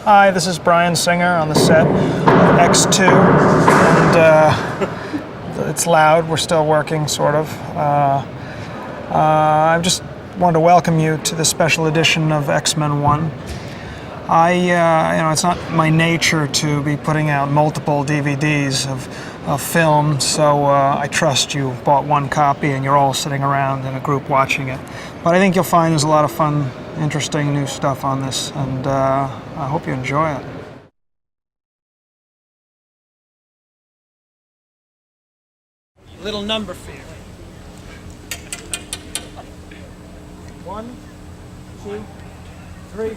Hi, this is Brian Singer on the set of X2, and it's loud. We're still working, sort of. I just wanted to welcome you to the special edition of X-Men 1. It's not my nature to be putting out multiple DVDs of film, so I trust you bought one copy and you're all sitting around in a group watching it. But I think you'll find there's a lot of fun, interesting new stuff on this, and I hope you enjoy it. Little number for you. 1, 2, 3.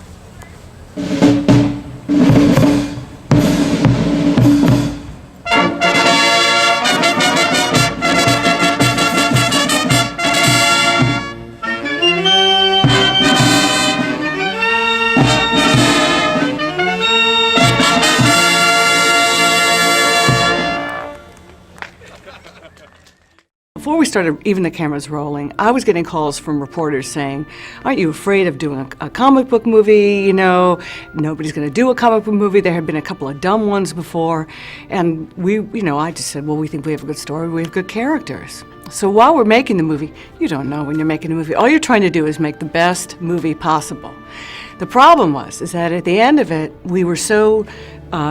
Before we started, even the cameras rolling, I was getting calls from reporters saying, aren't you afraid of doing a comic book movie? You know, nobody's going to do a comic book movie. There had been a couple of dumb ones before. And I just said, well, we think we have a good story. We have good characters. So while we're making the movie, you don't know when you're making a movie. All you're trying to do is make the best movie possible. The problem is that at the end of it, we were so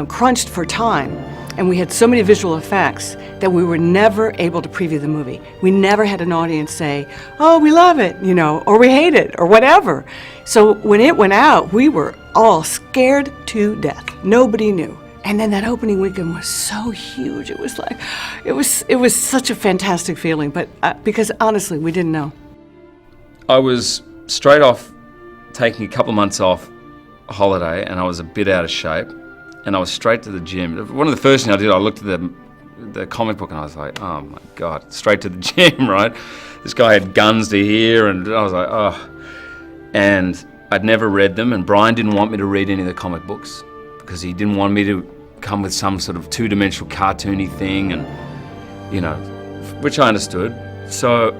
crunched for time, and we had so many visual effects that we were never able to preview the movie. We never had an audience say, oh, we love it, or we hate it, or whatever. So when it went out, we were all scared to death. Nobody knew. And then that opening weekend was so huge. It was like, it was such a fantastic feeling, but because honestly, we didn't know. I was straight off taking a couple of months off holiday, and I was a bit out of shape. And I was straight to the gym. One of the first things I did, I looked at the comic book and I was like, oh my God, straight to the gym, right? This guy had guns to here, and I was like, oh. And I'd never read them, and Brian didn't want me to read any of the comic books because he didn't want me to come with some sort of two-dimensional cartoony thing, and which I understood. So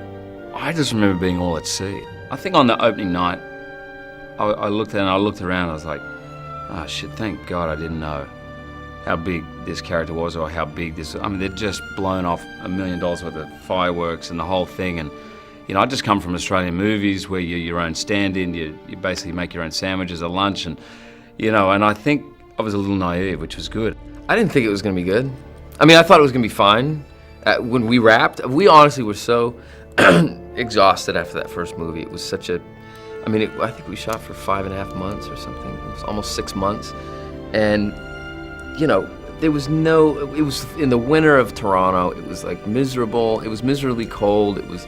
I just remember being all at sea. I think on the opening night, I looked around, I was like, oh shit, thank God I didn't know how big this character was or how big this, they'd just blown off $1 million worth of fireworks and the whole thing. And, I just come from Australian movies where you're your own stand-in, you basically make your own sandwiches at lunch, and, and I think I was a little naive, which was good. I didn't think it was gonna be good. I thought it was gonna be fine. When we wrapped, we honestly were so exhausted after that first movie. It was such a, I think we shot for 5.5 months or something. It was almost 6 months. And, there was it was in the winter of Toronto. It was like miserable. It was miserably cold. It was,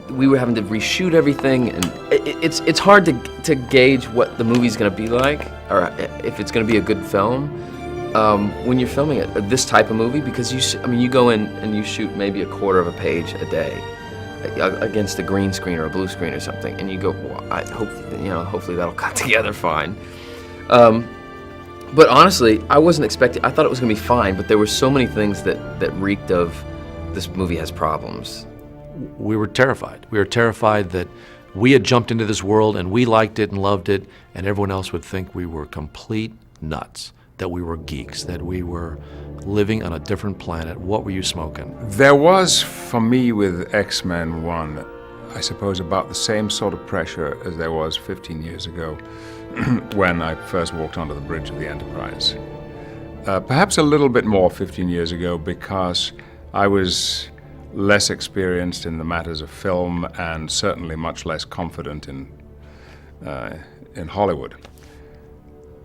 we were having to reshoot everything. And it's hard to gauge what the movie's gonna be like, or if it's gonna be a good film, when you're filming this type of movie, because you go in and you shoot maybe 1/4 of a page a day against a green screen or a blue screen or something, and you go, well, hopefully that'll cut together fine. But honestly, I wasn't expecting. I thought it was gonna be fine, but there were so many things that reeked of this movie has problems. We were terrified. We were terrified that we had jumped into this world and we liked it and loved it, and everyone else would think we were complete nuts, that we were geeks, that we were living on a different planet. What were you smoking? There was, for me, with X-Men 1, I suppose about the same sort of pressure as there was 15 years ago when I first walked onto the bridge of the Enterprise. Perhaps a little bit more 15 years ago because I was less experienced in the matters of film and certainly much less confident in Hollywood.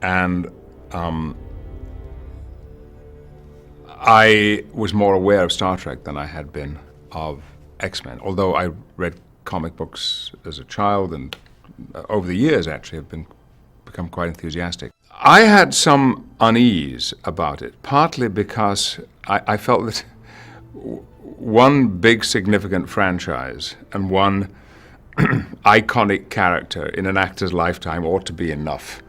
And I was more aware of Star Trek than I had been of X-Men, although I read comic books as a child and over the years actually have become quite enthusiastic. I had some unease about it, partly because I felt that one big significant franchise and one iconic character in an actor's lifetime ought to be enough.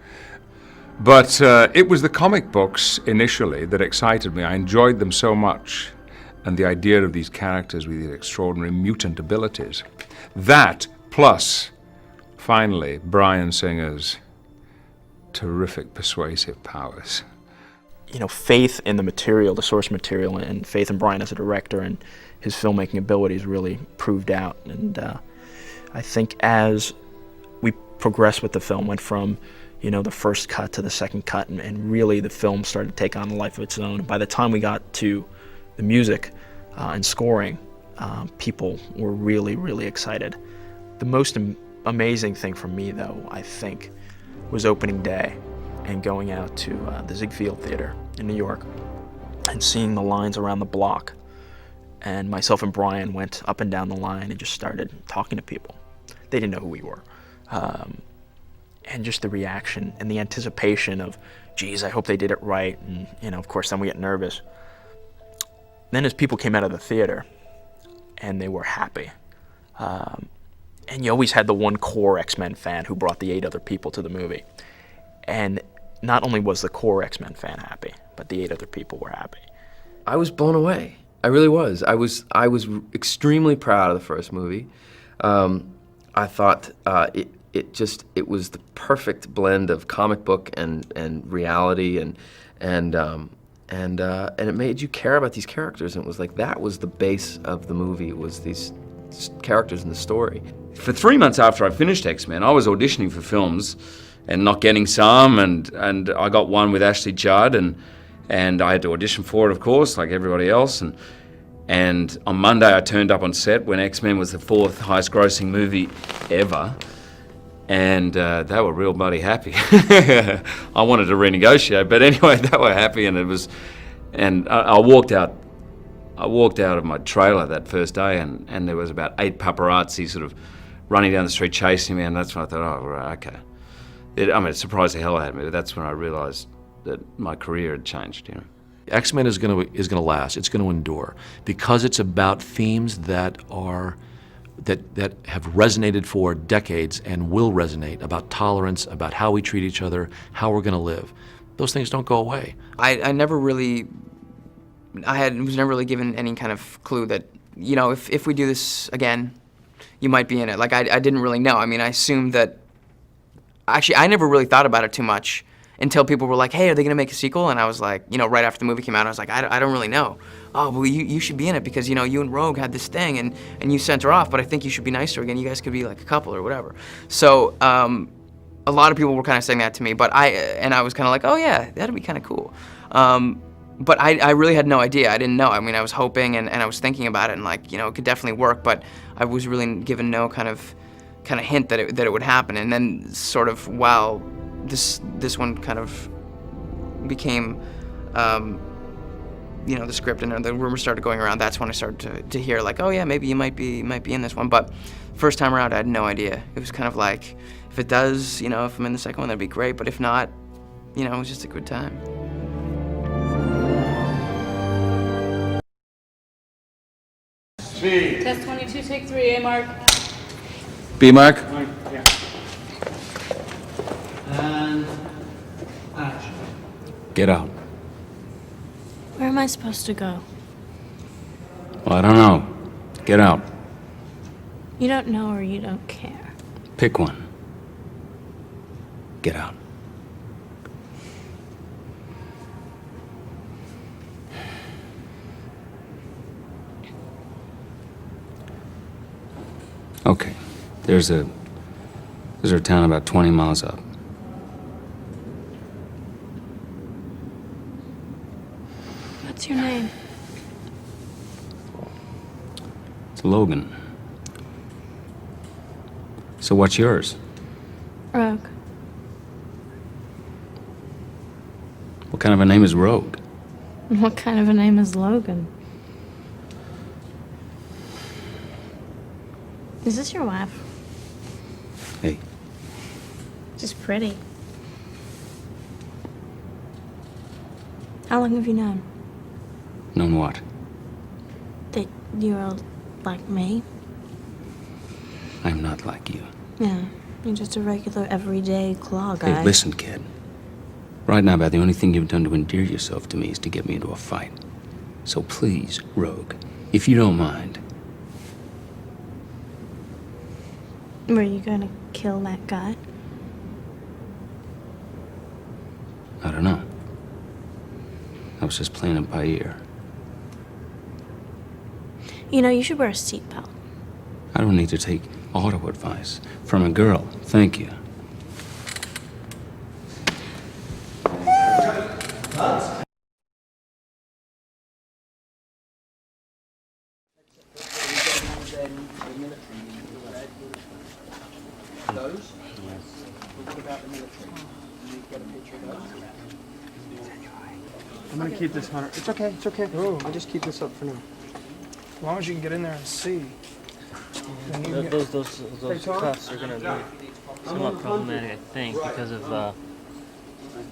But it was the comic books initially that excited me. I enjoyed them so much, and the idea of these characters with these extraordinary mutant abilities. That, plus, finally, Bryan Singer's terrific persuasive powers. You know, faith in the material, the source material, and faith in Brian as a director and his filmmaking abilities really proved out. And I think as we progressed with the film, went from, you know, the first cut to the second cut, and really the film started to take on a life of its own. By the time we got to the music and scoring, people were really, really excited. The most amazing thing for me, though, I think, was opening day and going out to the Ziegfeld Theater in New York and seeing the lines around the block. And myself and Brian went up and down the line and just started talking to people. They didn't know who we were. And just the reaction and the anticipation of, geez, I hope they did it right. And, you know, of course, then we get nervous. Then as people came out of the theater and they were happy, and you always had the one core X-Men fan who brought the 8 other people to the movie. And not only was the core X-Men fan happy, but the 8 other people were happy. I was blown away. I really was. I was extremely proud of the first movie. I thought it was the perfect blend of comic book and reality, and it made you care about these characters. And it was like that was the base of the movie, was these characters in the story. For 3 months after I finished X-Men, I was auditioning for films and not getting some, and I got one with Ashley Judd, and I had to audition for it, of course, like everybody else. And on Monday I turned up on set when X-Men was the 4th highest grossing movie ever, and they were real bloody happy. I wanted to renegotiate, but anyway, they were happy, and I walked out of my trailer that first day, and there was about 8 paparazzi sort of running down the street chasing me, and that's when I thought, oh, right, okay. It surprised the hell out of me, but that's when I realized that my career had changed, you know. X-Men is going to last. It's going to endure because it's about themes that have resonated for decades and will resonate, about tolerance, about how we treat each other, how we're going to live. Those things don't go away. I was never really given any kind of clue that, you know, if we do this again, you might be in it. Like, I didn't really know. I mean, I assumed that. Actually, I never really thought about it too much until people were like, hey, are they gonna make a sequel? And I was like, you know, right after the movie came out, I was like, I don't really know. Oh, well, you should be in it because, you know, you and Rogue had this thing and you sent her off, but I think you should be nice to her again. You guys could be like a couple or whatever. So a lot of people were kind of saying that to me, but I was kind of like, oh yeah, that'd be kind of cool. But I really had no idea. I didn't know. I mean, I was hoping and I was thinking about it, and like, you know, it could definitely work, but I was really given no kind of hint that it would happen. And then sort of while this one kind of became, you know, the script and the rumors started going around, that's when I started to hear like, oh yeah, maybe you might be in this one. But first time around, I had no idea. It was kind of like, if it does, you know, if I'm in the second one, that'd be great. But if not, you know, it was just a good time. Test 22, take 3, A mark. B mark? Yeah. And action. Get out. Where am I supposed to go? Well, I don't know. Get out. You don't know or you don't care. Pick one. Get out. Okay. There's a town about 20 miles up. What's your name? It's Logan. So what's yours? Rogue. What kind of a name is Rogue? What kind of a name is Logan? Is this your wife? Hey. She's pretty. How long have you known? Known what? That you're like me? I'm not like you. Yeah, you're just a regular, everyday claw guy. Hey, listen, kid. Right now, about the only thing you've done to endear yourself to me is to get me into a fight. So please, Rogue, if you don't mind. Were you gonna kill that guy? don't know. I was just playing it by ear. You know, you should wear a seatbelt. I don't need to take auto advice from a girl. Thank you. I'm gonna keep this, Hunter. It's okay, it's okay. Oh, I'll just keep this up for now. As long as you can get in there and see. Then you Those Talk? cuffs are gonna be somewhat problematic, I think, because of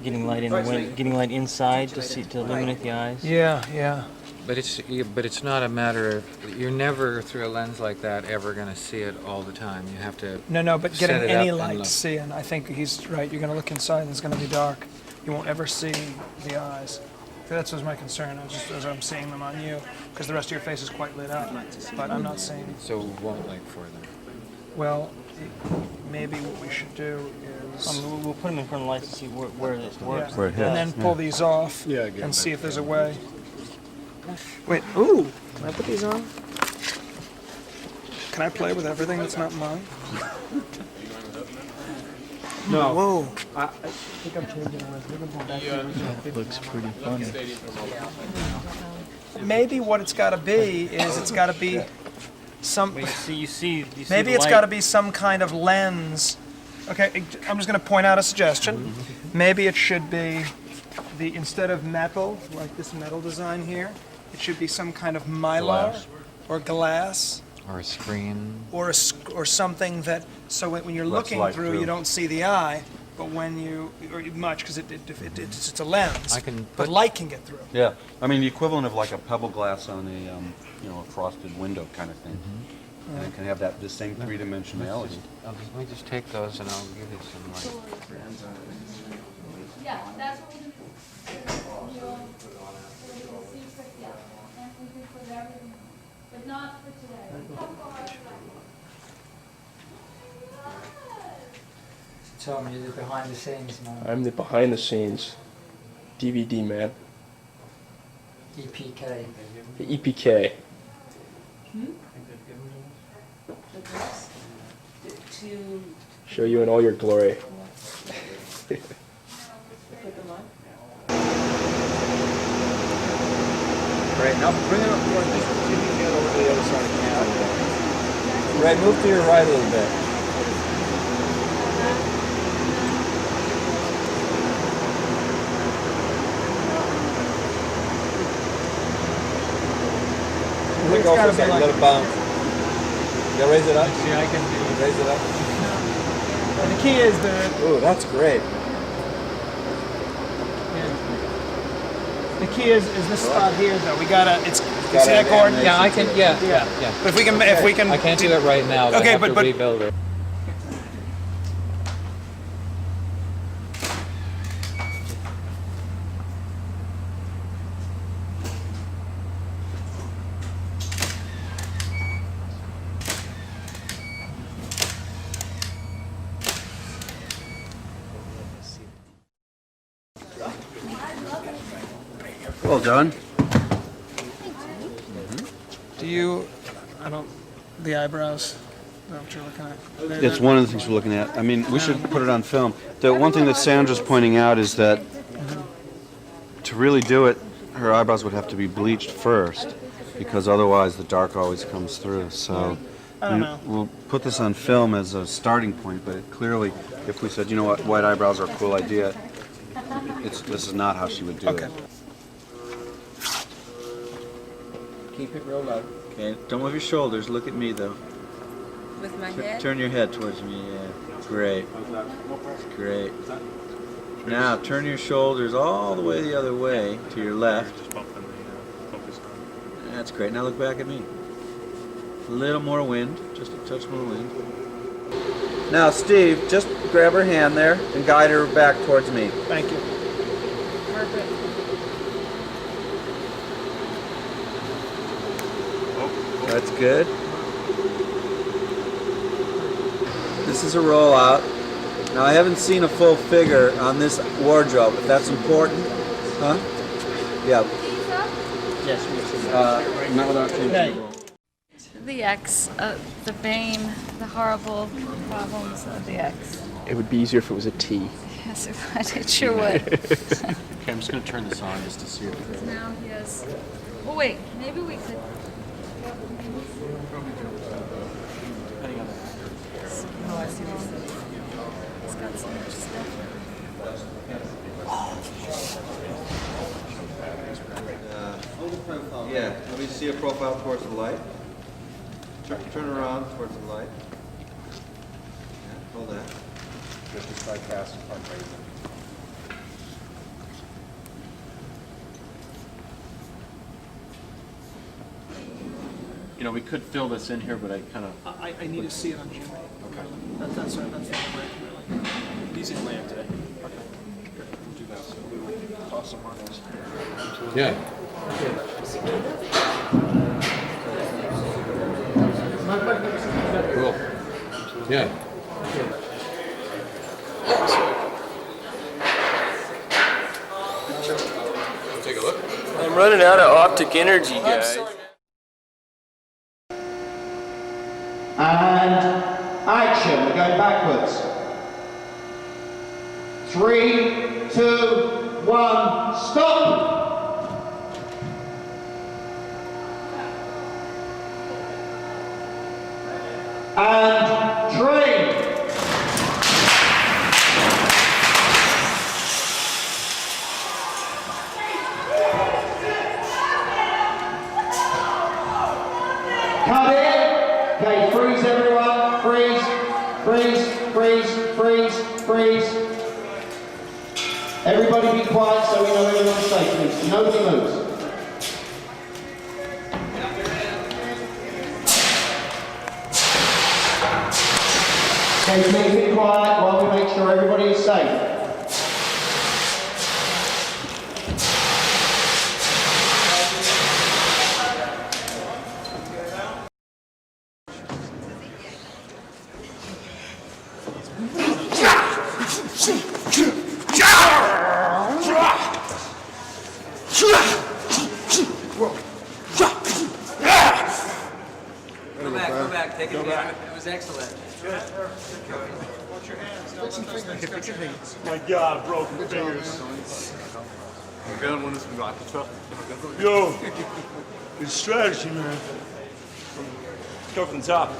getting light in the wind, getting light inside to illuminate the eyes. Yeah, yeah. But it's not a matter of, you're never through a lens like that ever going to see it all the time. You have to No, but set getting it any up and light look. to see, and I think he's right. You're going to look inside and it's going to be dark. You won't ever see the eyes. That's was my concern, as I'm seeing them on you, because the rest of your face is quite lit up, but I'm not seeing. So we won't like for them. Well, maybe what we should do is... We'll put them in front of the lights to see where this works. Yeah. And then pull these off and see if there's a way. Wait, ooh, can I put these on? Can I play with everything that's not mine? No. Whoa. I think I'm changing my That looks pretty funny. Maybe what it's got to be is it's got to be some... You see Maybe it's got to be some kind of lens. Okay, I'm just going to point out a suggestion. Maybe it should be instead of metal, like this metal design here, it should be some kind of mylar or glass. Or a screen. Or something that, so when you're looking through, you don't see the eye, but when you, or much, because it's a lens, but light can get through. Yeah, I mean the equivalent of like a pebble glass on a a frosted window kind of thing, and it can have the same three-dimensionality. Let me just take those and I'll give you some light. Yeah, that's what we're but not for today. Tell me, you're the behind the scenes man. I'm the behind the scenes DVD man. EPK. The EPK. Show you in all your glory. Right, now bring it up towards me. See if you can get over to the other side of the camera. Right, move to your right a little bit. Let it go for a second, let it bounce. You gotta raise it up. See, I can do. Raise it up. And the key is the... Ooh, that's great. The key is this spot here, though. We gotta. You see that chord? Yeah, I can. Yeah. But if we can, I can't do that right now. Okay, I have to but rebuild it. Well done. Do you? I don't. The eyebrows. Is that what you're looking at? It's one of the things we're looking at. I mean, we should put it on film. The one thing that Sandra's pointing out is that to really do it, her eyebrows would have to be bleached first, because otherwise the dark always comes through. So we'll put this on film as a starting point, but clearly, if we said, you know what, white eyebrows are a cool idea, this is not how she would do it. Keep it real low. Okay, don't move your shoulders. Look at me, though. With my head? Turn your head towards me, yeah. Great. Great. Now, turn your shoulders all the way the other way to your left. That's great. Now look back at me. A little more wind, just a touch more wind. Now, Steve, just grab her hand there and guide her back towards me. Thank you. Perfect. That's good. This is a rollout. Now, I haven't seen a full figure on this wardrobe, if that's important. Huh? Yeah. Yes, not without changing the role. The X, the bane, the horrible problems of the X. It would be easier if it was a T. Yes, it would. It sure would. Okay, I'm just going to turn this on just to see if Now he has. Oh wait, maybe we could. Oh, I see what you're saying. He's got so much stuff. Yeah, let me see a profile towards the light. Turn around towards the light. Yeah, hold that. Just try cast and fundraising. You know, we could fill this in here, but I kind of... I need to see it on Jimmy. Okay. That's the plan, really. He's in land today. Okay. Good. We'll do that. So we will toss some more of those. Yeah. Cool. Yeah. Take a look. I'm running out of optic energy, guys. And action. We're going backwards. 3, 2, 1, stop! And train! Cut it! Okay, freeze everyone, freeze, freeze, freeze, freeze, freeze. Everybody be quiet so we know everyone's safe, please. Nobody moves. Okay, please be quiet while we make sure everybody is safe. Go back, take it back. It was excellent. My God, broken fingers. Yo, it's strategy, man. Go from the top.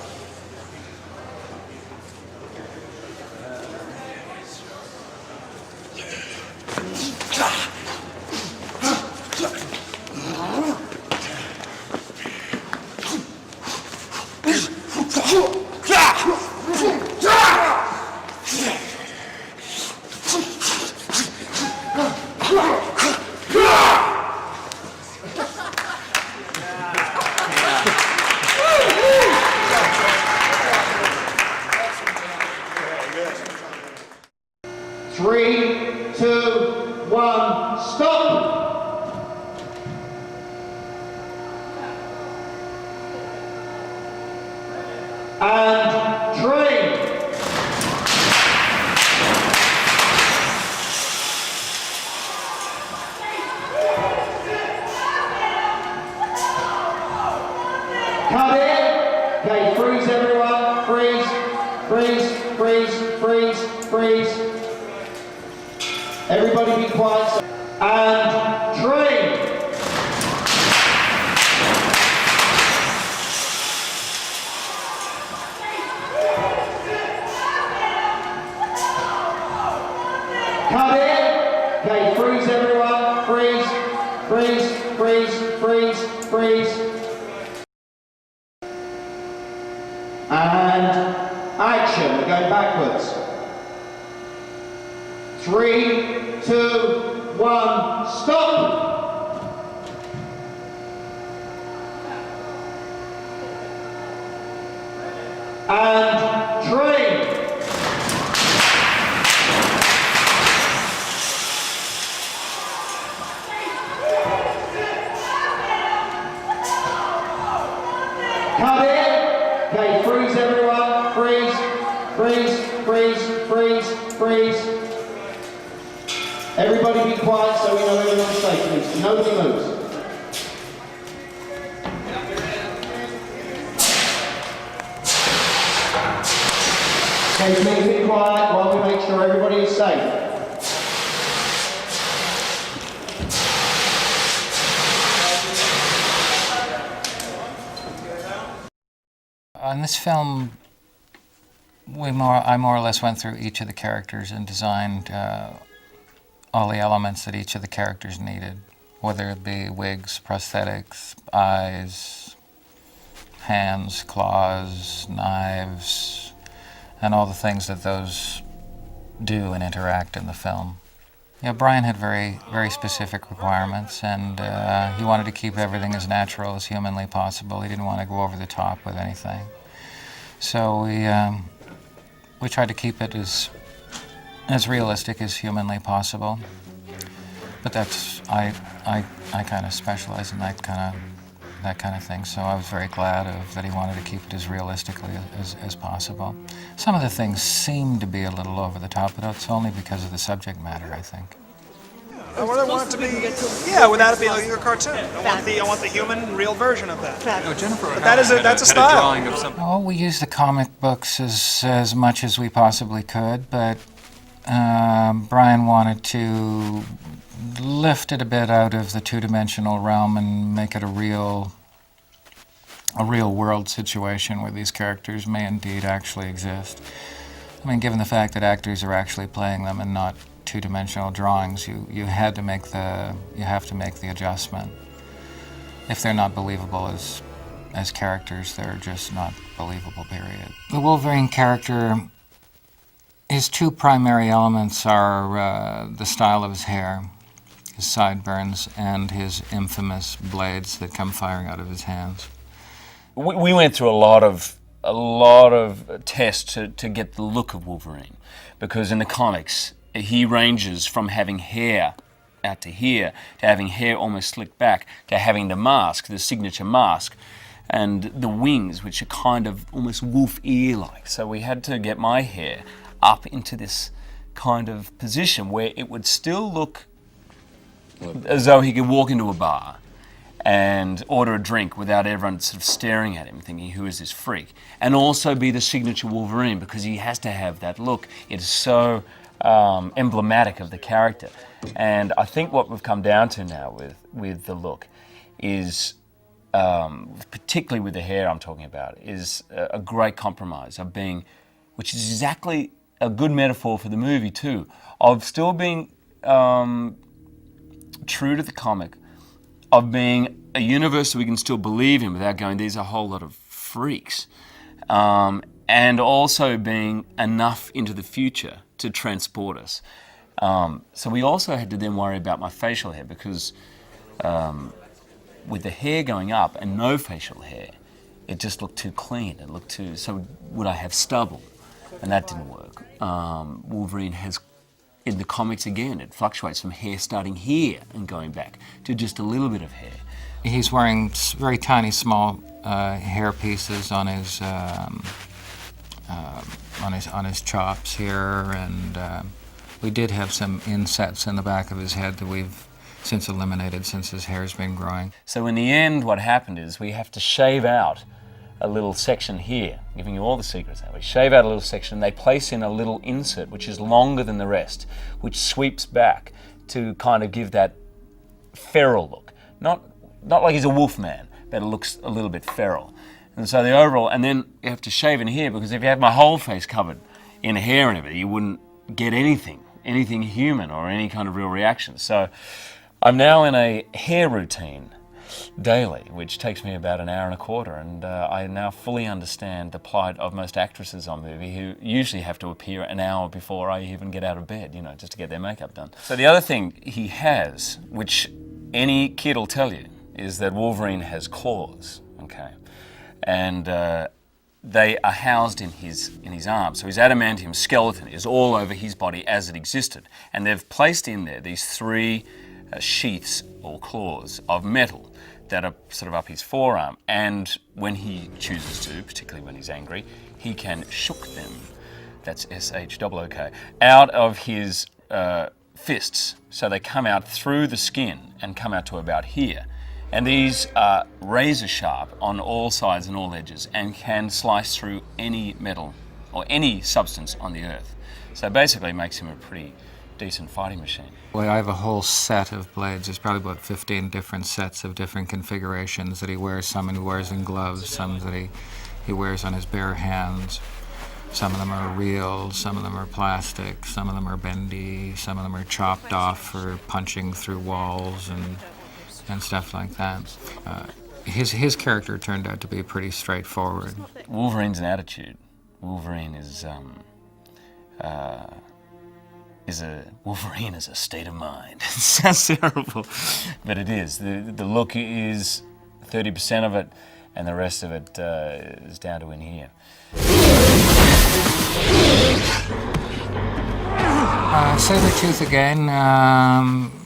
Three, two, one, stop! And train! Cut it! Okay, freeze everyone, freeze, freeze, freeze, freeze, freeze. Everybody be quiet and train! Cut it! Okay, freeze everyone, freeze, freeze, freeze, freeze, freeze. And action, we're going backwards. 3, 2, 1, stop! And train! Cut it! Okay, freeze everyone, freeze, freeze, freeze, freeze. Everybody be quiet so we know everyone's safe, please. Nobody moves. Okay, please be quiet while we make sure everybody is safe. On this film, I more or less went through each of the characters and designed all the elements that each of the characters needed, whether it be wigs, prosthetics, eyes, hands, claws, knives, and all the things that those do and interact in the film. Yeah, Brian had very specific requirements, and he wanted to keep everything as natural as humanly possible. He didn't want to go over the top with anything. So we tried to keep it as realistic as humanly possible. But that's I kind of specialize in that kind of thing. So I was very glad that he wanted to keep it as realistically as possible. Some of the things seem to be a little over the top, but it's only because of the subject matter, I think. I want it to be, yeah, without it being like a cartoon. I want the human, real version of that. No, Jennifer, but that's a style. Well, we used the comic books as much as we possibly could, but Brian wanted to lift it a bit out of the two-dimensional realm and make it a real world situation where these characters may indeed actually exist. I mean, given the fact that actors are actually playing them and not two-dimensional drawings, you have to make the adjustment. If they're not believable as characters, they're just not believable, period. The Wolverine character, his two primary elements are the style of his hair, his sideburns, and his infamous blades that come firing out of his hands. We went through a lot of tests to get the look of Wolverine, because in the comics he ranges from having hair out to here, to having hair almost slicked back, to having the mask, the signature mask, and the wings, which are kind of almost wolf ear-like. So we had to get my hair up into this kind of position where it would still look as though he could walk into a bar and order a drink without everyone sort of staring at him thinking, who is this freak? And also be the signature Wolverine, because he has to have that look. It is so emblematic of the character. And I think what we've come down to now with the look is, particularly with the hair I'm talking about, is a great compromise of being, which is exactly a good metaphor for the movie too, of still being true to the comic, of being a universe that we can still believe in without going, these are a whole lot of freaks, and also being enough into the future to transport us. So we also had to then worry about my facial hair, because with the hair going up and no facial hair, it just looked too clean. It looked too, so would I have stubble? And that didn't work. Wolverine has, in the comics again, it fluctuates from hair starting here and going back to just a little bit of hair. He's wearing very tiny, small hair pieces on his chops here, and we did have some insets in the back of his head that we've since eliminated since his hair's been growing. So in the end, what happened is we have to shave out a little section here, giving you all the secrets now. We shave out a little section, and they place in a little insert which is longer than the rest, which sweeps back to kind of give that feral look. Not like he's a wolf man, but it looks a little bit feral. And so the overall, and then you have to shave in here, because if you had my whole face covered in hair and everything, you wouldn't get anything human or any kind of real reaction. So I'm now in a hair routine daily, which takes me about an hour and a quarter, and I now fully understand the plight of most actresses on movie who usually have to appear an hour before I even get out of bed, just to get their makeup done. So the other thing he has, which any kid will tell you, is that Wolverine has claws, okay? And they are housed in his arms. So his adamantium skeleton is all over his body as it existed. And they've placed in there these three sheaths or claws of metal that are sort of up his forearm. And when he chooses to, particularly when he's angry, he can shook them, that's S-H-O-O-K, out of his fists. So they come out through the skin and come out to about here. And these are razor sharp on all sides and all edges and can slice through any metal or any substance on the earth. So basically it makes him a pretty decent fighting machine. Well, I have a whole set of blades. There's probably about 15 different sets of different configurations that he wears. Some he wears in gloves, some that he wears on his bare hands. Some of them are real, some of them are plastic, some of them are bendy, some of them are chopped off for punching through walls and stuff like that. His character turned out to be pretty straightforward. Wolverine's an attitude. Wolverine is Wolverine is a state of mind. It sounds terrible, but it is. The look is 30% of it, and the rest of it is down to in here. Sabretooth again.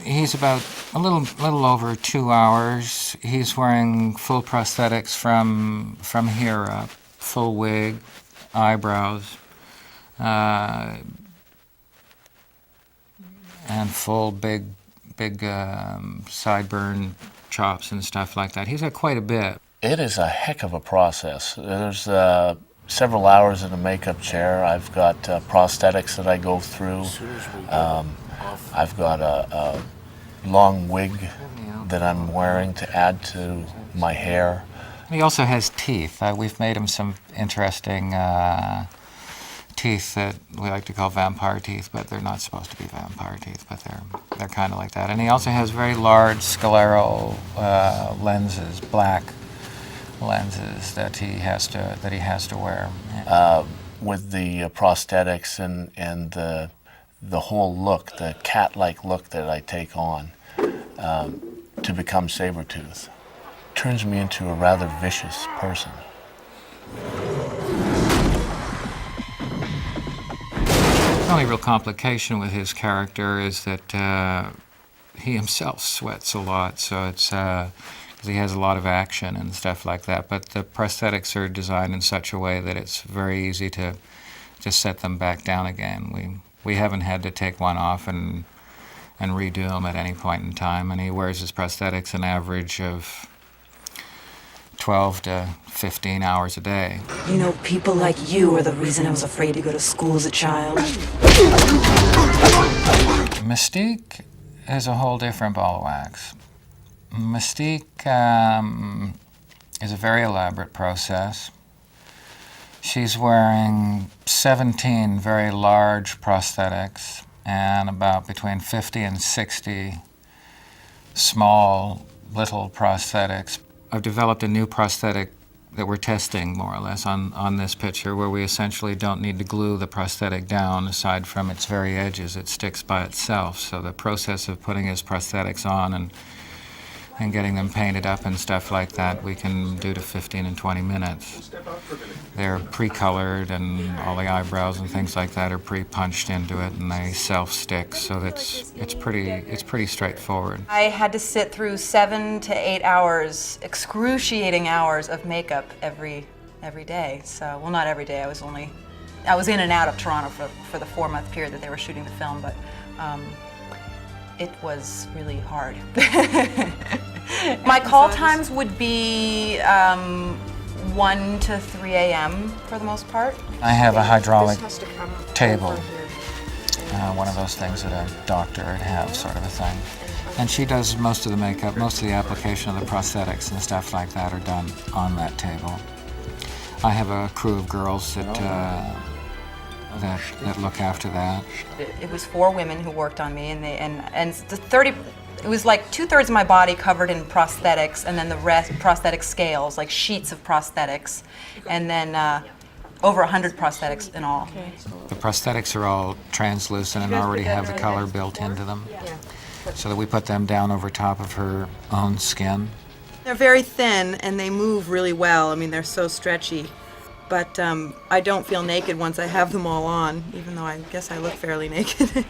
He's about a little over 2 hours. He's wearing full prosthetics from here up, full wig, eyebrows, and full big sideburn chops and stuff like that. He's got quite a bit. It is a heck of a process. There's several hours in a makeup chair. I've got prosthetics that I go through. I've got a long wig that I'm wearing to add to my hair. He also has teeth. We've made him some interesting teeth that we like to call vampire teeth, but they're not supposed to be vampire teeth, but they're kind of like that. And he also has very large scleral lenses, black lenses that he has to wear. With the prosthetics and the whole look, the cat-like look that I take on to become Sabretooth, turns me into a rather vicious person. The only real complication with his character is that he himself sweats a lot, so it's because he has a lot of action and stuff like that. But the prosthetics are designed in such a way that it's very easy to just set them back down again. We haven't had to take one off and redo them at any point in time, and he wears his prosthetics an average of 12 to 15 hours a day. You know, people like you are the reason I was afraid to go to school as a child. Mystique is a whole different ball of wax. Mystique is a very elaborate process. She's wearing 17 very large prosthetics and about between 50 and 60 small little prosthetics. I've developed a new prosthetic that we're testing more or less on this picture, where we essentially don't need to glue the prosthetic down aside from its very edges. It sticks by itself. So the process of putting his prosthetics on and getting them painted up and stuff like that, we can do to 15 and 20 minutes. They're pre-colored, and all the eyebrows and things like that are pre-punched into it, and they self-stick, so it's pretty straightforward. I had to sit through 7 to 8 hours, excruciating hours of makeup every day. So, well, not every day. I was in and out of Toronto for the 4-month period that they were shooting the film, but it was really hard. My call times would be 1 to 3 a.m. for the most part. I have a hydraulic table, one of those things that a doctor would have, sort of a thing. And she does most of the makeup, most of the application of the prosthetics and stuff like that are done on that table. I have a crew of girls that look after that. It was 4 women who worked on me, and the 30. It was like 2/3 of my body covered in prosthetics, and then the rest prosthetic scales, like sheets of prosthetics, and then over 100 prosthetics in all. The prosthetics are all translucent and already have the color built into them, so that we put them down over top of her own skin. They're very thin and they move really well. I mean, they're so stretchy. But I don't feel naked once I have them all on, even though I guess I look fairly naked.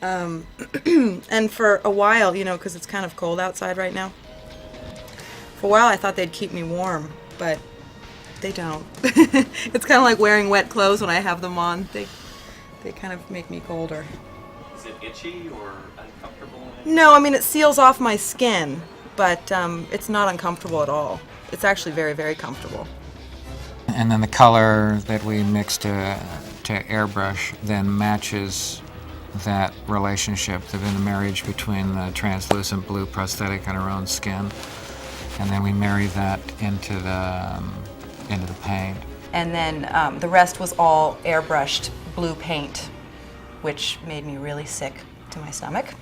And for a while, you know, because it's kind of cold outside right now, for a while I thought they'd keep me warm, but they don't. It's kind of like wearing wet clothes when I have them on. They kind of make me colder. Is it itchy or uncomfortable? No, I mean, it seals off my skin, but it's not uncomfortable at all. It's actually very, very comfortable. And then the color that we mix to airbrush then matches that relationship, the marriage between the translucent blue prosthetic and her own skin. And then we marry that into the paint. And then the rest was all airbrushed blue paint, which made me really sick to my stomach.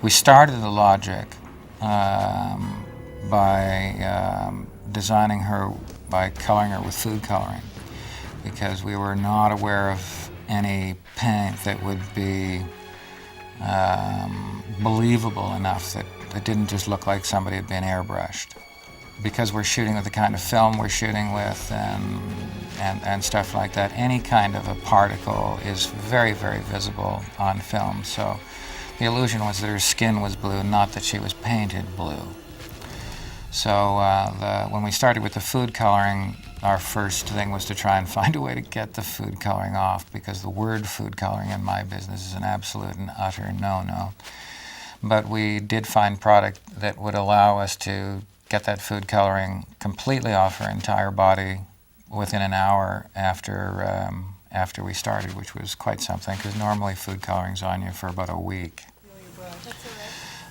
We started the logic by designing her, by coloring her with food coloring, because we were not aware of any paint that would be believable enough that it didn't just look like somebody had been airbrushed. Because we're shooting with the kind of film we're shooting with and stuff like that, any kind of a particle is very, very visible on film. So the illusion was that her skin was blue, not that she was painted blue. So when we started with the food coloring, our first thing was to try and find a way to get the food coloring off, because the word food coloring in my business is an absolute and utter no-no. But we did find product that would allow us to get that food coloring completely off her entire body within an hour after we started, which was quite something, because normally food coloring's on you for about a week.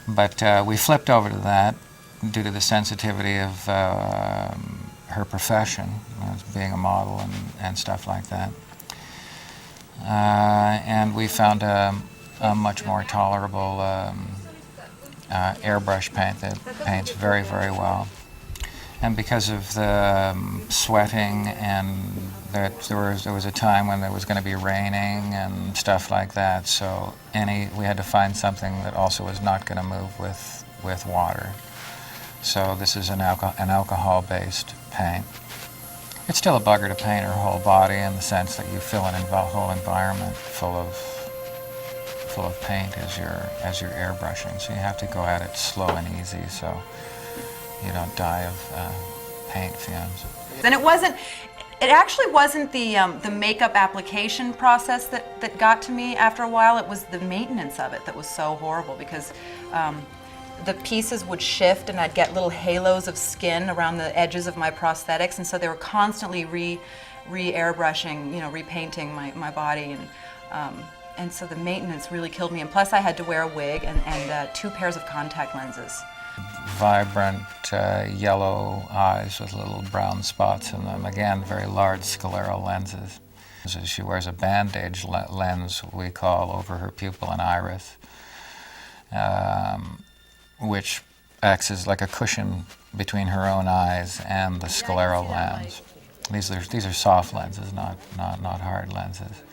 But we flipped over to that due to the sensitivity of her profession, as being a model and stuff like that. And we found a much more tolerable airbrush paint that paints very, very well. And because of the sweating and that there was a time when there was going to be raining and stuff like that, so we had to find something that also was not going to move with water. So this is an alcohol-based paint. It's still a bugger to paint her whole body in the sense that you fill an whole environment full of paint as you're airbrushing. So you have to go at it slow and easy so you don't die of paint fumes. And it actually wasn't the makeup application process that got to me after a while. It was the maintenance of it that was so horrible, because the pieces would shift and I'd get little halos of skin around the edges of my prosthetics, and so they were constantly re-airbrushing, repainting my body, and so the maintenance really killed me. And plus I had to wear a wig and 2 pairs of contact lenses. Vibrant yellow eyes with little brown spots in them. Again, very large scleral lenses. So she wears a bandage lens, we call, over her pupil and iris, which acts as like a cushion between her own eyes and the scleral lens. These are soft lenses, not hard lenses.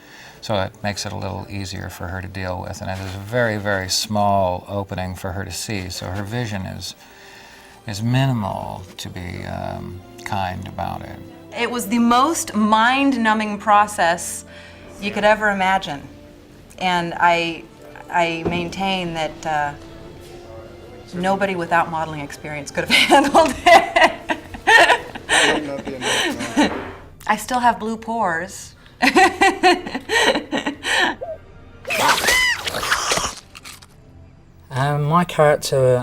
So it makes it a little easier for her to deal with, and there's a very, very small opening for her to see, so her vision is minimal, to be kind about it. It was the most mind-numbing process you could ever imagine, and I maintain that nobody without modeling experience could have handled it. I still have blue pores. My character,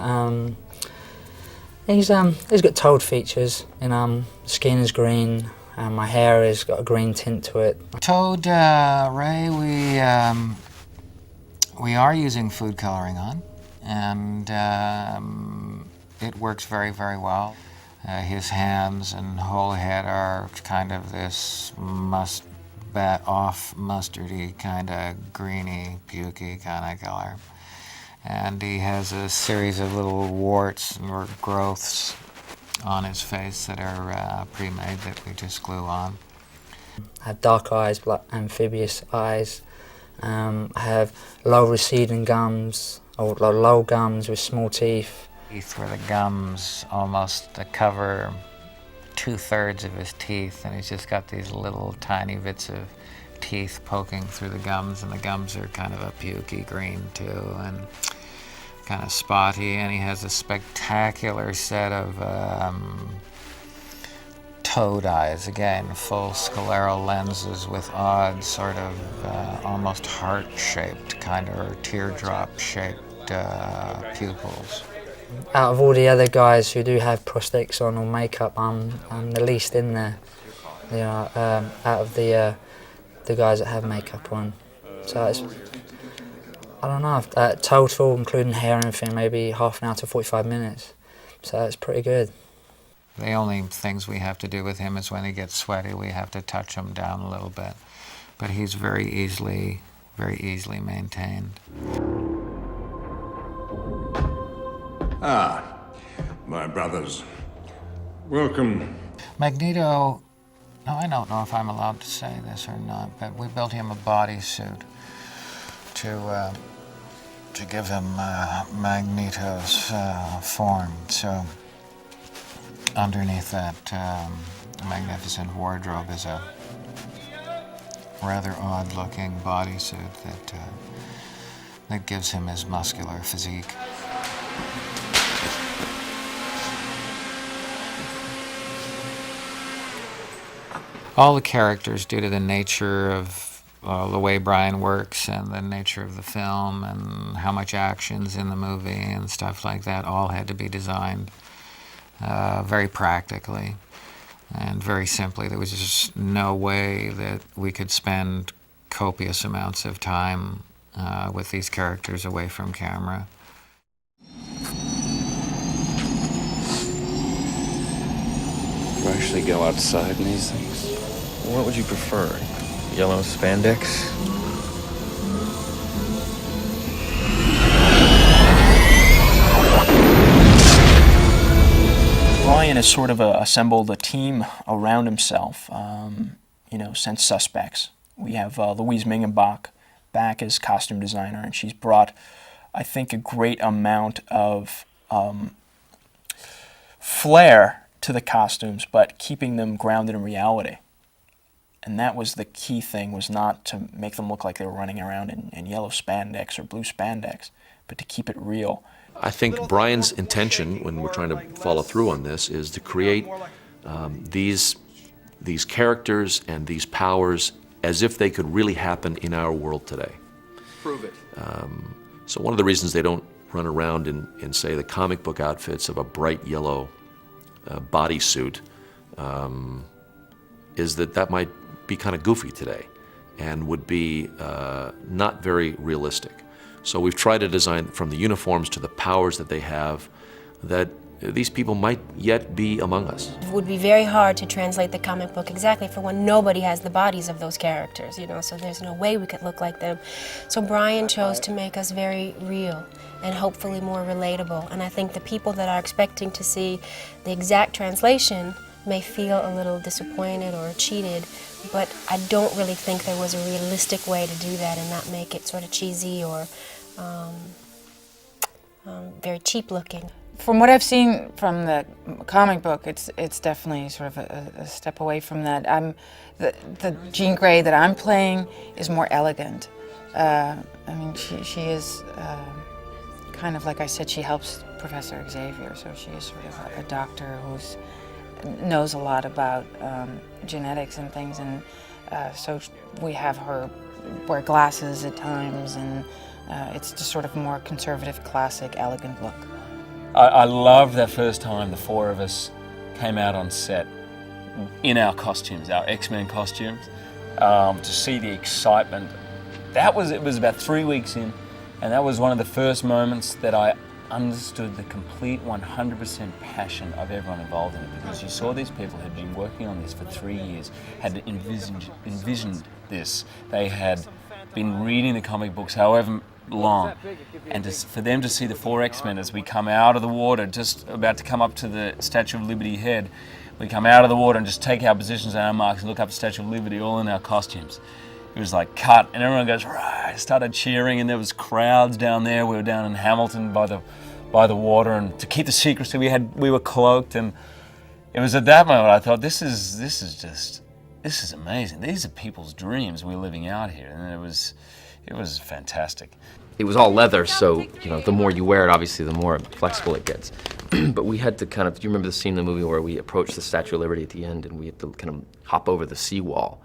he's got toad features, and skin is green, and my hair has got a green tint to it. Toad Ray, we are using food coloring on, and it works very, very well. His hands and whole head are kind of this off mustardy, kind of greeny, pukey kind of color. And he has a series of little warts or growths on his face that are pre-made that we just glue on. I have dark eyes, black amphibious eyes. I have low receding gums, or low gums with small teeth. Teeth where the gums almost cover 2/3 of his teeth, and he's just got these little tiny bits of teeth poking through the gums, and the gums are kind of a pukey green too, and kind of spotty, and he has a spectacular set of toad eyes, again, full scleral lenses with odd sort of almost heart-shaped, kind of, or teardrop-shaped pupils. Out of all the other guys who do have prosthetics on or makeup, I'm the least in there. You know, out of the guys that have makeup on. So it's, I don't know, total, including hair and everything, maybe half an hour to 45 minutes. So it's pretty good. The only things we have to do with him is when he gets sweaty, we have to touch him down a little bit. But he's very easily maintained. Ah, my brothers. Welcome. Magneto, now I don't know if I'm allowed to say this or not, but we built him a bodysuit to give him Magneto's form. So underneath that magnificent wardrobe is a rather odd-looking bodysuit that gives him his muscular physique. All the characters, due to the nature of the way Brian works and the nature of the film and how much action's in the movie and stuff like that, all had to be designed very practically and very simply. There was just no way that we could spend copious amounts of time with these characters away from camera. You actually go outside in these things? What would you prefer? Yellow spandex? Brian has sort of assembled a team around himself, you know, since Suspects. We have Louise Mingenbach back as costume designer, and she's brought, I think, a great amount of flair to the costumes, but keeping them grounded in reality. And that was the key thing, was not to make them look like they were running around in yellow spandex or blue spandex, but to keep it real. I think Brian's intention, when we're trying to follow through on this, is to create these characters and these powers as if they could really happen in our world today. Prove it. So one of the reasons they don't run around in say, the comic book outfits of a bright yellow bodysuit is that might be kind of goofy today and would be not very realistic. So we've tried to design, from the uniforms to the powers that they have, that these people might yet be among us. It would be very hard to translate the comic book exactly, for when nobody has the bodies of those characters, you know, so there's no way we could look like them. So Brian chose to make us very real and hopefully more relatable. And I think the people that are expecting to see the exact translation may feel a little disappointed or cheated, but I don't really think there was a realistic way to do that and not make it sort of cheesy or very cheap looking. From what I've seen from the comic book, it's definitely sort of a step away from that. The Jean Grey that I'm playing is more elegant. I mean, she is kind of, like I said, she helps Professor Xavier, so she is sort of a doctor who knows a lot about genetics and things, and so we have her wear glasses at times, and it's just sort of a more conservative, classic, elegant look. I loved that first time the four of us came out on set in our costumes, our X-Men costumes, to see the excitement. It was about 3 weeks in, and that was one of the first moments that I understood the complete 100% passion of everyone involved in it, because you saw these people who had been working on this for 3 years, had envisioned this. They had been reading the comic books however long, and for them to see the four X-Men as we come out of the water, just about to come up to the Statue of Liberty head, we come out of the water and just take our positions and our marks and look up at the Statue of Liberty, all in our costumes. It was like cut, and everyone goes, right, started cheering, and there was crowds down there. We were down in Hamilton by the water, and to keep the secrecy, we were cloaked, and it was at that moment I thought, this is amazing. These are people's dreams we're living out here, and it was fantastic. It was all leather, so the more you wear it, obviously, the more flexible it gets. but we had to kind of, do you remember the scene in the movie where we approached the Statue of Liberty at the end and we had to kind of hop over the seawall?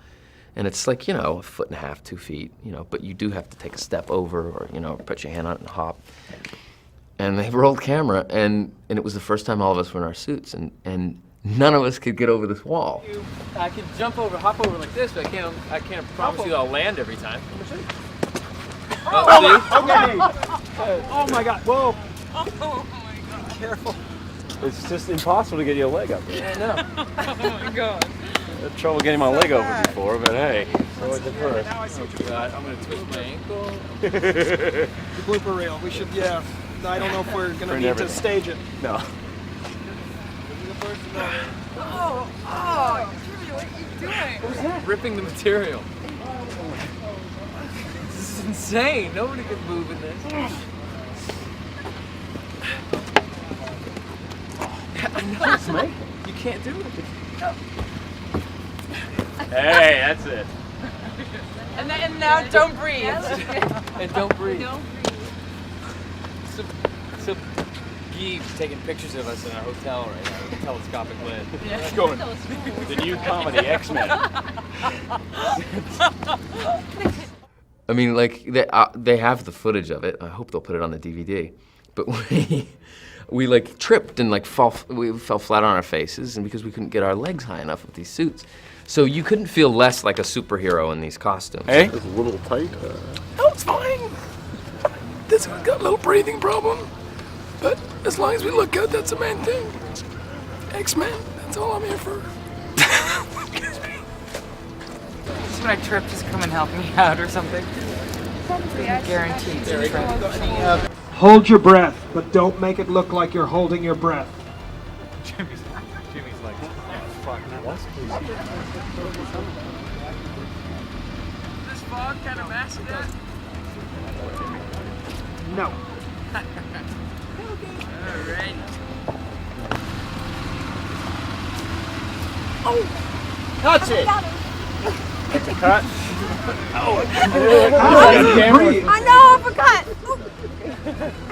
And it's like, you know, 1.5 feet, 2 feet, you know, but you do have to take a step over or, you know, put your hand on it and hop. And they rolled camera, and it was the first time all of us were in our suits, and none of us could get over this wall. I can hop over like this, but I can't promise you I'll land every time. Oh my God! Whoa! Oh my God! Careful! It's just impossible to get your leg up there. Yeah, I know. Oh my God! I had trouble getting my leg over before, but hey, so it's the first. Now I see what you got. I'm gonna twist my ankle. The blooper reel. We should, yeah. I don't know if we're gonna need to stage it. No. Oh, Jimmy, what are you doing? What was that? Ripping the material. This is insane. Nobody could move in this. I know, mate. You can't do it. Hey, that's it. And now don't breathe. And don't breathe. So Gee's taking pictures of us in our hotel right now with a telescopic lens. Yeah. It's going. The new comedy, X-Men. I mean, like, they have the footage of it. I hope they'll put it on the DVD. But we like tripped and like we fell flat on our faces, and because we couldn't get our legs high enough with these suits. So you couldn't feel less like a superhero in these costumes. Hey? It's a little tight. No, it's fine. This one's got a little breathing problem. But as long as we look good, that's the main thing. X-Men, that's all I'm here for. Just when I trip, just come and help me out or something. Guaranteed to trip. Hold your breath, but don't make it look like you're holding your breath. Jimmy's like, fuck, what? This fog kind of mask that? No. Alright. Oh! That's it! That's a cut. I know, I forgot! I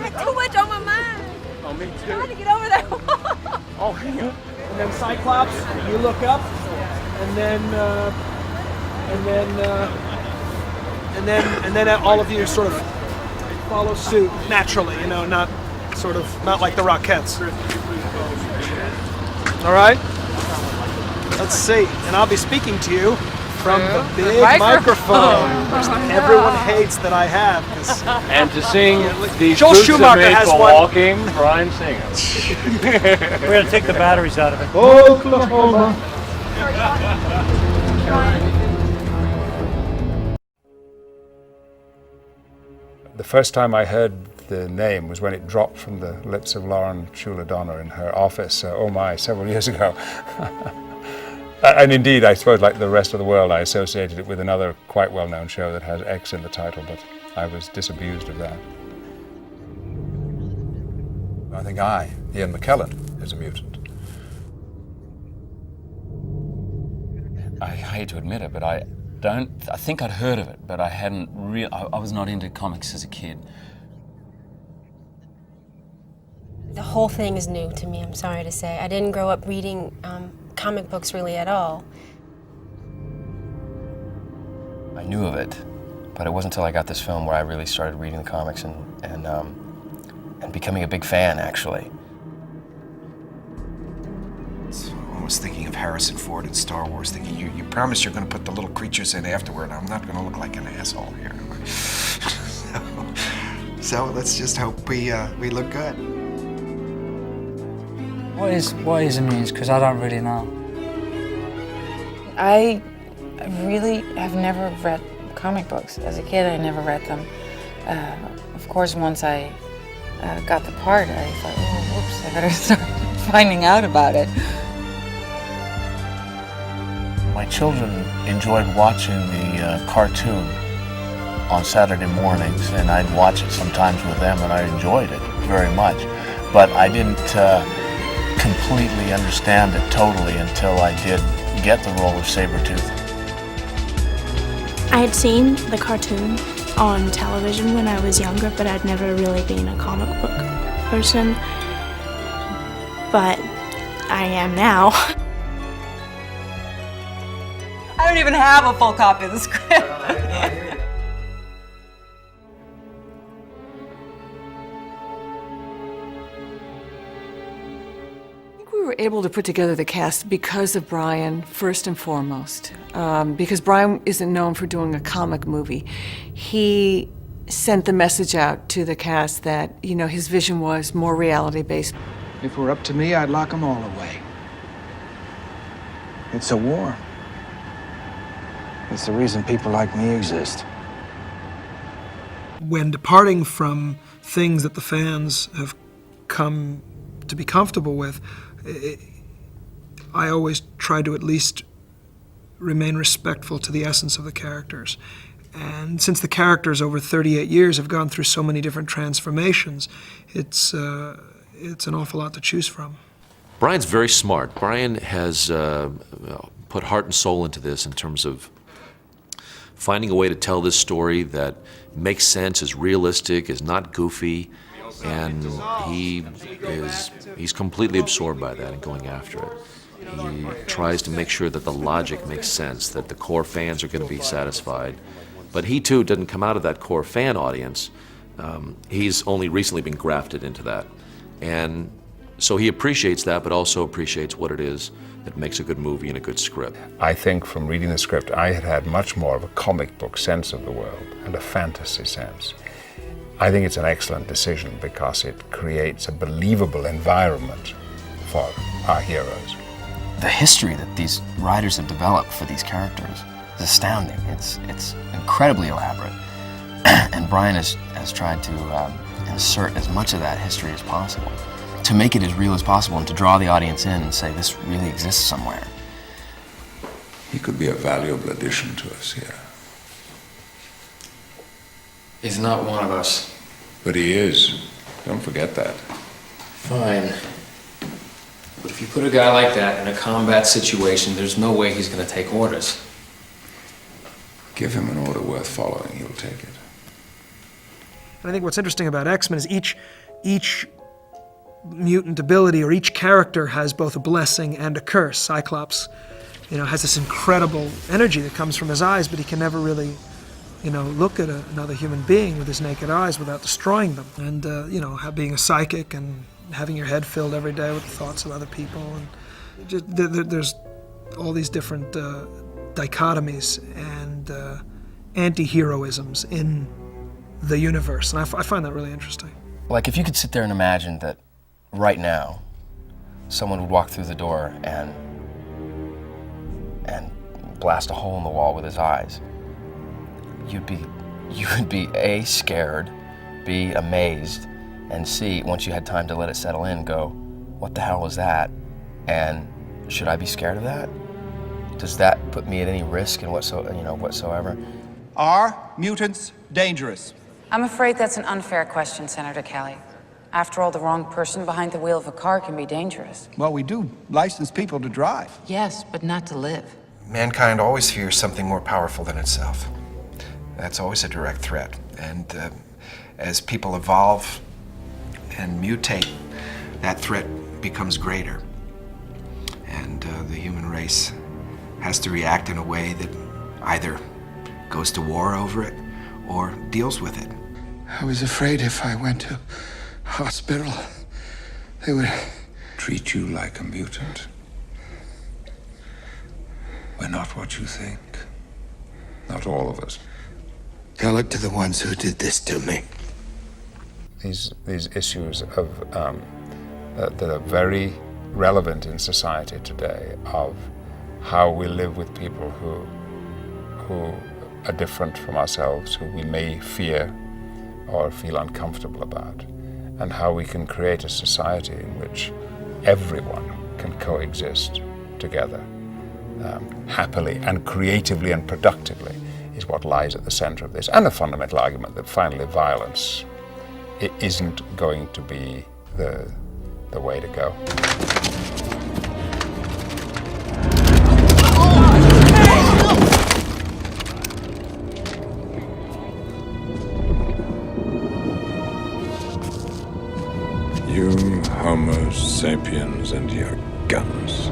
had too much on my mind. Oh, me I too. had to get over that wall. Oh, hang on. And then Cyclops, you look up, and then all of you sort of follow suit naturally, you know, not like the Rockettes. All right? Let's see. And I'll be speaking to you from the big microphone, which everyone hates that I have. And to sing these Joel boots Schumacher are made has for one. walking, Brian Singer. We're going to take the batteries out of it. Oklahoma. The first time I heard the name was when it dropped from the lips of Lauren Schuler-Donner in her office, several years ago. And indeed, I suppose like the rest of the world, I associated it with another quite well-known show that has X in the title, but I was disabused of that. I think Ian McKellen, is a mutant. I hate to admit it, but I think I'd heard of it, but I hadn't I was not into comics as a kid. The whole thing is new to me, I'm sorry to say. I didn't grow up reading comic books really at all. I knew of it, but it wasn't until I got this film where I really started reading the comics and becoming a big fan, actually. I was thinking of Harrison Ford in Star Wars, thinking, you promise you're going to put the little creatures in afterward. I'm not going to look like an asshole here. So let's just hope we look good. What is a muse? Because I don't really know. I really have never read comic books. As a kid, I never read them. Of course, once I got the part, I thought, oh, whoops, I better start finding out about it. My children enjoyed watching the cartoon on Saturday mornings, and I'd watch it sometimes with them, and I enjoyed it very much. But I didn't completely understand it totally until I did get the role of Sabretooth. I had seen the cartoon on television when I was younger, but I'd never really been a comic book person. but I am now. I don't even have a full copy of the script. We were able to put together the cast because of Brian, first and foremost. Because Brian isn't known for doing a comic movie. He sent the message out to the cast that, you know, his vision was more reality-based. If it were up to me, I'd lock them all away. It's a war. It's the reason people like me exist. When departing from things that the fans have come to be comfortable with, I always try to at least remain respectful to the essence of the characters. And since the characters over 38 years have gone through so many different transformations, it's an awful lot to choose from. Brian's very smart. Brian has put heart and soul into this in terms of finding a way to tell this story that makes sense, is realistic, is not goofy, and he's completely absorbed by that and going after it. He tries to make sure that the logic makes sense, that the core fans are going to be satisfied. But he too didn't come out of that core fan audience. He's only recently been grafted into that. And so he appreciates that, but also appreciates what it is that makes a good movie and a good script. I think from reading the script, I had had much more of a comic book sense of the world and a fantasy sense. I think it's an excellent decision because it creates a believable environment for our heroes. The history that these writers have developed for these characters is astounding. It's incredibly elaborate. And Brian has tried to insert as much of that history as possible, to make it as real as possible and to draw the audience in and say, this really exists somewhere. He could be a valuable addition to us here. He's not one of us. But he is. Don't forget that. Fine. But if you put a guy like that in a combat situation, there's no way he's going to take orders. Give him an order worth following, he'll take it. And I think what's interesting about X-Men is each mutant ability or each character has both a blessing and a curse. Cyclops, you know, has this incredible energy that comes from his eyes, but he can never really, you know, look at another human being with his naked eyes without destroying them. And, you know, being a psychic and having your head filled every day with the thoughts of other people. And just, there's all these different dichotomies and anti-heroisms in the universe. And I find that really interesting. Like if you could sit there and imagine that right now, someone would walk through the door and blast a hole in the wall with his eyes, you would be A, scared, B, amazed, and C, once you had time to let it settle in, go, what the hell was that? And should I be scared of that? Does that put me at any risk in whatsoever? Are mutants dangerous? I'm afraid that's an unfair question, Senator Kelly. After all, the wrong person behind the wheel of a car can be dangerous. Well, we do license people to drive. Yes, but not to live. Mankind always fears something more powerful than itself. That's always a direct threat. And as people evolve and mutate, that threat becomes greater. And the human race has to react in a way that either goes to war over it or deals with it. I was afraid if I went to hospital, they would treat you like a mutant. We're not what you think. Not all of us. Tell it to the ones who did this to me. These issues of that are very relevant in society today, of how we live with people who are different from ourselves, who we may fear or feel uncomfortable about, and how we can create a society in which everyone can coexist together happily and creatively and productively, is what lies at the center of this. And the fundamental argument that finally violence isn't going to be the way to go. You, Homo sapiens, champions and your guns.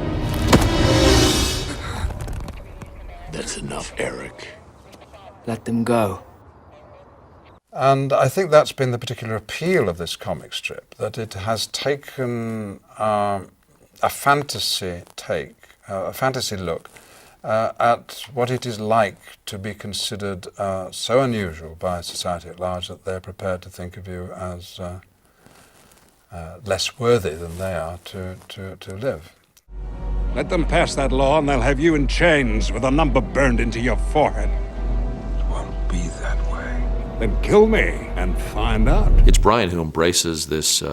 That's enough, Eric. Let them go. And I think that's been the particular appeal of this comic strip, that it has taken a fantasy look at what it is like to be considered so unusual by society at large that they're prepared to think of you as less worthy than they are to live. Let them pass that law and they'll have you in chains with a number burned into your forehead. It won't be that way. Then kill me and find out. It's Brian who embraces this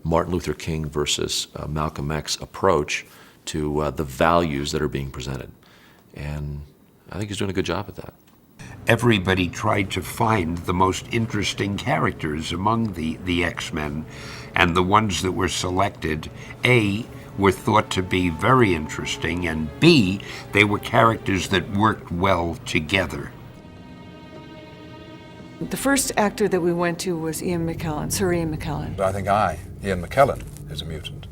Martin Luther King versus Malcolm X approach to the values that are being presented. And I think he's doing a good job at that. Everybody tried to find the most interesting characters among the X-Men, and the ones that were selected, A, were thought to be very interesting, and B, they were characters that worked well together. The first actor that we went to was Sir Ian McKellen. I think Ian McKellen, is a mutant.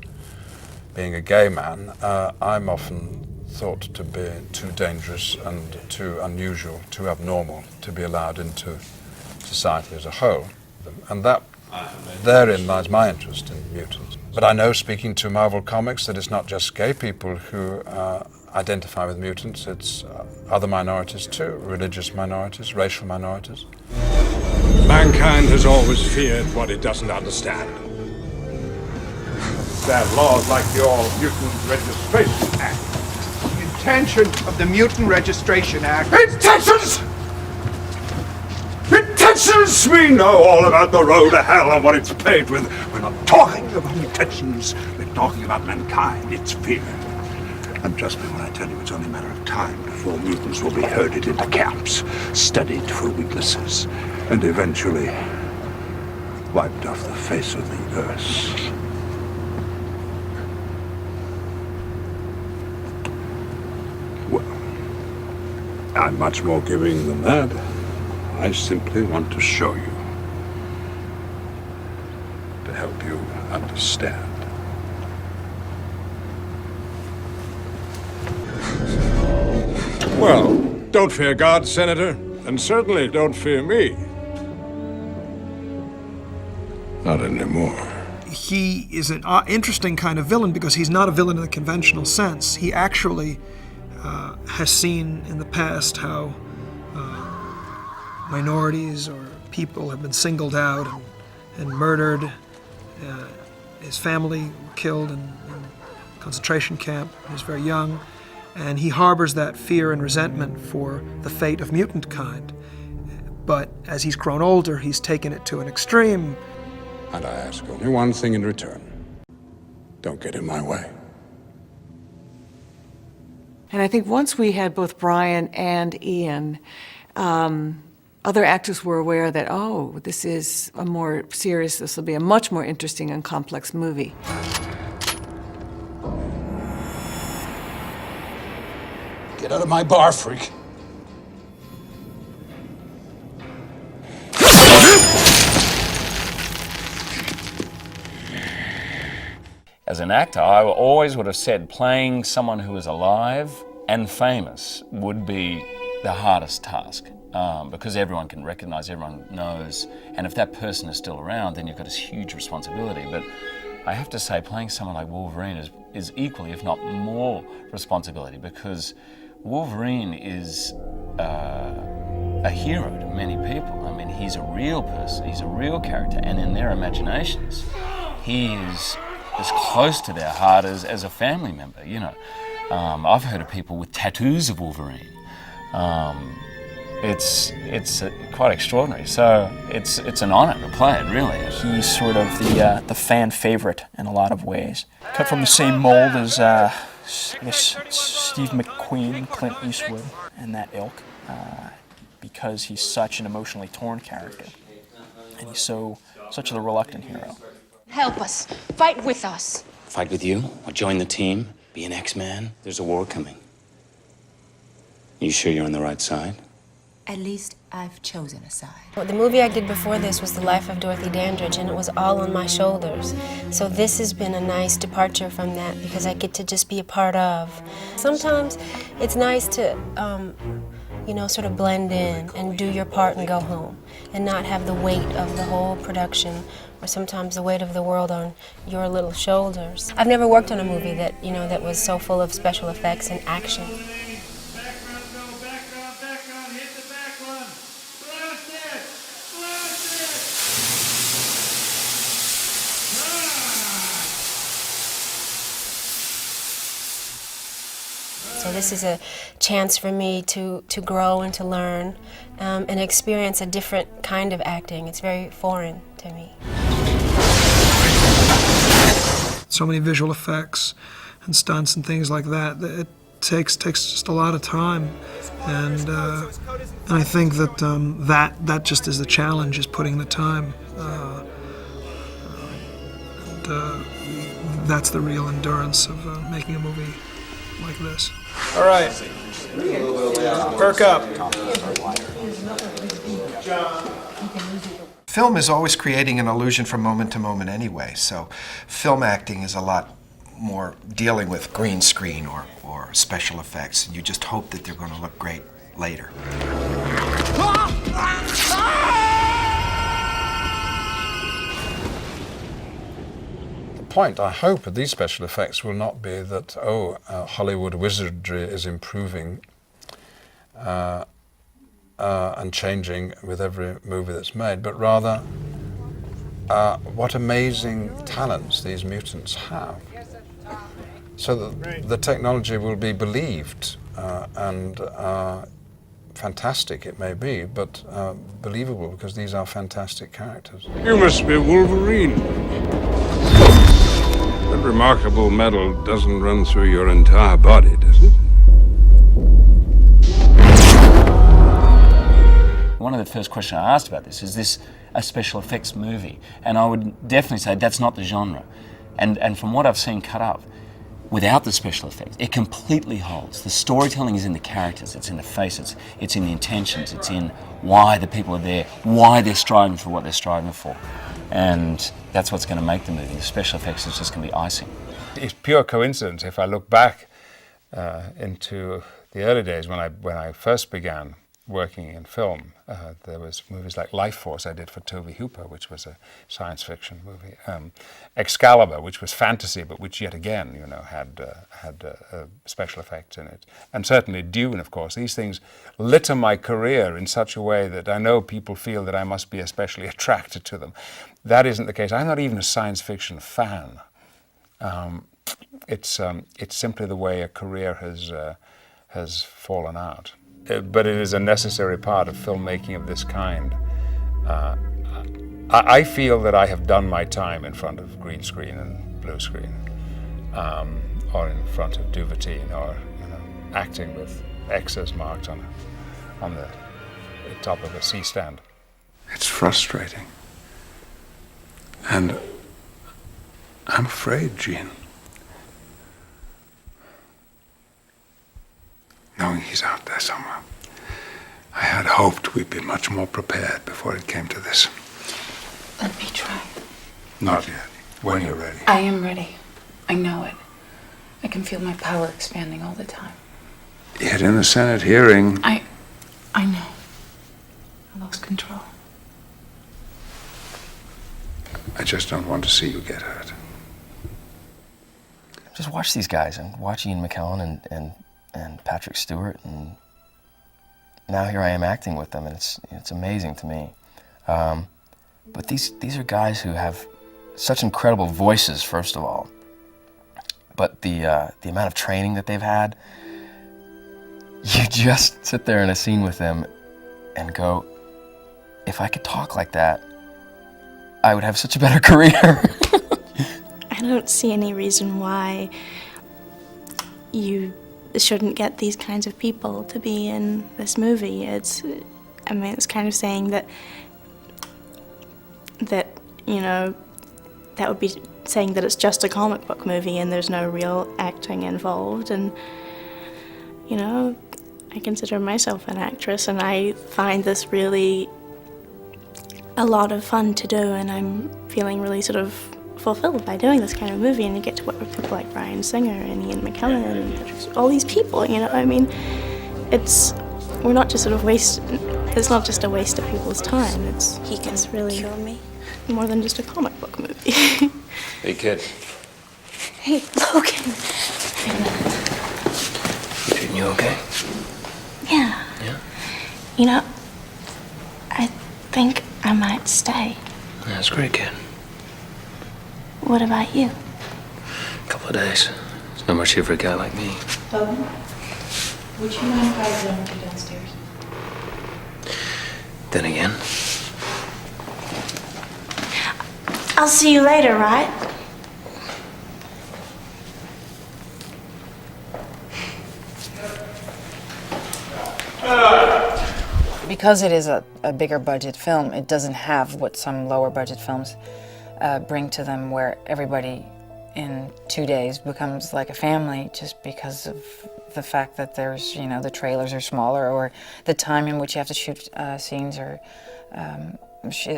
Being a gay man, I'm often thought to be too dangerous and too unusual, too abnormal to be allowed into society as a whole. And that, therein lies my interest in mutants. But I know, speaking to Marvel Comics, that it's not just gay people who identify with mutants, it's other minorities too, religious minorities, racial minorities. Mankind has always feared what it doesn't understand. Bad laws like your Mutant Registration Act. The intention of the Mutant Registration Act. Intentions! Intentions! We know all about the road to hell and what it's paved with. We're not talking about intentions. We're talking about mankind, its fear. And trust me when I tell you it's only a matter of time before mutants will be herded into camps, studied for weaknesses, and eventually wiped off the face of the earth. Well, I'm much more giving than that. I simply want to show you, to help you understand. Well, don't fear God, Senator, and certainly don't fear me. Not anymore. He is an interesting kind of villain because he's not a villain in the conventional sense. He actually has seen in the past how minorities or people have been singled out and murdered. His family were killed in a concentration camp. He was very young. And he harbors that fear and resentment for the fate of mutant kind. But as he's grown older, he's taken it to an extreme. And I ask only one thing in return. Don't get in my way. And I think once we had both Brian and Ian, other actors were aware that, oh, this is a more serious, this will be a much more interesting and complex movie. Get out of my bar, freak. As an actor, I always would have said playing someone who is alive and famous would be the hardest task. Because everyone can recognize, everyone knows, and if that person is still around, then you've got this huge responsibility. But I have to say, playing someone like Wolverine is equally, if not more, responsibility, because Wolverine is a hero to many people. I mean, he's a real person, he's a real character, and in their imaginations, he is as close to their heart as a family member, you know. I've heard of people with tattoos of Wolverine. It's quite extraordinary. So it's an honor to play it, really. He's sort of the fan favorite in a lot of ways. Cut from the same mold as I guess Steve McQueen, Clint Eastwood, and that ilk, because he's such an emotionally torn character, and he's such a reluctant hero. Help us. Fight with us. Fight with you, or join the team, be an X-Man. There's a war coming. You sure you're on the right side? At least I've chosen a side. Well, the movie I did before this was The Life of Dorothy Dandridge, and it was all on my shoulders. So this has been a nice departure from that because I get to just be a part of. Sometimes it's nice to, you know, sort of blend in and do your part and go home and not have the weight of the whole production or sometimes the weight of the world on your little shoulders. I've never worked on a movie that, you know, that was so full of special effects and action. So this is a chance for me to grow and to learn and experience a different kind of acting. It's very foreign to me. So many visual effects and stunts and things like that. It takes just a lot of time, and I think that that just is the challenge, is putting the time. That's the real endurance of making a movie like this. All right, perk up. Film is always creating an illusion from moment to moment anyway, so film acting is a lot more dealing with green screen or special effects, and you just hope that they're going to look great later. The point, I hope, of these special effects will not be that, Hollywood wizardry is improving and changing with every movie that's made, but rather what amazing talents these mutants have. So that the technology will be believed and fantastic it may be, but believable because these are fantastic characters. You must be Wolverine. That remarkable medal doesn't run through your entire body, does it? One of the first questions I asked about this, is this a special effects movie? And I would definitely say that's not the genre. And from what I've seen cut up, without the special effects, it completely holds. The storytelling is in the characters, it's in the faces, it's in the intentions, it's in why the people are there, why they're striving for what they're striving for. And that's what's going to make the movie. The special effects is just going to be icing. It's pure coincidence if I look back into the early days when I first began working in film. There was movies like Life Force I did for Tobe Hooper, which was a science fiction movie. Excalibur, which was fantasy, but which yet again, you know, had special effects in it. And certainly Dune, of course. These things litter my career in such a way that I know people feel that I must be especially attracted to them. That isn't the case. I'm not even a science fiction fan. It's simply the way a career has fallen out. But it is a necessary part of filmmaking of this kind. I feel that I have done my time in front of green screen and blue screen, or in front of duvetine, or acting with X's marked on the top of a C-stand. It's frustrating. And I'm afraid, Gene. Knowing he's out there somewhere. I had hoped we'd be much more prepared before it came to this. Let me try. Not yet. When you're ready. I am ready. I know it. I can feel my power expanding all the time. Yet in the Senate hearing... I know. I lost control. I just don't want to see you get hurt. Just watch these guys and watch Ian McKellen and Patrick Stewart, and now here I am acting with them, and it's amazing to me. But these are guys who have such incredible voices, first of all. But the amount of training that they've had, you just sit there in a scene with them and go, if I could talk like that, I would have such a better career. I don't see any reason why you shouldn't get these kinds of people to be in this movie. It's kind of saying that you know, that would be saying that it's just a comic book movie and there's no real acting involved. And you know, I consider myself an actress, and I find this really a lot of fun to do, and I'm feeling really sort of fulfilled by doing this kind of movie, and you get to work with people like Bryan Singer and Ian McKellen and all these people, you know. I mean, we're not just sort of it's not just a waste of people's time. It's really cure me. more than just a comic book movie. Hey, kid. Hey, Logan. You treating you okay? Yeah. Yeah? You know, I think I might stay. That's great, kid. What about you? A couple of days. There's not much here for a guy like me. Logan, would you mind if I join you downstairs? Then again, I'll see you later, right? Because it is a bigger budget film, it doesn't have what some lower budget films bring to them, where everybody in 2 days becomes like a family, just because of the fact that there's, you know, the trailers are smaller, or the time in which you have to shoot scenes are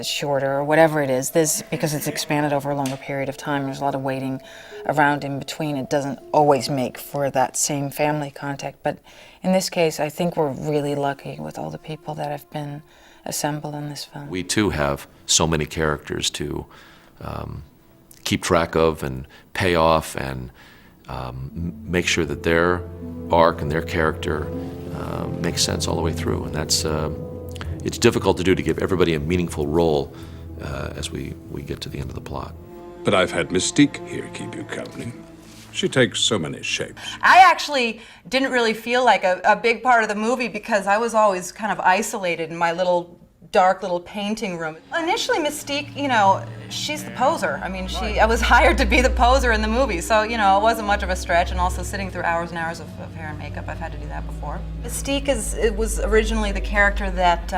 shorter, or whatever it is. Because it's expanded over a longer period of time, there's a lot of waiting around in between. It doesn't always make for that same family contact. But in this case, I think we're really lucky with all the people that have been assembled in this film. We too have so many characters to keep track of and pay off, and make sure that their arc and their character makes sense all the way through. And that's it's difficult to do, to give everybody a meaningful role as we get to the end of the plot. But I've had Mystique here keep you company. She takes so many shapes. I actually didn't really feel like a big part of the movie, because I was always kind of isolated in my dark little painting room. Initially, Mystique, you know, she's the poser. I mean, I was hired to be the poser in the movie, so, you know, it wasn't much of a stretch, and also sitting through hours and hours of hair and makeup, I've had to do that before. Mystique was originally the character that,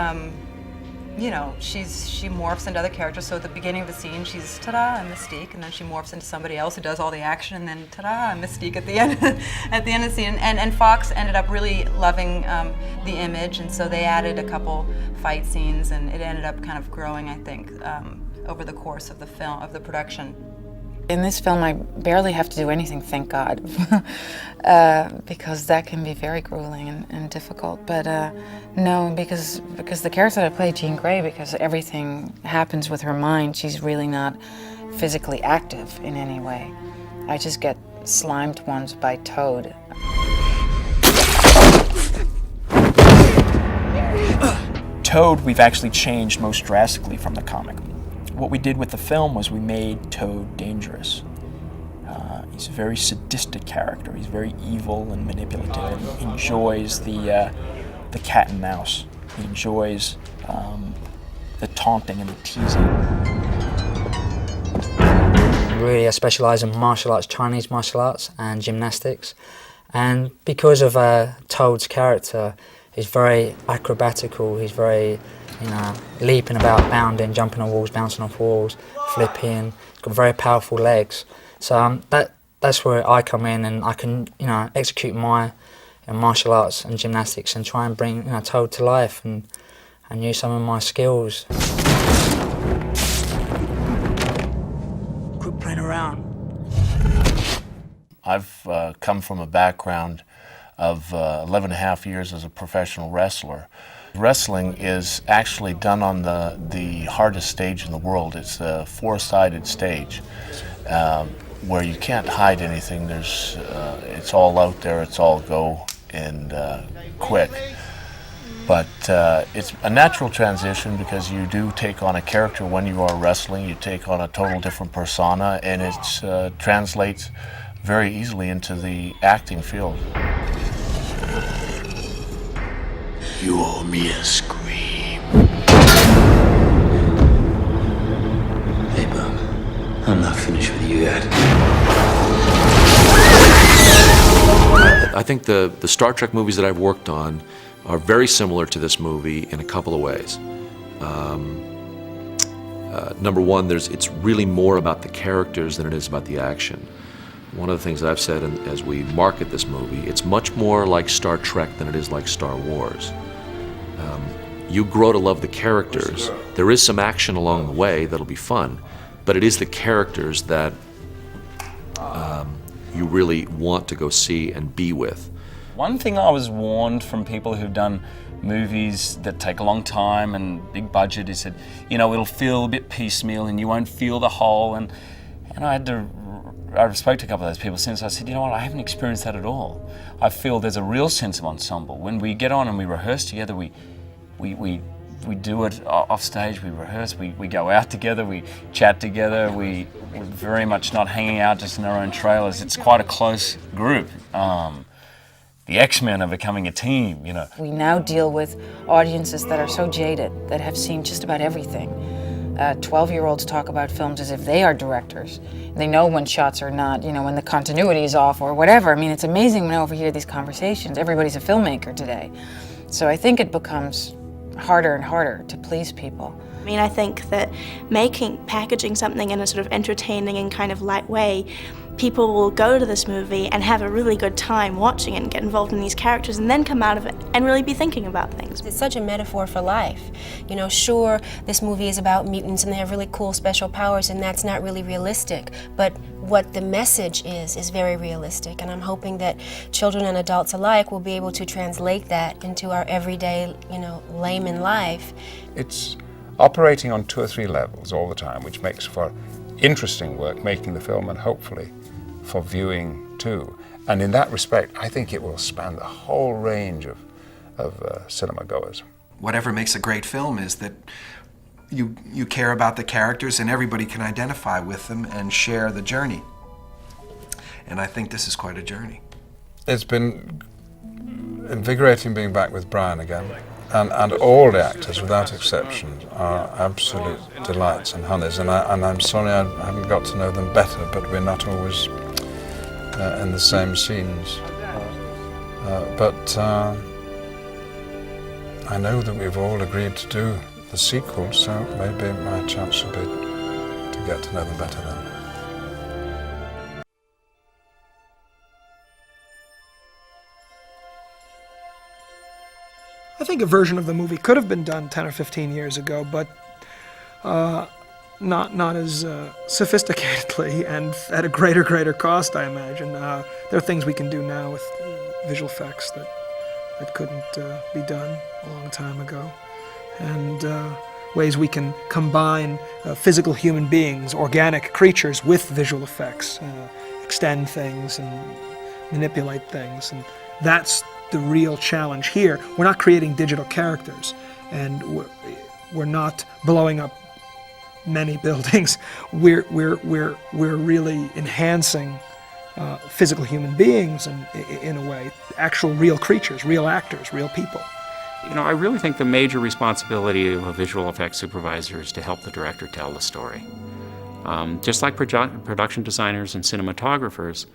you know, she morphs into other characters. So at the beginning of the scene, she's ta-da, I'm Mystique, and then she morphs into somebody else who does all the action, and then ta-da, I'm Mystique at the end, at the end of the scene. And Fox ended up really loving the image, and so they added a couple fight scenes, and it ended up kind of growing, I think, over the course of the film, of the production. In this film, I barely have to do anything, thank God, because that can be very grueling and difficult. But no, because the character that I play, Jean Grey, because everything happens with her mind, she's really not physically active in any way. I just get slimed once by Toad. Toad, we've actually changed most drastically from the comic. What we did with the film was we made Toad dangerous. He's a very sadistic character. He's very evil and manipulative, and he enjoys the cat and mouse. He enjoys the taunting and the teasing. Really, I specialise in martial arts, Chinese martial arts and gymnastics. And because of Toad's character, he's very acrobatical, he's very, you know, leaping about, bounding, jumping on walls, bouncing off walls, flipping. He's got very powerful legs. So that's where I come in, and I can, you know, execute my martial arts and gymnastics and try and bring, you know, Toad to life and use some of my skills. Quit playing around. I've come from a background of 11 and a half years as a professional wrestler. Wrestling is actually done on the hardest stage in the world. It's a four-sided stage where you can't hide anything. It's all out there, it's all go and quick. But it's a natural transition, because you do take on a character when you are wrestling. You take on a total different persona, and it translates very easily into the acting field. You owe me a scream. Hey, Bub, I'm not finished with you yet. I think the Star Trek movies that I've worked on are very similar to this movie in a couple of ways. Number one, it's really more about the characters than it is about the action. one of the things that I've said as we market this movie, it's much more like Star Trek than it is like Star Wars. You grow to love the characters. There is some action along the way that'll be fun, but it is the characters that you really want to go see and be with. One thing I was warned from people who've done movies that take a long time and big budget is that, you know, it'll feel a bit piecemeal and you won't feel the whole. And I spoke to a couple of those people since. I said, you know what, I haven't experienced that at all. I feel there's a real sense of ensemble. When we get on and we rehearse together, we do it off stage, we rehearse, we go out together, we chat together, we're very much not hanging out just in our own trailers. It's quite a close group. The X-Men are becoming a team, you know. We now deal with audiences that are so jaded, that have seen just about everything. 12-year-olds talk about films as if they are directors. They know when shots are not, you know, when the continuity is off or whatever. I mean, it's amazing when I overhear these conversations. Everybody's a filmmaker today. So I think it becomes harder and harder to please people. I mean, I think that packaging something in a sort of entertaining and kind of light way, people will go to this movie and have a really good time watching it and get involved in these characters and then come out of it and really be thinking about things. It's such a metaphor for life. You know, sure, this movie is about mutants and they have really cool special powers and that's not really realistic, but what the message is very realistic, and I'm hoping that children and adults alike will be able to translate that into our everyday, you know, layman life. It's operating on 2 or 3 levels all the time, which makes for interesting work making the film and hopefully for viewing too. And in that respect, I think it will span the whole range of cinema goers. Whatever makes a great film is that you care about the characters and everybody can identify with them and share the journey. And I think this is quite a journey. It's been invigorating being back with Brian again. And all the actors, without exception, are absolute delights and honeys. And I'm sorry I haven't got to know them better, but we're not always in the same scenes. But I know that we've all agreed to do the sequel, so maybe my chance will be to get to know them better then. I think a version of the movie could have been done 10 or 15 years ago, but not as sophisticatedly and at a greater cost, I imagine. There are things we can do now with visual effects that couldn't be done a long time ago, and ways we can combine physical human beings, organic creatures, with visual effects, extend things and manipulate things, and that's the real challenge here. We're not creating digital characters, and we're not blowing up many buildings. We're really enhancing physical human beings, and in a way, actual real creatures, real actors, real people. You know, I really think the major responsibility of a visual effects supervisor is to help the director tell the story. Just like production designers and cinematographers,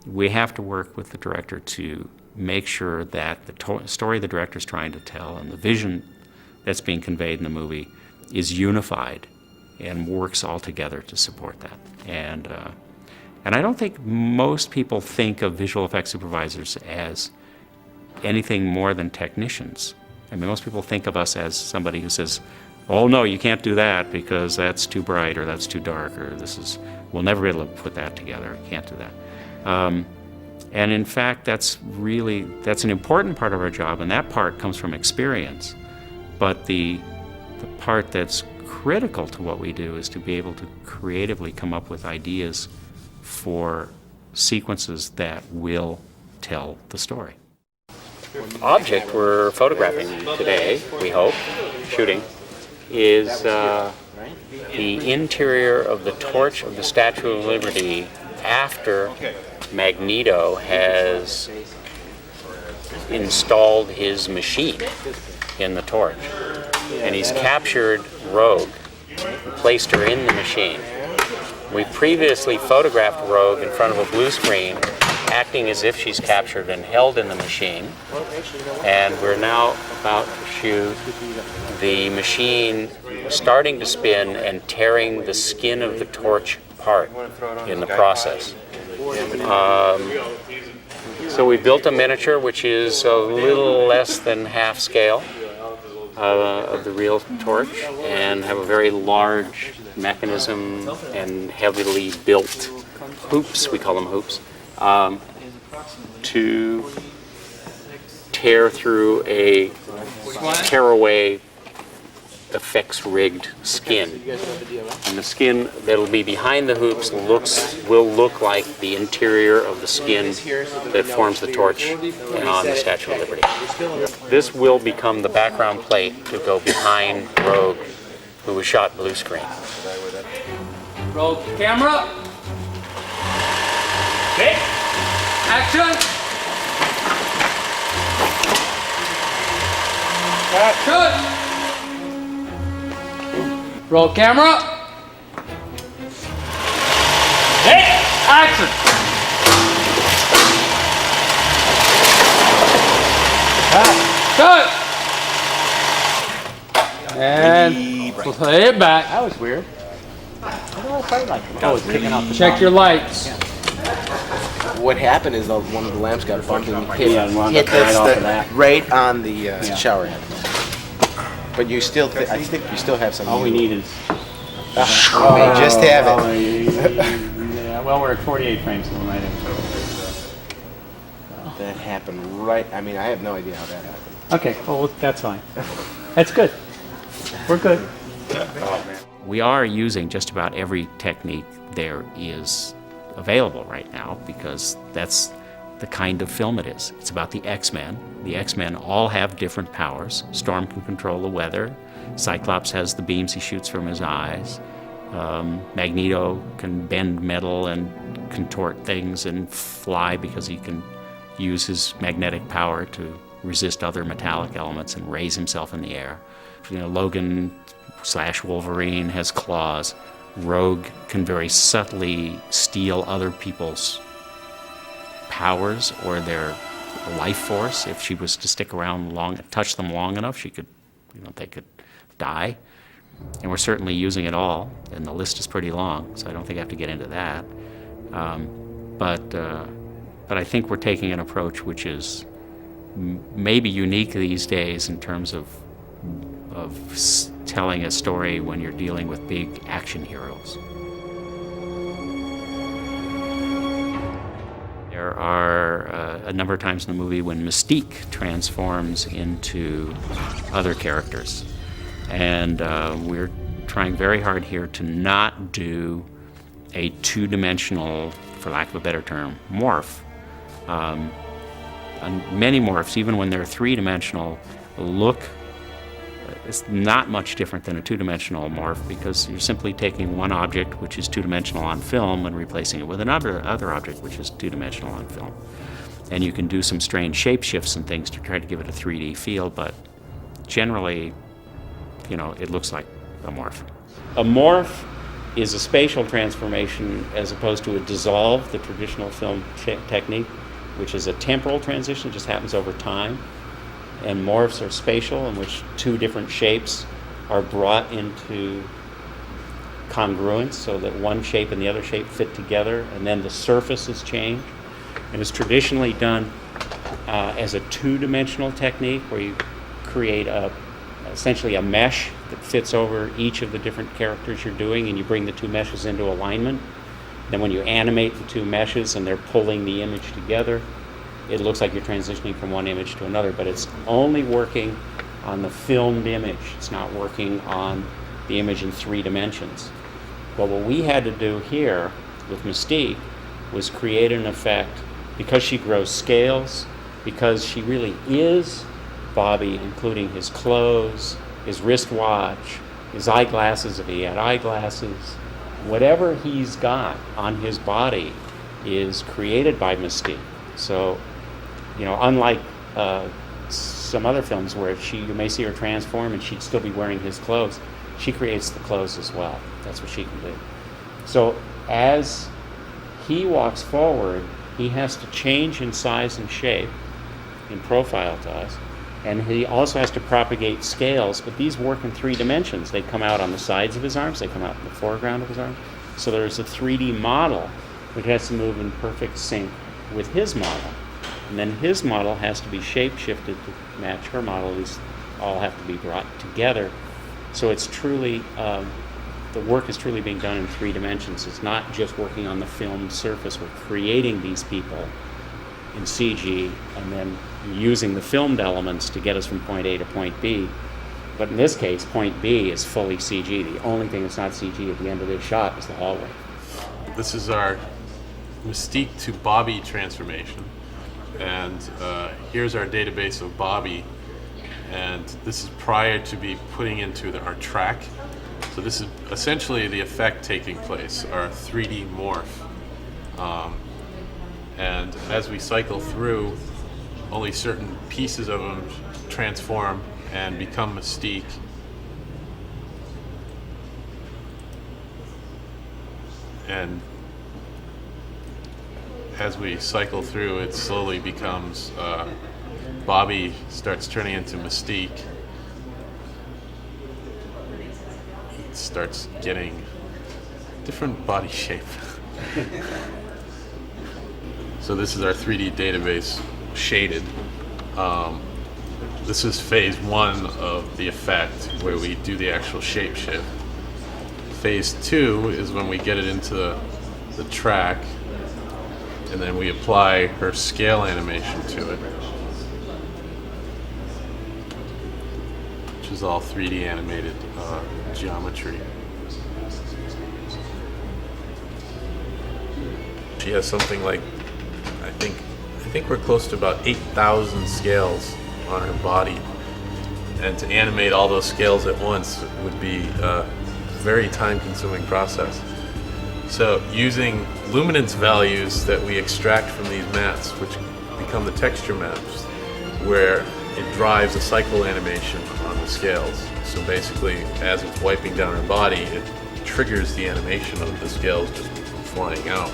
we have to work with the director to make sure that the story the director's trying to tell and the vision that's being conveyed in the movie is unified and works all together to support that. And I don't think most people think of visual effects supervisors as anything more than technicians. I mean, most people think of us as somebody who says, oh no, you can't do that because that's too bright or that's too dark or we'll never be able to put that together, can't do that. And in fact, that's an important part of our job, and that part comes from experience. But the part that's critical to what we do is to be able to creatively come up with ideas for sequences that will tell the story. The object we're photographing today, we hope, shooting, is the interior of the torch of the Statue of Liberty after Magneto has installed his machine in the torch. And he's captured Rogue and placed her in the machine. We previously photographed Rogue in front of a blue screen, acting as if she's captured and held in the machine. And we're now about to shoot the machine starting to spin and tearing the skin of the torch apart in the process. So we built a miniature which is a little less than half scale of the real torch, and have a very large mechanism and heavily built hoops, we call them hoops, to tear through a tearaway effects rigged skin. And the skin that'll be behind the hoops will look like the interior of the skin that forms the torch on the Statue of Liberty. This will become the background plate to go behind Rogue, who was shot blue screen. Roll camera. Okay. Action. Action. Roll camera. Hey, action. Cut. And play it back. That was weird. What do I play like? Oh, it's kicking off the check your lights. What happened is one of the lamps got bumped and hit that. right on the shower head. But you still, I think you still have some. All we need is. We just have it. Yeah, well, we're at 48 frames, so we might have. That happened right. I mean, I have no idea how that happened. Okay, well, that's fine. That's good. We're good. We are using just about every technique there is available right now, because that's the kind of film it is. It's about the X-Men. The X-Men all have different powers. Storm can control the weather. Cyclops has the beams he shoots from his eyes. Magneto can bend metal and contort things and fly because he can use his magnetic power to resist other metallic elements and raise himself in the air. You know, Logan/Wolverine has claws. Rogue can very subtly steal other people's powers or their life force. If she was to stick around touch them long enough, she could, they could die. And we're certainly using it all, and the list is pretty long, so I don't think I have to get into that. But I think we're taking an approach which is maybe unique these days in terms of telling a story when you're dealing with big action heroes. There are a number of times in the movie when Mystique transforms into other characters. And we're trying very hard here to not do a two-dimensional, for lack of a better term, morph. Many morphs, even when they're three-dimensional, look it's not much different than a two-dimensional morph, because you're simply taking one object which is two-dimensional on film and replacing it with another object which is two-dimensional on film. And you can do some strange shape shifts and things to try to give it a 3D feel, but generally, it looks like a morph. A morph is a spatial transformation as opposed to a dissolve, the traditional film technique, which is a temporal transition, it just happens over time. And morphs are spatial, in which two different shapes are brought into congruence so that one shape and the other shape fit together, and then the surface is changed. And it's traditionally done as a two-dimensional technique where you create essentially a mesh that fits over each of the different characters you're doing, and you bring the two meshes into alignment. Then when you animate the two meshes and they're pulling the image together, it looks like you're transitioning from one image to another, but it's only working on the filmed image. It's not working on the image in 3 dimensions. But what we had to do here with Mystique was create an effect, because she grows scales, because she really is Bobby, including his clothes, his wristwatch, his eyeglasses if he had eyeglasses. Whatever he's got on his body is created by Mystique. So, unlike some other films where you may see her transform and she'd still be wearing his clothes, she creates the clothes as well. That's what she can do. So as he walks forward, he has to change in size and shape, in profile to us, and he also has to propagate scales, but these work in 3 dimensions. They come out on the sides of his arms, they come out in the foreground of his arms. So there's a 3D model It has to move in perfect sync with his model. And then his model has to be shape-shifted to match her model. These all have to be brought together. So it's truly, the work is truly being done in 3 dimensions. It's not just working on the film surface. We're creating these people in CG and then using the filmed elements to get us from point A to point B. But in this case, point B is fully CG. The only thing that's not CG at the end of this shot is the hallway. This is our Mystique to Bobby transformation. And here's our database of Bobby. And this is prior to be putting into our track. So this is essentially the effect taking place, our 3D morph. And as we cycle through, only certain pieces of them transform and become Mystique. And as we cycle through, it slowly becomes, Bobby starts turning into Mystique. He starts getting different body shape. So this is our 3D database shaded. This is phase 1 of the effect, where we do the actual shape shift. Phase 2 is when we get it into the track, and then we apply her scale animation to it, which is all 3D animated geometry. She has something like, I think we're close to about 8,000 scales on her body, and to animate all those scales at once would be a very time-consuming process. So using luminance values that we extract from these maps, which become the texture maps, where it drives a cycle animation on the scales. So basically, as it's wiping down her body, it triggers the animation of the scales just flying out.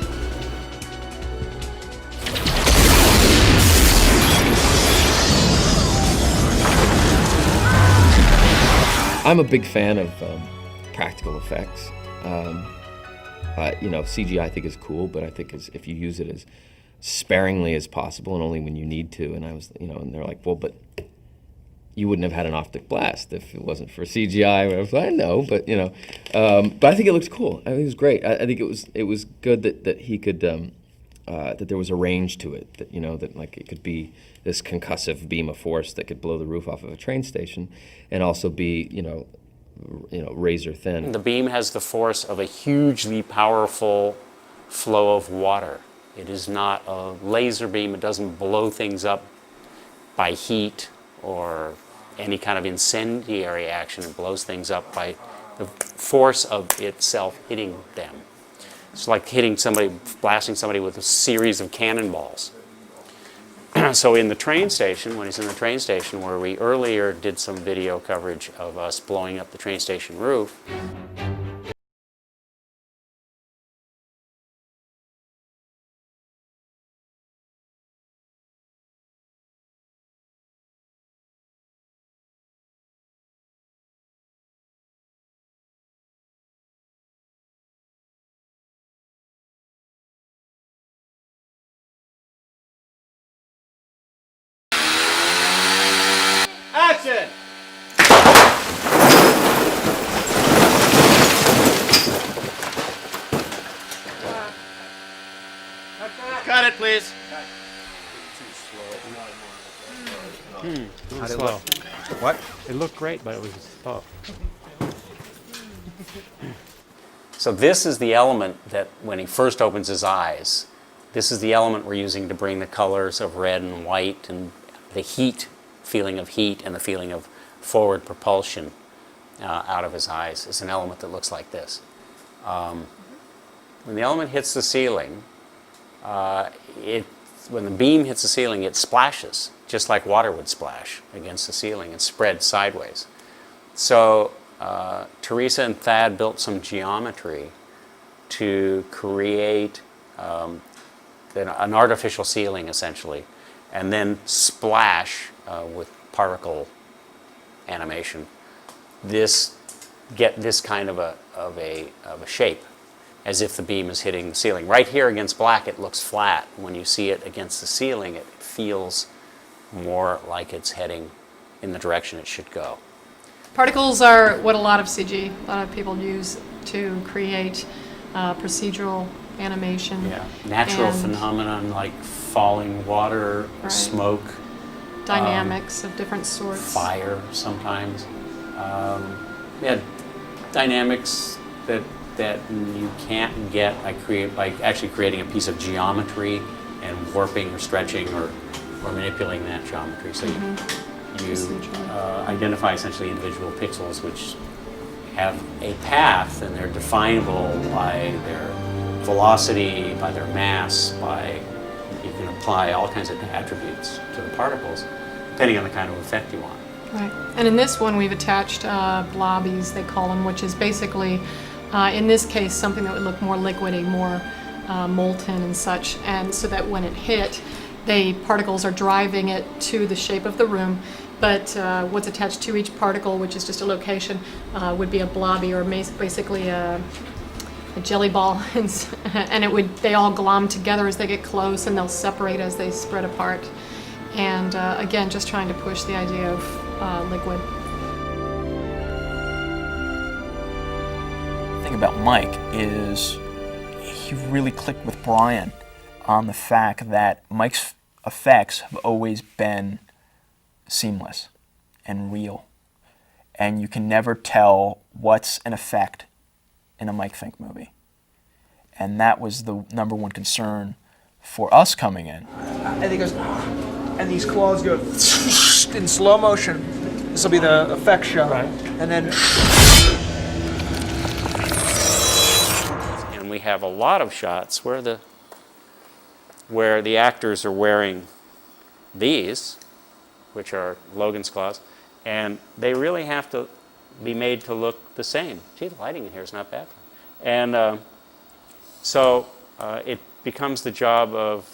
I'm a big fan of practical effects. You know, CGI I think is cool, but I think if you use it as sparingly as possible and only when you need to. And I was, you know, and they're like, well, but you wouldn't have had an optic blast if it wasn't for CGI. And I was like, no, but you know, but I think it looks cool. I think it was great. I think it was good that he could that there was a range to it. That, you know, that like it could be this concussive beam of force that could blow the roof off of a train station, and also be, you know, razor thin. The beam has the force of a hugely powerful flow of water. It is not a laser beam. It doesn't blow things up by heat or any kind of incendiary action. It blows things up by the force of itself hitting them. It's like hitting somebody, blasting somebody with a series of cannonballs. So in the train station, when he's in the train station, where we earlier did some video coverage of us blowing up the train station roof, Action! Cut it, please. Too How'd it slow. look? What? It looked great, but it was tough. So this is the element that when he first opens his eyes, this is the element we're using to bring the colors of red and white and the heat, feeling of heat and the feeling of forward propulsion out of his eyes. Is an element that looks like this. When the element hits the ceiling, when the beam hits the ceiling, it splashes, just like water would splash against the ceiling and spread sideways. So Teresa and Thad built some geometry to create an artificial ceiling, essentially, and then splash with particle animation. Get this kind of a shape. as if the beam is hitting the ceiling. Right here against black, it looks flat. When you see it against the ceiling, it feels more like it's heading in the direction it should go. Particles are what a lot of CG, a lot of people use to create procedural animation. Yeah, natural and phenomenon like falling water, Right. smoke, dynamics of different sorts. fire sometimes. Yeah, dynamics that you can't get by actually creating a piece of geometry and warping or stretching or manipulating that geometry. So you identify essentially individual pixels which have a path, and they're definable by their velocity, by their mass, you can apply all kinds of attributes to the particles depending on the kind of effect you want. Right. And in this one, we've attached blobbies, they call them, which is basically, in this case, something that would look more liquidy, more molten and such, and so that when it hit, the particles are driving it to the shape of the room, but what's attached to each particle, which is just a location, would be a blobby, or basically a jelly ball, and they all glom together as they get close, and they'll separate as they spread apart. And again, just trying to push the idea of liquid. The thing about Mike is he really clicked with Brian on the fact that Mike's effects have always been seamless and real. And you can never tell what's an effect in a Mike Fink movie. And that was the #1 concern for us coming in. And he goes, and these claws go in slow motion. This will be the effect shot. Right. And then. And we have a lot of shots where the actors are wearing these, which are Logan's claws, and they really have to be made to look the same. Gee, the lighting in here is not bad. And so it becomes the job of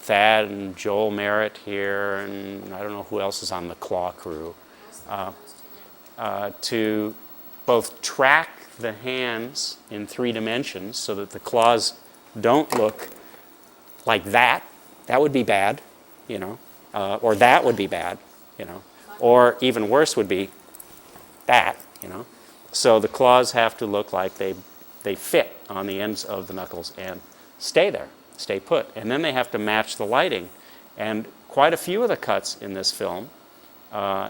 Thad and Joel Merritt here, and I don't know who else is on the claw crew, to both track the hands in 3 dimensions so that the claws don't look like that. That would be bad, you know, or that would be bad, you know, or even worse would be that, you know. So the claws have to look like they fit on the ends of the knuckles and stay there, stay put. And then they have to match the lighting. And quite a few of the cuts in this film,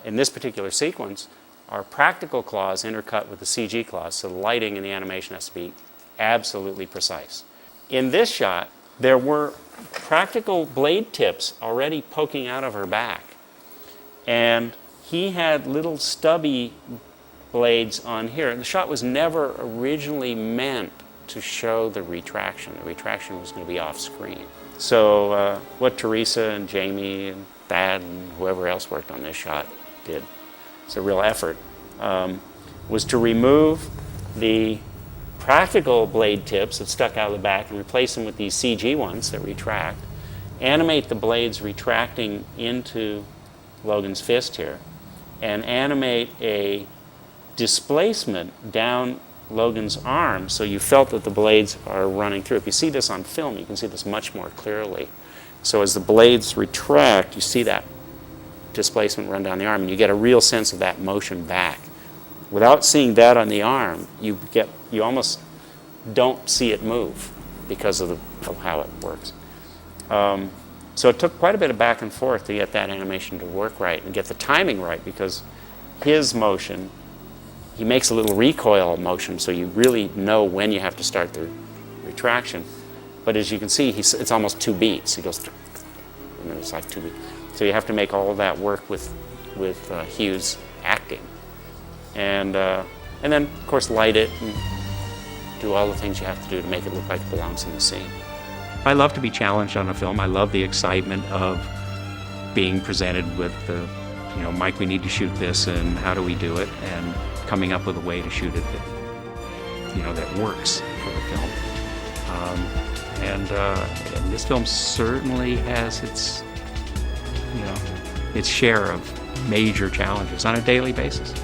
in this particular sequence, are practical claws intercut with the CG claws. So the lighting and the animation has to be absolutely precise. In this shot, there were practical blade tips already poking out of her back. And he had little stubby blades on here. The shot was never originally meant to show the retraction. The retraction was going to be off screen. So what Teresa and Jamie and Thad and whoever else worked on this shot did, it's a real effort, was to remove the practical blade tips that stuck out of the back and replace them with these CG ones that retract, animate the blades retracting into Logan's fist here, and animate a displacement down Logan's arm so you felt that the blades are running through. If you see this on film, you can see this much more clearly. So as the blades retract, you see that displacement run down the arm, and you get a real sense of that motion back. Without seeing that on the arm, you almost don't see it move because of how it works. So it took quite a bit of back and forth to get that animation to work right and get the timing right, because his motion, he makes a little recoil motion so you really know when you have to start the retraction. But as you can see, it's almost 2 beats. He goes, and then it's like 2 beats. So you have to make all of that work with Hugh's acting. And then, of course, light it and do all the things you have to do to make it look like it belongs in the scene. I love to be challenged on a film. I love the excitement of being presented with Mike, we need to shoot this, and how do we do it, and coming up with a way to shoot it that works for the film. And this film certainly has its share of major challenges on a daily basis.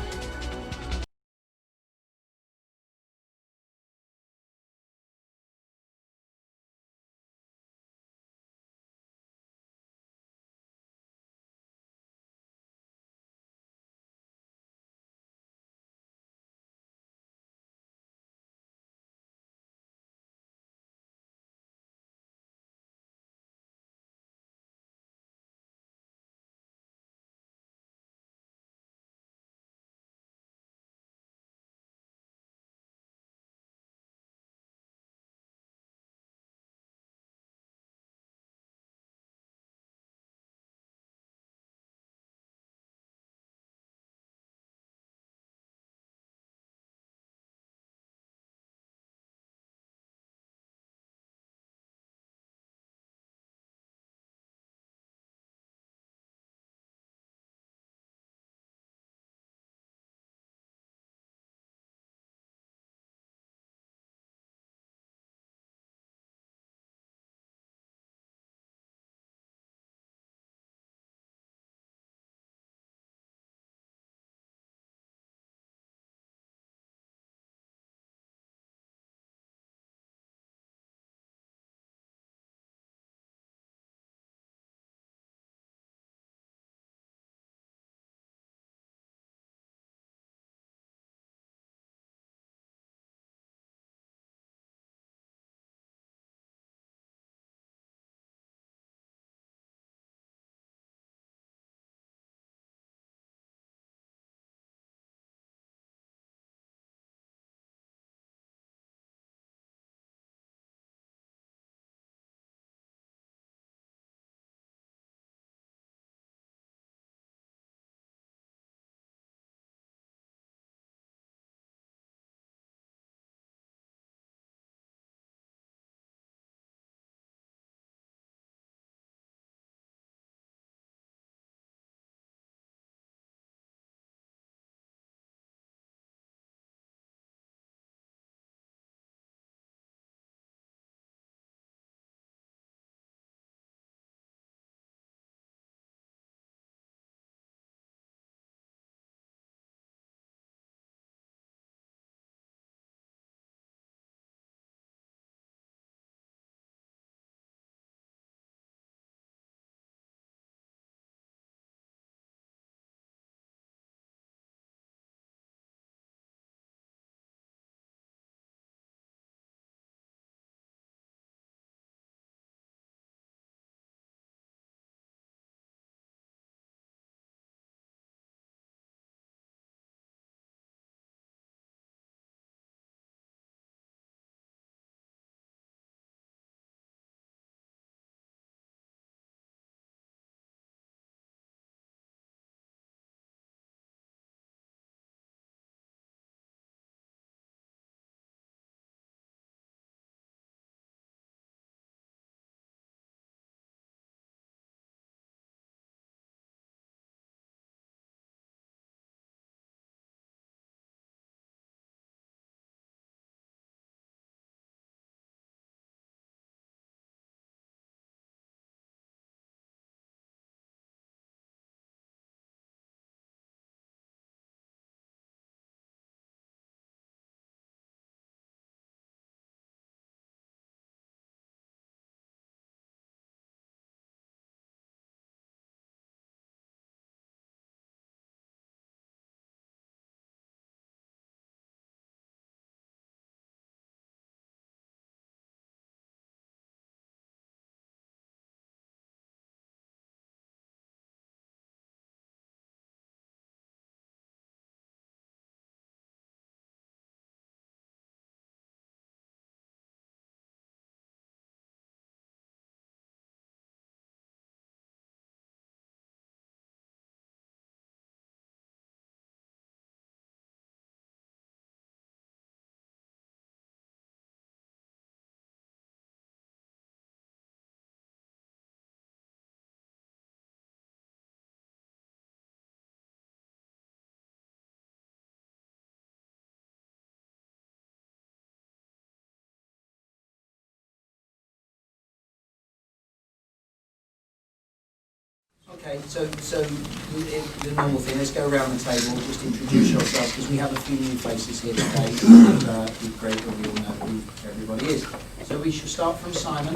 Okay, so the normal thing, let's go around the table, just introduce yourselves, because we have a few new faces here today, and it'd be great that we all know who everybody is. So we should start from Simon.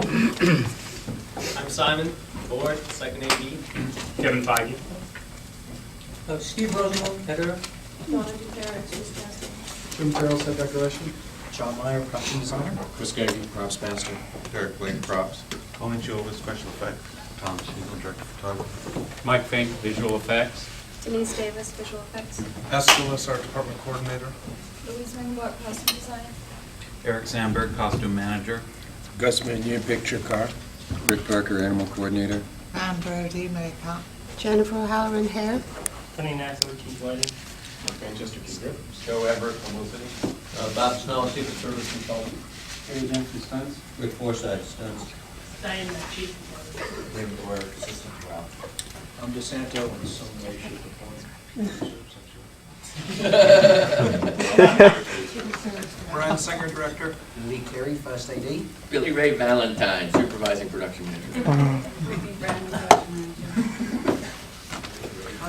I'm Simon, board, second AD. Kevin Feige. Steve Rosenwald, editor. Jim Carroll, set decoration. John Meyer, production designer. Chris Gagey, props master. Derek Blake, props. Coleman Chova, special effects. Tom Shiegel, director of photography. Mike Fink, visual effects. Denise Davis, visual effects. Escalis, art department coordinator. Louise Ringwart, costume designer. Eric Sandberg, costume manager. Gus Manier, picture car. Rick Parker, animal coordinator. Anne Brody, makeup. Jennifer O'Halloran, hair. Penny Nassau, chief lighting. Manchester Key Grip. Joe Everett, publicity. Bob Snow, Secret Service consultant. Harry Jensen, stunts. Rick Forsythe, stunts. Diane, chief. David Boyer, assistant. Wow. I'm DeSanto, and some way, shape, or form. Brian Singer, director. Lee Cleary, first AD. Billy Ray Valentine, supervising production manager.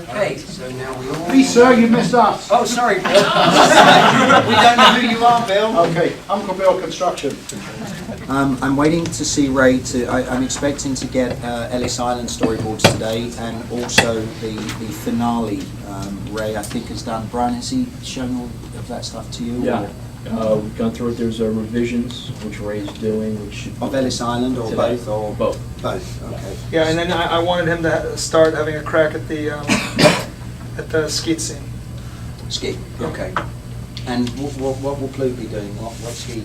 Okay, so now we all... Please, sir, you missed us. Oh, sorry. We don't know who you are, Bill. Okay, Uncle Bill Construction. I'm waiting to see Ray I'm expecting to get Ellis Island storyboards today, and also the finale. Ray, I think, has done. Brian, has he shown all of that stuff to you? Yeah. We've gone through it. There's revisions, which Ray's doing, which should of Ellis Island, or today. both? Or both. Both, okay. Yeah, and then I wanted him to start having a crack at the skeet scene. Skeet, okay. And what will Plug be doing? What's he...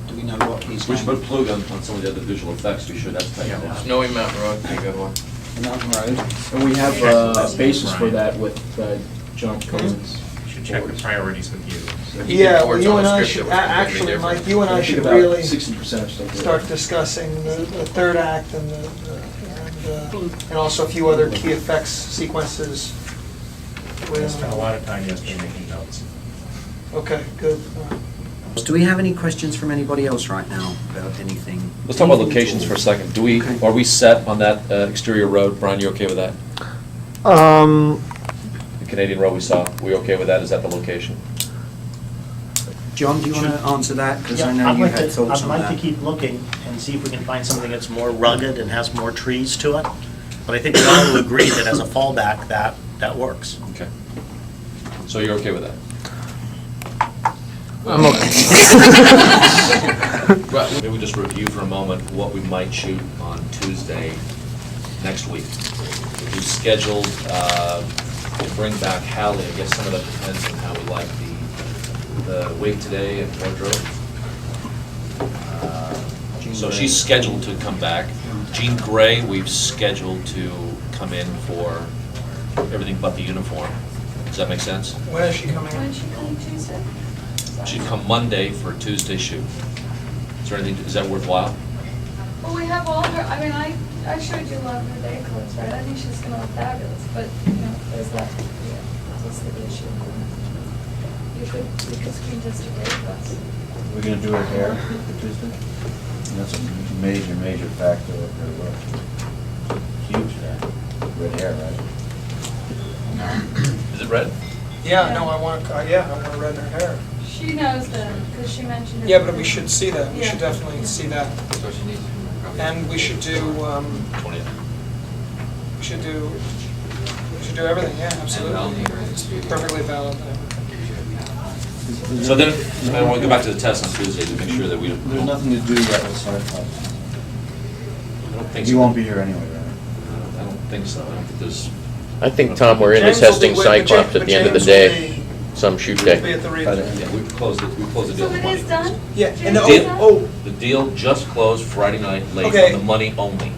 Do we know what he's We should going put Plug on some of the other visual effects. We should. That's taken down. Snowy Mountain Road, pretty good one. Mountain Road. And we have a basis for that with John Cohen's. You should check the priorities with you. Yeah, well, you and I should, actually, Mike, you and I should really 60% of stuff. start discussing the third act and and also a few other key effects sequences. I spent a lot of time yesterday making notes. Okay, good. Do we have any questions from anybody else right now about anything? Let's talk about locations for a second. Are we set on that exterior road? Brian, you okay with that? The Canadian road we saw. We okay with that? Is that the location? John, do you want to answer that? Because I know you had thoughts on that. I'd like to keep looking and see if we can find something that's more rugged and has more trees to it. But I think we all will agree that as a fallback, that works. Okay. So you're okay with that? I'm okay. Right, maybe we just review for a moment what we might shoot on Tuesday next week. If you scheduled to bring back Hallie, I guess some of that depends on how we like the wig today and wardrobe. So she's scheduled to come back. Jean Grey, we've scheduled to come in for everything but the uniform. Does that make sense? When is she coming? When is she coming, Tuesday? She'd come Monday for a Tuesday shoot. Is there anything, is that worthwhile? Well, we have all her, I mean, I showed you a lot of her day clothes, right? I think she's gonna look fabulous, but, you know, there's that, that's the issue. You could screen test her day clothes. We're gonna do her hair for Tuesday? And that's a major factor of her look. Huge hair. Red hair, right? Is it red? Yeah, no, I want to red her hair. She knows that, because she mentioned it. Yeah, but we should see that. We Yeah. should definitely see that. And we should do, we should do everything, yeah, absolutely. It's perfectly valid. So then, I want to go back to the test on Tuesday to make sure that we don't... There's nothing to do yet with Cyclops. I don't think so. You won't be here anyway, right? I don't think so. I don't think there's... I think, Tom, we're in James testing will be with- Cyclops at the end of the James day, some shoot Be day. at the Yeah, region. we've closed the deal So with it money. is done? Yeah, and The deal just closed Friday night late Okay. on the money only.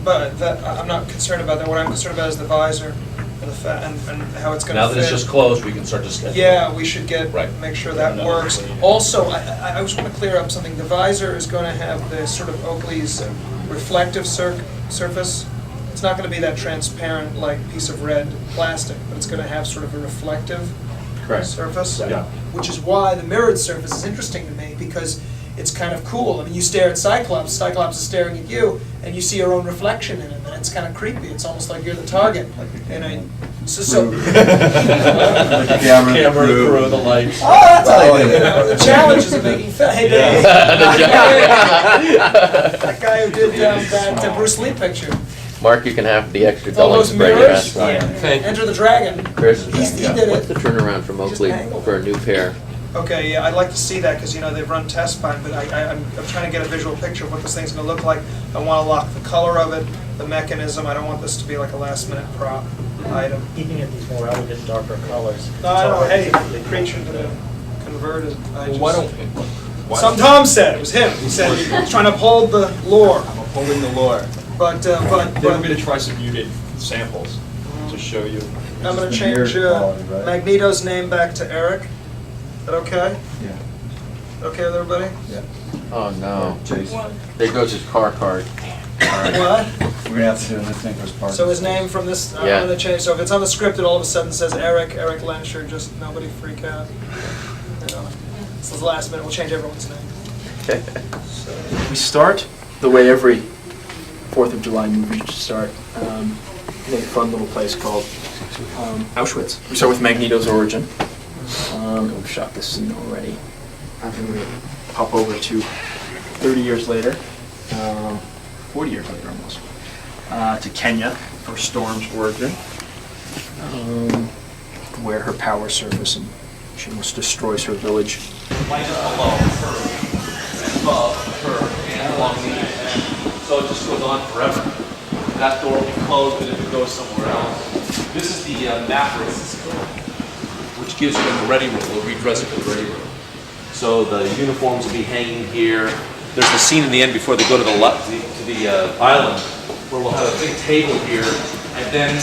But I'm not concerned about that. What I'm concerned about is the visor and and how it's going to fit. Now that it's just closed, we can start to schedule. Yeah, we should make sure that Yeah. works. Also, I just want to clear up something. The visor is going to have the sort of Oakley's reflective surface. It's not going to be that transparent like piece of red plastic, but it's going to have sort of a reflective surface. Yeah. Which is why the mirrored surface is interesting to me, because it's kind of cool. I mean, you stare at Cyclops, Cyclops is staring at you, and you see your own reflection in him, and it's kind of creepy. It's almost like you're the target. And I, The camera, the crew, the lights. Oh, that's how they do it. The challenges of making film. Hey, Dave. That guy who did that Bruce Lee picture. Mark, you can have the extra All going those spray mirrors. your ass. Enter the Dragon. Chris, He did what's it. the turnaround from Oakley for a new pair? Okay, yeah, I'd like to see that because, you know, they've run tests by it, but I'm trying to get a visual picture of what this thing's going to look like. I want to lock the color of it, the mechanism. I don't want this to be like a last-minute prop item. Keeping it these more elegant, darker colors. No, I know, hey, the creature to the converted. Why don't we? Some Tom said, it was him. He said he was trying to uphold the lore. I'm upholding the lore. But They want me to try some muted samples to show you. I'm going to change Magneto's name back to Eric. Is that okay? Yeah. Okay with everybody? Yeah. Oh no. Jason. There goes his car card. What? We're gonna have to do this thing for part. So his name from this, I'm Yeah. going to change. So if it's on the script, it all of a sudden says Eric Lensher, just nobody freak out. You know, this is the last minute. We'll change everyone's name. We start the way every 4th of July movie should start, in a fun little place called Auschwitz. We start with Magneto's origin. We've shot this scene already. I'm going to hop over to 30 years later, 40 years later almost, to Kenya for Storm's origin, where her powers surface and she almost destroys her village. Light is below her, and above her, and along the edge. So it just goes on forever. That door will be closed, and if it goes somewhere else. This is the map room, which gives you the ready room. We'll redress it for the ready room. So the uniforms will be hanging here. There's the scene in the end before they go to the island, where we'll have a big table here, and then,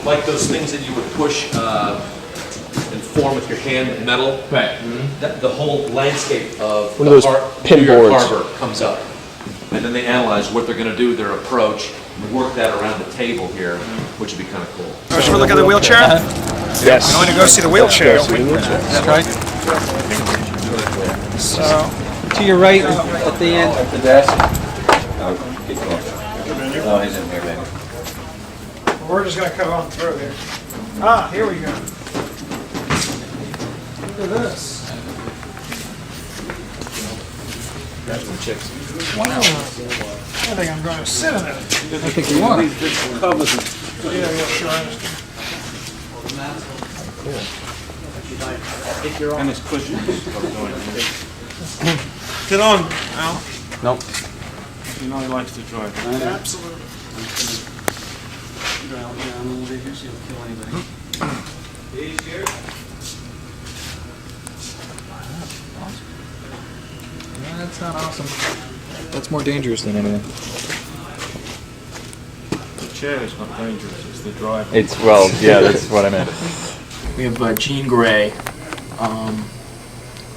like those things that you would push and form with your hand, metal. Right. The whole landscape of One of those pin New York boards. Harbor comes up, and then they analyze what they're going to do, their approach, and work that around the table here, which would be kind of cool. Oh, should we look at the wheelchair? Yes. We're going to go see the wheelchair. That's right. So, To your right at the end. At the desk. Oh, keep going. No, he's in here, baby. we're just going to come on through here. Ah, here we go. Look at this. Wow. I think I'm going to sit in it. I think you are. Yeah, sure. And his cushions. Get on, Al. Nope. You know he likes to drive. Absolutely. That's not awesome. That's more dangerous than anything. The chair is not dangerous, it's the driver. It's, well, yeah, that's what I meant. We have Jean Grey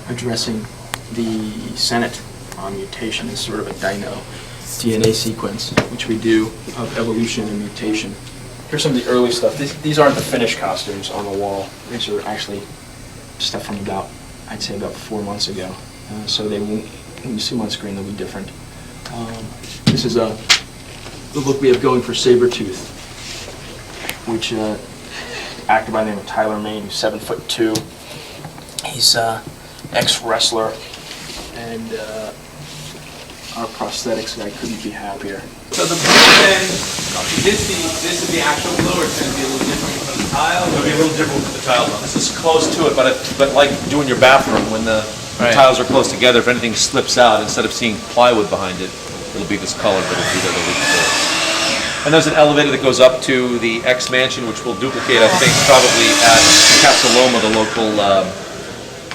addressing the Senate on mutation as sort of a DNA sequence, which we do of evolution and mutation. Here's some of the early stuff. These aren't the finished costumes on the wall. These are actually stuff from about, I'd say about 4 months ago. So they won't, when you see them on screen, they'll be different. This is the look we have going for Sabretooth, which actor by the name of Tyler Mane, who's 7'2". He's ex-wrestler, and our prosthetics guy couldn't be happier. So the blue then, this is the actual blue, or it's going to be a little different from the tile? It'll be a little different from the tile. This is close to it, but like doing your bathroom, when the tiles are close together, if anything slips out, instead of seeing plywood behind it, it'll be this color, but it'll be the other way. And there's an elevator that goes up to the X mansion, which will duplicate, I think, probably at Capsaloma, the local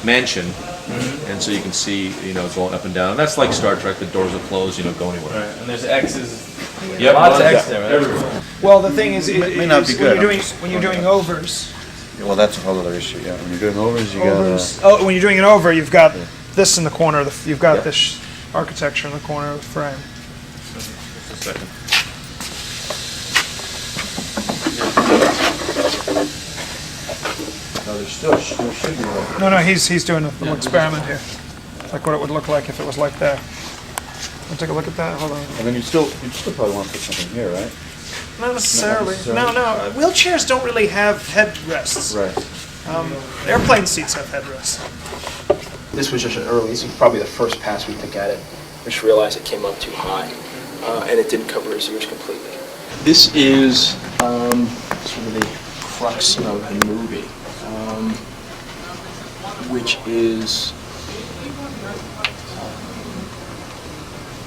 mansion. And so you can see, going up and down. And that's like Star Trek, the doors are closed, go anywhere. Right, and there's X's. Yep, lots of X there, right? everywhere. Well, the thing is, May not be good. when you're doing overs, Well, that's a whole other issue, yeah. When you're doing overs, you oh, when you're doing an over, you've got this in the corner. You've got this architecture in the corner of the frame. Just a second. No, there should be like. No, he's doing a little experiment here, like what it would look like if it was like that. Wanna take a look at that? Hold on. And then you still probably want to put something here, right? Not necessarily. No. Wheelchairs don't really have headrests. Right. Airplane seats have headrests. This was just this was probably the first pass we took at it. I just realized it came up too high, and it didn't cover his ears completely. This is sort of the crux of the movie, which is,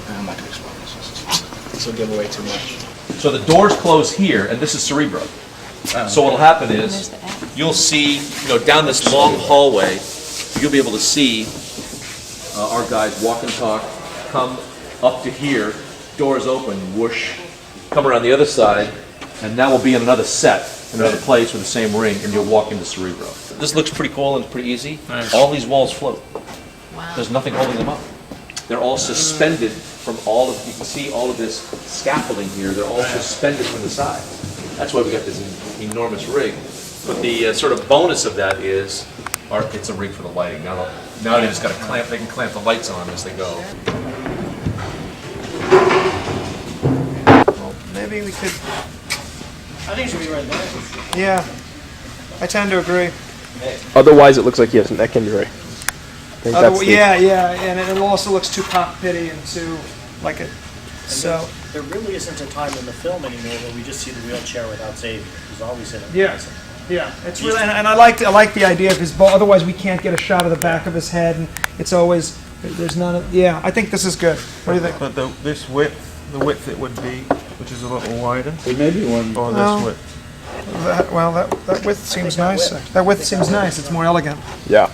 I'm not going to explain this. This will give away too much. So the doors close here, and this is Cerebro. So what'll happen is, you'll see, down this long hallway, you'll be able to see our guys walk and talk, come up to here, doors open, whoosh, come around the other side, and now we'll be in another set, in another place with the same ring, and you'll walk into Cerebro. This looks pretty cool and pretty easy. Nice. All these walls float. Wow. There's nothing holding them up. They're all suspended from all of, you can see all of this scaffolding here, they're all suspended from the side. That's why we got this enormous rig. But the sort of bonus of that is, it's a rig for the lighting. Now they just got to clamp, they can clamp the lights on as they go. Well, maybe we could, I think it should be right there. yeah, I tend to agree. Otherwise, it looks like he has a neck injury. I think that's the- Yeah, and it also looks too cockpitty and too, like it, so. There really isn't a time in the film anymore where we just see the wheelchair without Xavier. He's always in it. Yeah, it's really, and I like the idea of his ball. Otherwise, we can't get a shot of the back of his head, and it's always there's none of. Yeah, I think this is good. What do you think? But this width, the width it would be, which is a little wider. There may be one. Or No. this width. That width seems nice. That width seems nice. It's more elegant. Yeah.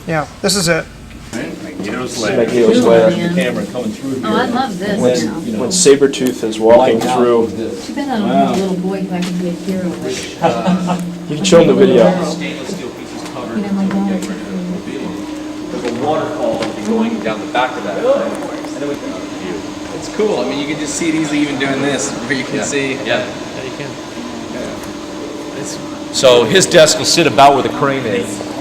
Yeah, this is it. Magneto's lair. Camera coming through here. Oh, I love this. When Sabretooth is walking through, Too bad I don't have a little boy who I can be a hero with. you can show him the video. Stainless steel pieces covered. You know, my dad. There's a waterfall going down the back of that. And then we can view. It's cool. I mean, you can just see it easily even doing this, where you can see. Yeah. Yeah, you can. So his desk will sit about where the crane is.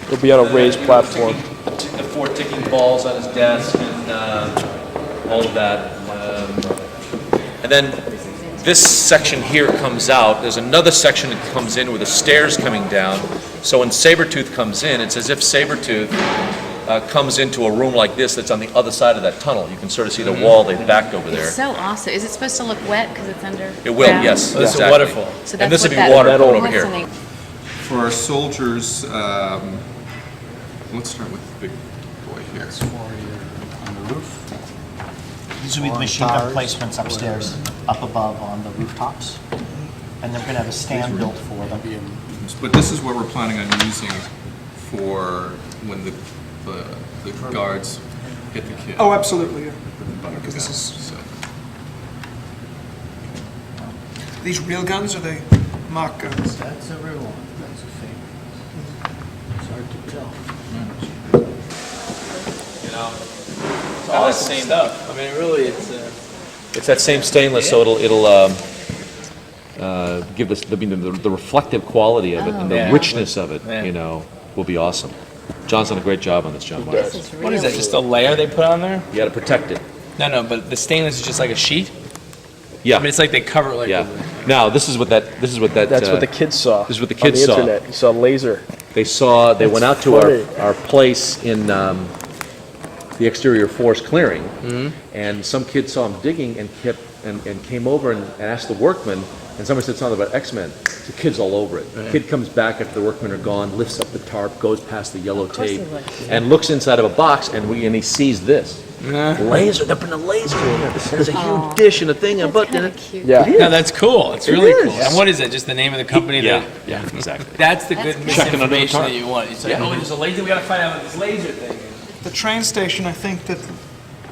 It'll be on a raised platform. The 4 ticking balls on his desk and all of that. And then this section here comes out. There's another section that comes in with the stairs coming down. So when Sabretooth comes in, it's as if Sabretooth comes into a room like this that's on the other side of that tunnel. You can sort of see the wall they've backed over there. It's so awesome. Is it supposed to look wet because it's under? It will, ground? yes. This is exactly. wonderful. So And that's this would what be that- water going over what's here. the name? For our soldiers, let's start with the big boy here. On the roof. These will be the machine gun placements upstairs, up above on the rooftops. And they're going to have a stand built for them. But this is what we're planning on using for when the guards hit the kid. Oh, absolutely. Yeah. Because this is. So. Are these real guns or are they mock guns? That's a real one. That's a fake. It's hard to tell. You know, it's all the same stuff. I mean, really, It's that same stainless, so it'll give this the reflective quality of it and the Yeah. richness of it. Yeah. Will be awesome. John's done a great job on this, John Myers. what is that? Just a layer they put on there? You got to protect it. No, but the stainless is just like a sheet. Yeah. I mean, it's like they cover it like. Yeah. Now this is what that. That's what the kids saw. This is what the on kids the saw. internet. You saw laser. They went out to funny. our place in the exterior force clearing, and some kid saw him digging and came over and asked the workman, and somebody said something about X-Men. The kid's all over it. The kid comes back after the workmen are gone, lifts up the tarp, goes past the yellow tape, and looks inside of a box, and he sees this. Laser, they're putting a laser in there. There's a huge dish and a thing and a button in it. Yeah. No, that's cool. It's really is. cool. And what is it? Just the name of the company? Yeah, that, yeah, exactly. That's the good Checking under the misinformation tarp. that you want. It's like, oh, there's a laser. We got to find out what this laser thing is. The train station, I think that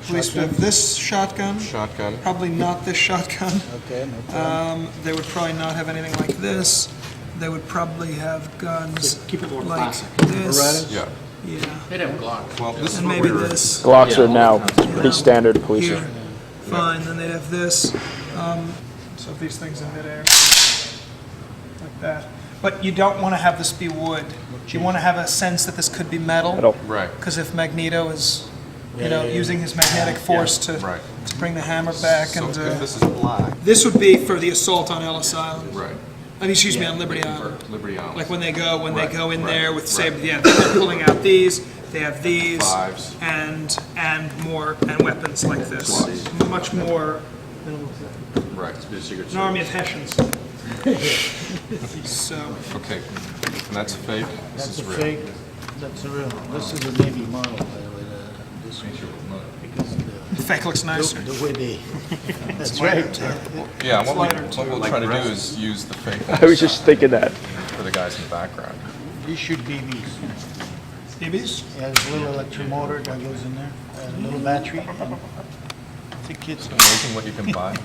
police would have this shotgun. Shotgun. Probably not this shotgun. Okay, no problem. They would probably not have anything like this. They would probably have guns Keep it more like classic. this. Yeah. Yeah. They'd have Glocks. Well, this is And what maybe we were. this. Glocks are now pretty standard police. Here. Fine, then they'd have this. So these things in midair. Like that. But you don't want to have this be wood. You want to have a sense that this could be metal. Metal. Right. Because if Magneto is you know, using his magnetic force to bring the hammer back. So And this is black. this would be for the assault on Ellis Island. Right. I mean, excuse me, on Liberty Island. Liberty Island. Like when they go in there with right. saber, yeah, they're pulling out these. They have these Fives. and more and weapons like this. Much more. Right. An army of Hessians. So. Okay. And that's fake. This That's is a real. fake, that's a real, this is a Navy model, by the way, this one. Because The fake looks nicer. The way they, that's right. Yeah. What we'll try to do is use the fake. I was just thinking that. For the guys in the background. These should BBs. BBs? Yeah, there's a little electric motor that goes in there, and a little battery. And the kids. Amazing what you can buy.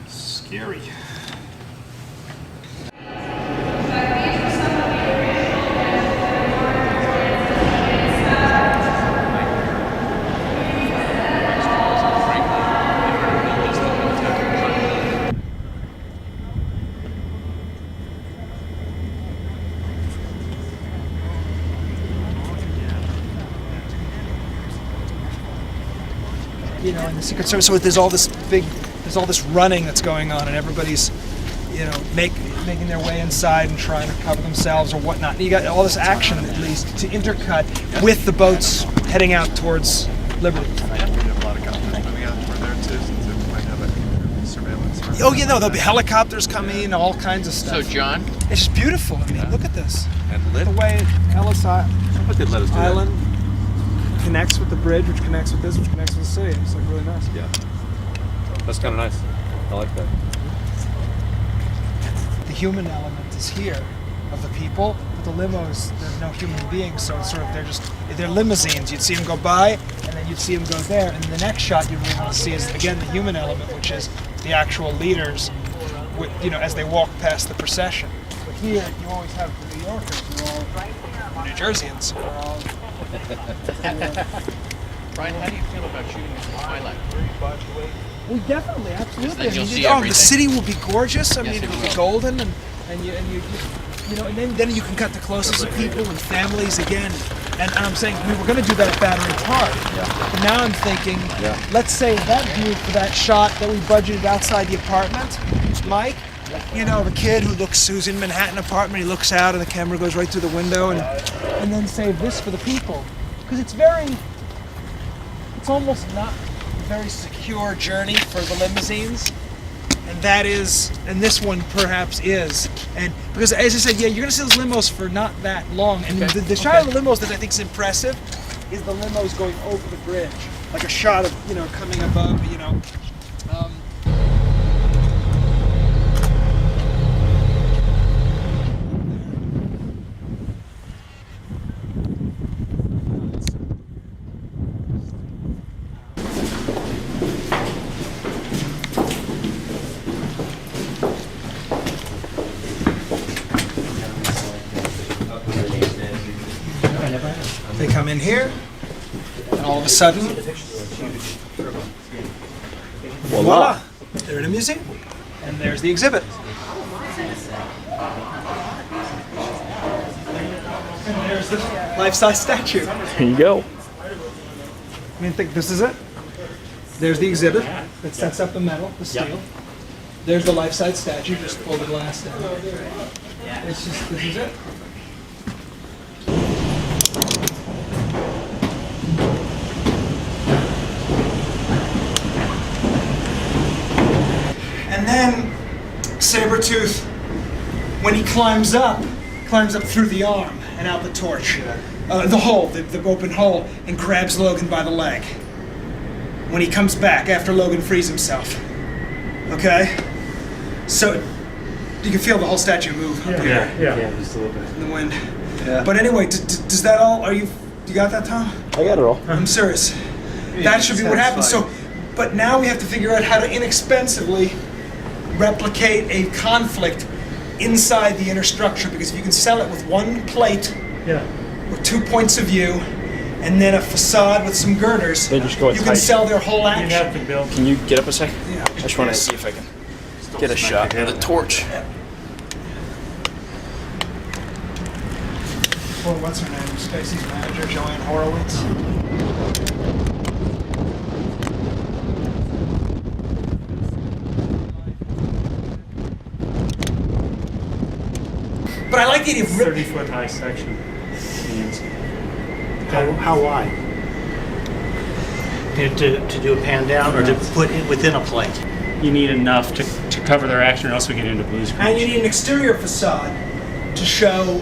Scary. You know, in the Secret Service, so there's all this running that's going on, and everybody's, you know, making their way inside and trying to cover themselves or whatnot. And you got all this action, at least, to intercut with the boats heading out towards Liberty. Oh, you know, there'll be helicopters coming, all kinds of stuff. So, John? It's just beautiful. I mean, look at this. And The way Ellis Island connects with the bridge, which connects with this, which connects with the city. It's like really nice. Yeah. That's kind of nice. I like that. The human element is here of the people, but the limos, there's no human beings, so it's sort of they're limousines. You'd see them go by, and then you'd see them go there, and the next shot you really want to see is again the human element, which is the actual leaders, with, you know, as they walk past the procession. But here you always have the New Yorkers, who are all New Jerseyans. Who are all, Brian, how do you feel about shooting at twilight? well, definitely, absolutely. Then you'll see the everything. city will be gorgeous. I Yes, mean, it it'll be will. golden, and you know, and then you can cut the closest of people and families again. And I'm saying we were going to do that at Battery Park. But now I'm thinking, let's say that view for that shot that we budgeted outside the apartment, Mike. You know, the kid who's in Manhattan apartment, he looks out and the camera goes right through the window, and then save this for the people, because it's almost not a very secure journey for the limousines, and this one perhaps is, and because as I said, yeah, you're gonna see those limos for not that long, and the shot of the limos that I think is impressive is the limos going over the bridge, like a shot of, you know, coming above, you know. They come in here, and all of a sudden, voila! They're in a museum, and there's the exhibit. And there's the life-size statue. There you go. I mean, think this is it. There's the exhibit that sets up the metal, the steel. There's the life-size statue. Just pull the glass down. This is it. And then Sabretooth, when he climbs up through the arm and out the torch, the hole, the open hole, and grabs Logan by the leg. When he comes back after Logan frees himself. Okay? So you can feel the whole statue move up here. Yeah, just a little bit. In the wind. Yeah. But anyway, does that all, you got that, Tom? I got it all. I'm serious. That should be what happens. So, but now we have to figure out how to inexpensively replicate a conflict inside the inner structure, because if you can sell it with one plate, with 2 points of view, and then a facade with some girders, They just go you can tight. sell their whole You action. have to build. Can you get up a sec? Yeah. I just want to see if I can get a shot of the torch. for what's her name? Spacey's manager, Joanne Horowitz. But I like the idea of 30-foot high section. How wide? To do a pan down or to put it within a plate? You need enough to cover their action, or else we get into blue screen. And you need an exterior facade to show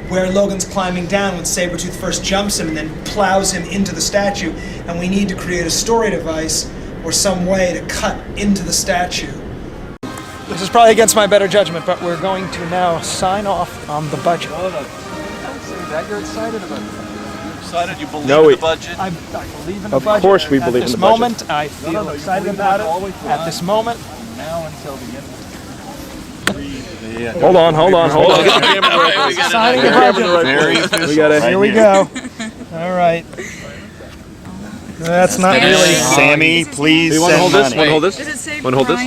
where Logan's climbing down when Sabretooth first jumps him and then plows him into the statue. And we need to create a story device or some way to cut into the statue. This is probably against my better judgment, but we're going to now sign off on the budget. Don't say that. You're excited about it. You're excited? You believe No, in the budget? I believe in the Of budget. course we believe in the budget. At this moment, I feel excited about it. At this moment. Now until the end. Hold on. Signing the budget. We got it. Here we go. All right. That's not really. Sammy, please You want to hold this? send Want to money. hold this? Did it say Want to hold this?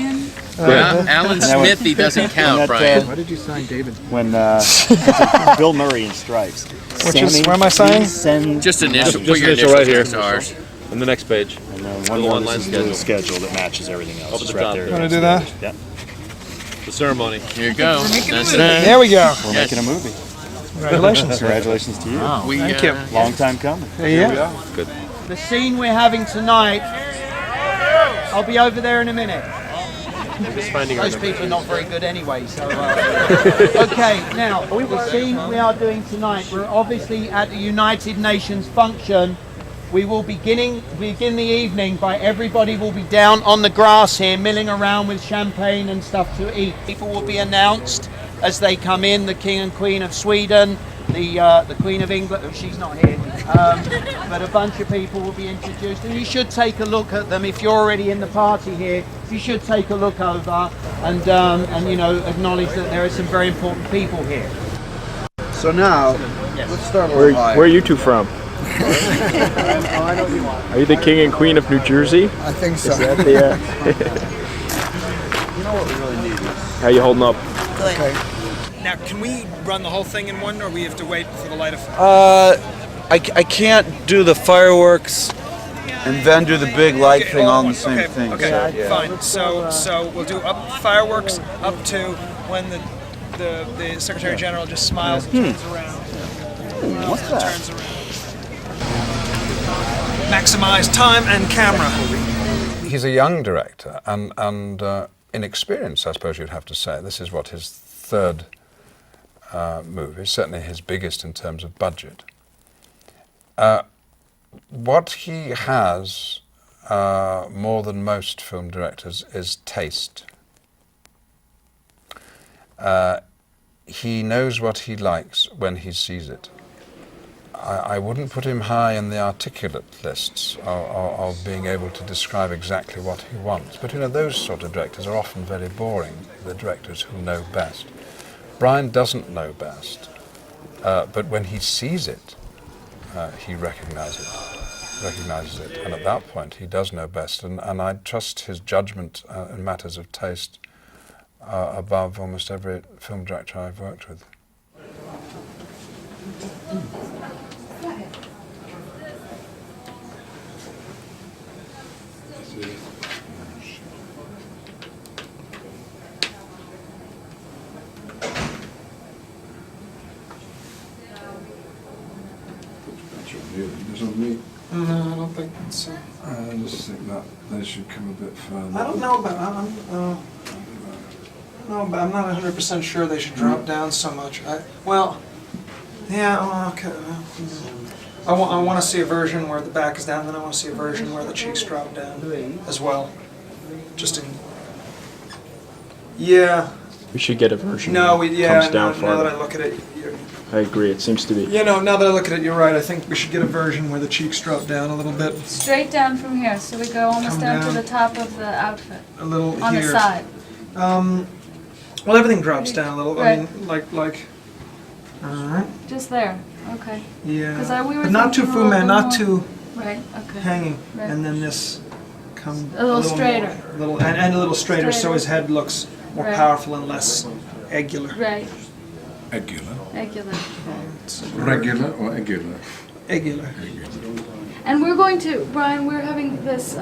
Brian? Alan Smithy doesn't count, Brian. Why did you sign David? When Bill Murray in Stripes. Which is, where am I signing? Send Just initial. Just Put your initial right here. initials next to ours. On the next page. And then The one more online this is the schedule that matches everything else. Up at It's the right top. there. You wanna do that? Yeah. The ceremony. Here you go. That's it. There we go. We're making a movie. Congratulations. Congratulations to you. We, Thank you. Long time coming. Yeah. Good. The scene we're having tonight, I'll be over there in a minute. Those people are not very good anyway, so... Okay, now, the scene we are doing tonight, we're obviously at the United Nations function. We will begin the evening by everybody will be down on the grass here, milling around with champagne and stuff to eat. People will be announced as they come in, the King and Queen of Sweden, the Queen of England, oh, she's not here, but a bunch of people will be introduced, and you should take a look at them. If you're already in the party here, you should take a look over and you know, acknowledge that there are some very important people here. So now, let's start Where are you two from? Are you the King and Queen of New Jersey? I think so. Is that the, You know what we really need? how you holding up? Okay. Now, can we run the whole thing in one, or we have to wait for the light of... I can't do the fireworks and then do the big light thing all in the same thing. Okay, so, yeah. fine. So we'll do fireworks up to when the Secretary General just smiles and turns around. What's that? Turns around. Maximize time and camera. He's a young director and inexperienced, I suppose you'd have to say. This is what, his third movie, certainly his biggest in terms of budget. What he has more than most film directors is taste. He knows what he likes when he sees it. I wouldn't put him high in the articulate lists of being able to describe exactly what he wants. But you know, those sort of directors are often very boring, the directors who know best. Brian doesn't know best, but when he sees it, he recognizes it. And at that point, he does know best. And I trust his judgment in matters of taste above almost every film director I've worked with. No, I don't think so. I just think that they should come a bit further. I don't know, but I'm not 100% sure they should drop down so much. Okay. I want to see a version where the back is down, then I want to see a version where the cheeks drop down as well. Just in. Yeah. We should get a version No, that comes down now farther. that I look at it. I agree. It seems to be. You know, now that I look at it, you're right. I think we should get a version where the cheeks drop down a little bit. Straight down from here, so we go almost Come down down. to the top of the outfit. A little on here. the side. Well, everything drops down a little. Right. I mean, like. All right. Just there. Okay. Yeah. 'Cause we were but not too thinking a little Fu-Man, not bit too Right. Okay. hanging, Right. and then this come A little straighter. more, and a little straighter, so Straighter. his head looks more Right. powerful and less angular. Right. Regular. Regular. Regular or regular? Regular. And we're going to, Brian, we're having this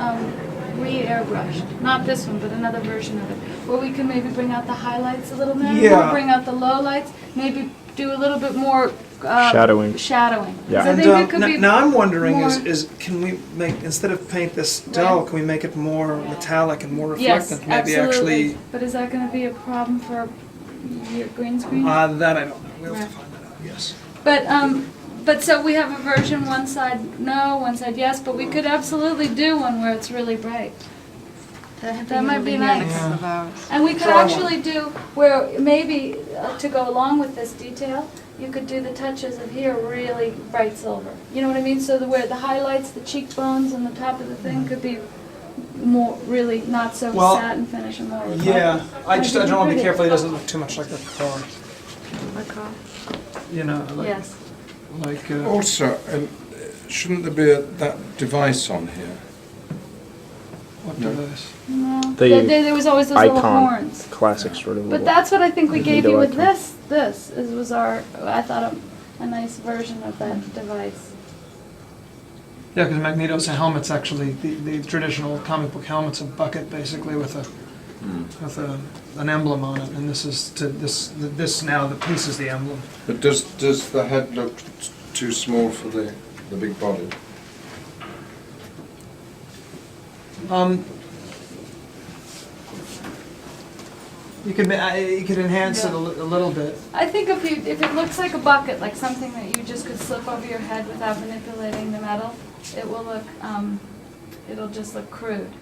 re-airbrushed, not this one, but another version of it, where we can maybe bring out the highlights a little bit, Yeah. bring out the lowlights, maybe do a little bit more Shadowing. Shadowing. 'Cause Yeah. I think it could be Now I'm wondering more- is can we make, instead of paint this dull, can we make it more metallic and more reflective? Yes, Maybe absolutely. actually. But is that going to be a problem for your green screen? That I don't know. We'll have Right. to find that out. Yes. But so we have a version, one side no, one side yes, but we could absolutely do one where it's really bright. That might be nice. And we could Try one. actually do where maybe to go along with this detail, you could do the touches of here really bright silver. You know what I mean? So where the highlights, the cheekbones, and the top of the thing could be more really not so Well, satin finish and more. Yeah. I That'd don't want to be pretty. careful. It doesn't look too much like a car. Like car. You know. Like, Yes. Like. Also, shouldn't there be that device on here? What No. device? No. There was always those little horns. Classic sort of. But that's what I think we gave you with Magneto this. This was our, I thought, a nice version of that device. Yeah, because Magneto's helmet's actually the traditional comic book helmet's a bucket basically with an emblem on it, and this is this now the piece is the emblem. But does the head look too small for the big body? You could enhance it a little bit. I think if it looks like a bucket, like something that you just could slip over your head without manipulating the metal, it will look, it'll just look crude.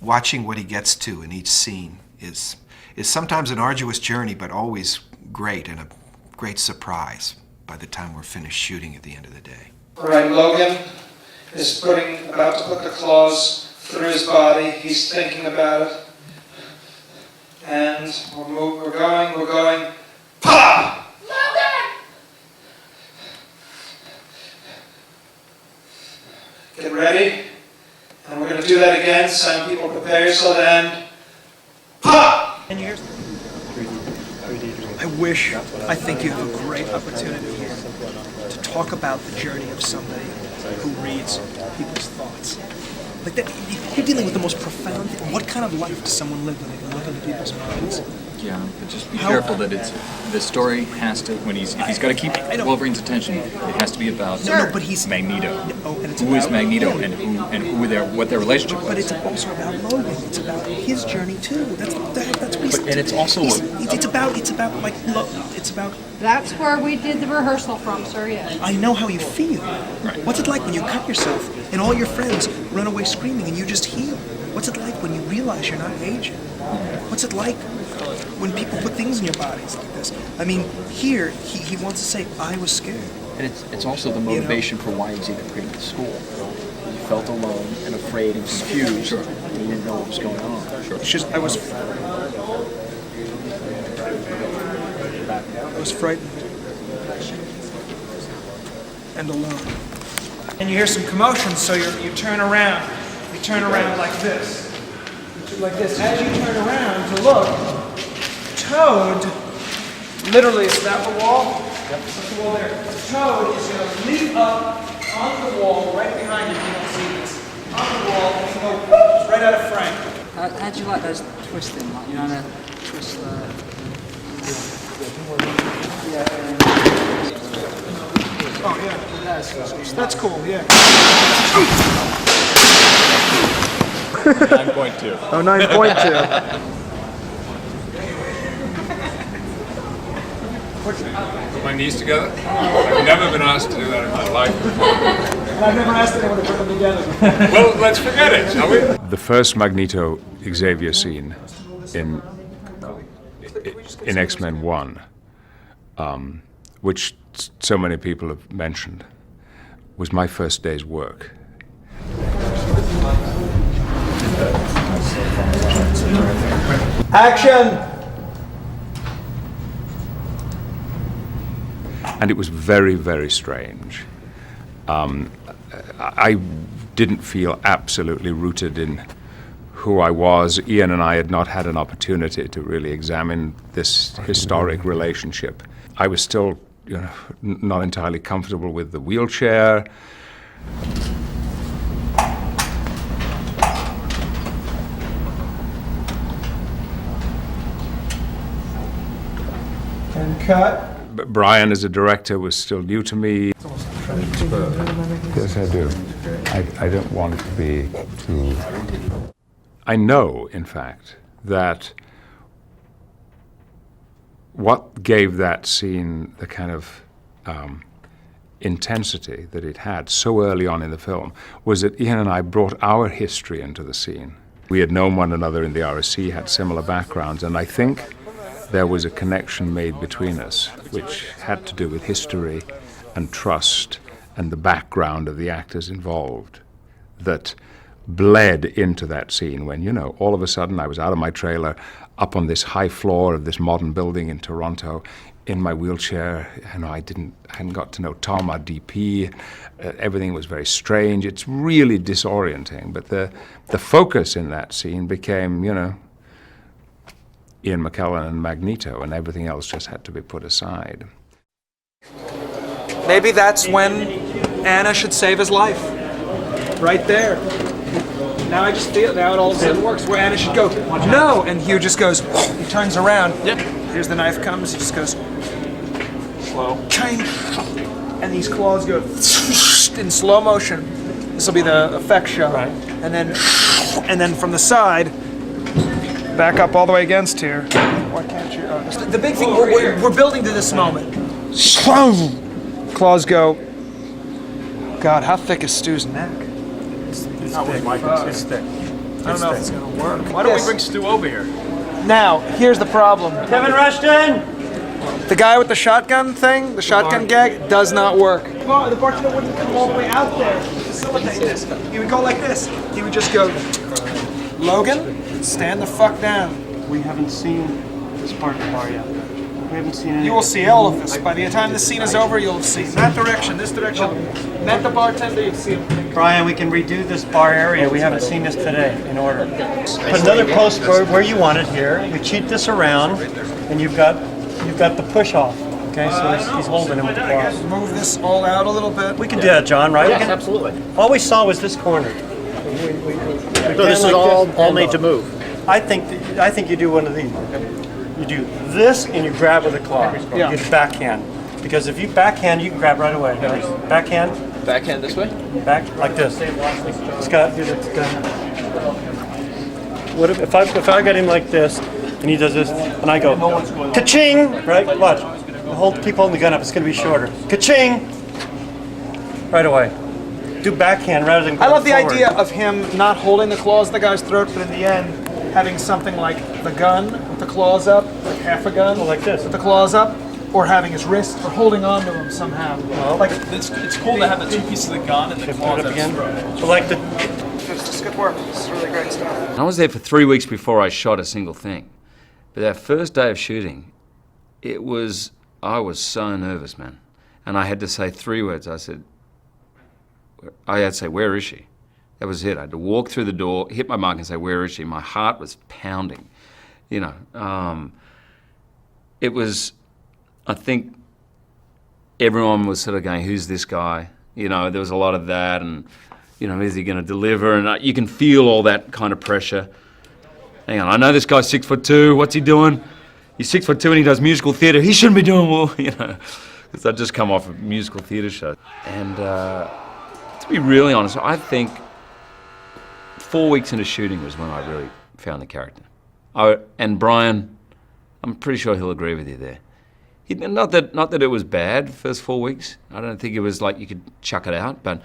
Watching what he gets to in each scene is sometimes an arduous journey, but always great and a great surprise by the time we're finished shooting at the end of the day. All right, Logan is about to put the claws through his body. He's thinking about it. And we're going. Pop! Logan! Get ready. And we're going to do that again. Some people prepare yourself and pop! And here's I think you have a great opportunity here to talk about the journey of somebody who reads people's thoughts. Like that, you're dealing with the most profound thing. What kind of life does someone live when they can look into people's minds? Yeah, but just be careful that the story has to, if he's got to keep Wolverine's attention, it has to be about Magneto. Who is Magneto and what their relationship was. But it's also about Logan. It's about his journey too. That's what he's. And it's also it's about like it's about. That's where we did the rehearsal from, sir. Yes. I know how you feel. Right. What's it like when you cut yourself and all your friends run away screaming and you just heal? What's it like when you realize you're not aging? What's it like when people put things in your bodies like this? I mean, here he wants to say, I was scared. And it's also the motivation for why he's even created the school. He felt alone and afraid and confused. Sure. And he didn't know what was going on. Sure. It's just I was frightened and alone. And you hear some commotion, so you turn around. You turn around like this. Like this. As you turn around to look, Toad, literally, is that the wall? Yep. That's the wall there. Toad is going to leap up on the wall right behind you. You don't see this. On the wall, and go whoop, right out of frame. How'd you like those twisting? Like, you know, to twist the... Oh, yeah. That's cool, yeah. 9.2. Oh, 9.2. Put my knees together? I've never been asked to do that in my life before. I've never asked anyone to put them together. Well, let's forget it, shall we? The first Magneto Xavier scene in X-Men 1, which so many people have mentioned, was my first day's work. Action! And it was very, very strange. I didn't feel absolutely rooted in who I was. Ian and I had not had an opportunity to really examine this historic relationship. I was still, you know, not entirely comfortable with the wheelchair. And cut. But Brian as a director was still new to me. Yes, I do. I don't want it to be too... I know, in fact, that what gave that scene the kind of intensity that it had so early on in the film was that Ian and I brought our history into the scene. We had known one another in the RSC, had similar backgrounds, and I think there was a connection made between us which had to do with history and trust and the background of the actors involved that bled into that scene when, you know, all of a sudden I was out of my trailer, up on this high floor of this modern building in Toronto, in my wheelchair. You know, I hadn't got to know Tom, our DP. Everything was very strange. It's really disorienting. But the focus in that scene became, you know, Ian McKellen and Magneto, and everything else just had to be put aside. Maybe that's when Anna should save his life. Right there. Now I just feel, now it all of a sudden works, where Anna should go, no! And Hugh just goes, he turns around, here's the knife comes, he just goes, slow, and these claws go in slow motion. This will be the effect shot. Right. And then from the side, back up all the way against here. Why can't you? The big thing, we're building to this moment. Claws go, God, how thick is Stu's neck? It's thick. I don't know if it's going to work. Why don't we bring Stu over here? Now, here's the problem. Kevin Rushton! The guy with the shotgun thing, the shotgun gag, does not work. Well, the bartender wouldn't come all the way out there to facilitate this. He would go like this. He would just go, Logan, stand the fuck down. We haven't seen this part of the bar yet. We haven't seen any. You will see all of this. By the time the scene is over, you'll see that direction, this direction. Met the bartender, you'll see him. Brian, we can redo this bar area. We haven't seen this today in order. Put another post where you want it here. We cheat this around, and you've got the push off. Okay, so he's holding him with the claws. Move this all out a little bit. We can do that, John, right? Yes, absolutely. All we saw was this corner. So this is all made to move. I think you do one of these. You do this and you grab with a claw. Yeah. You backhand. Because if you backhand, you can grab right away. Backhand. Backhand this way? Back like this. Scott, what if I got him like this and he does this and I go ka-ching, right? Watch. Keep holding the gun up. It's going to be shorter. Ka-ching. Right away. Do backhand rather than. I love the forward. idea of him not holding the claws of the guy's throat, but in the end having something like the gun with the claws up, like half a gun, like this, with the claws up, or having his wrist, or holding on to him somehow. Well, like it's cool to have the two pieces of the gun and the claws again. up. So like the. This is good work. This is really great stuff. I was there for 3 weeks before I shot a single thing, but that first day of shooting, I was so nervous, man, and I had to say 3 words. I had to say, "Where is she?" That was it. I had to walk through the door, hit my mark and say, "Where is she?" My heart was pounding, you know. It was, I think everyone was sort of going, "Who's this guy?" You know, there was a lot of that, and, you know, is he going to deliver? And you can feel all that kind of pressure. Hang on, I know this guy's 6'2", what's he doing? He's 6'2" and he does musical theatre. He shouldn't be doing well, you know, because I'd just come off a musical theatre show. And to be really honest, I think 4 weeks into shooting was when I really found the character. And Brian, I'm pretty sure he'll agree with you there. Not that it was bad, first 4 weeks. I don't think it was like you could chuck it out, but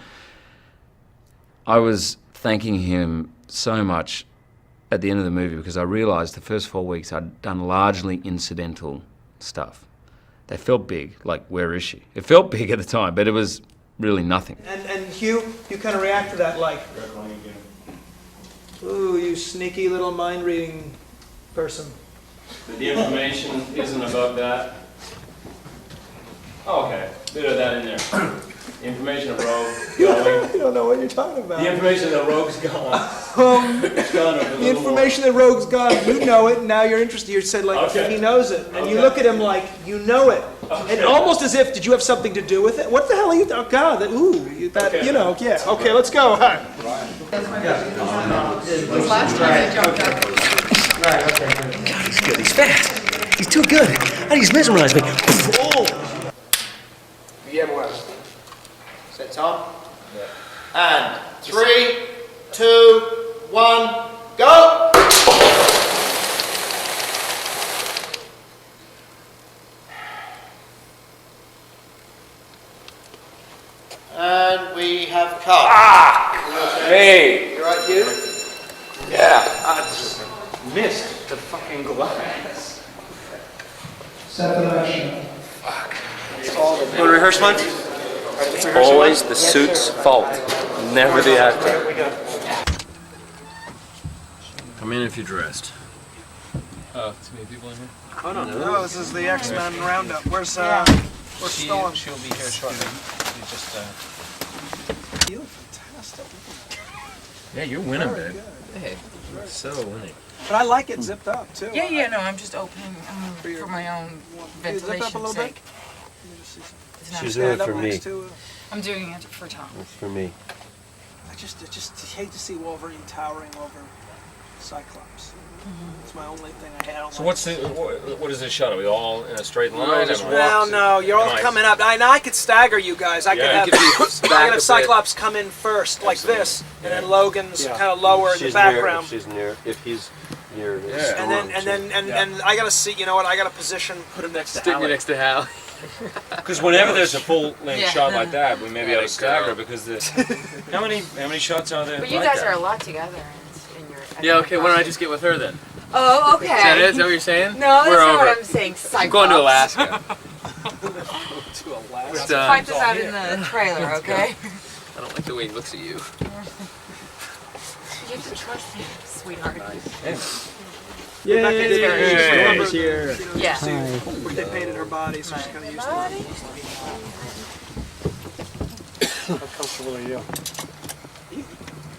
I was thanking him so much at the end of the movie because I realised the first 4 weeks I'd done largely incidental stuff. They felt big, like, where is she? It felt big at the time, but it was really nothing. And Hugh, you kind of react to that like, ooh, you sneaky little mind-reading person. The information isn't above that. Oh, okay, bit of that in there. The information of Rogue going. You don't know what you're talking about. The information that Rogue's gone. It's gone over The information that Rogue's gone, you know it, and now you're interested. You said, like, Okay. he knows it. And you look at him like, you know it. And almost as if, did you have something to do with it? What the hell are you, oh God, that, Okay. you know, yeah. Okay, let's go. Hi. Last time I jumped up. God, he's good. He's fast. He's too good. And he's mesmerized me. Oh. Bien West. Set top. And 3, 2, 1, go! And we have cut. Hey! You right, Hugh? Yeah, I just missed the fucking glass. Set the action. Want to rehearse one? It's always the suit's fault, never the actor. Come in if you're dressed. Too many people in here? Oh no, this is the X-Men roundup. Where's Storm? She'll be here shortly. You just You look fantastic. Yeah, you're winning, babe. Hey, so winning. But I like it zipped up too. Yeah, no, I'm just opening for my own ventilation little sake. bit? It's not She's bad. doing it for me. I'm doing it for Tom. It's for me. I just hate to see Wolverine towering over Cyclops. It's my only thing I had. So what's the what is this shot? Are we all in a straight line? No, you're all coming up. I could stagger you guys. I could have Cyclops come in first, like this, and then Logan's kind of lower in the background. If he's near. And then I gotta see. You know what? I gotta position. Put him next to Hal. next to Hal. Because whenever there's a full-length shot like that, we may be able to stagger because how many shots are there? But you guys are a lot together. Yeah, okay, why don't I just get with her then? Oh, okay. Is that it? Is that what you're saying? No, that's We're not over. what I'm saying. Cyclops. I'm going to Alaska. Let's fight this out in the trailer, okay? I don't like the way he looks at you. You have to trust me, sweetheart. Yay! She's here. Yeah. They painted her body, so she's kind of used to it. How comfortable are you?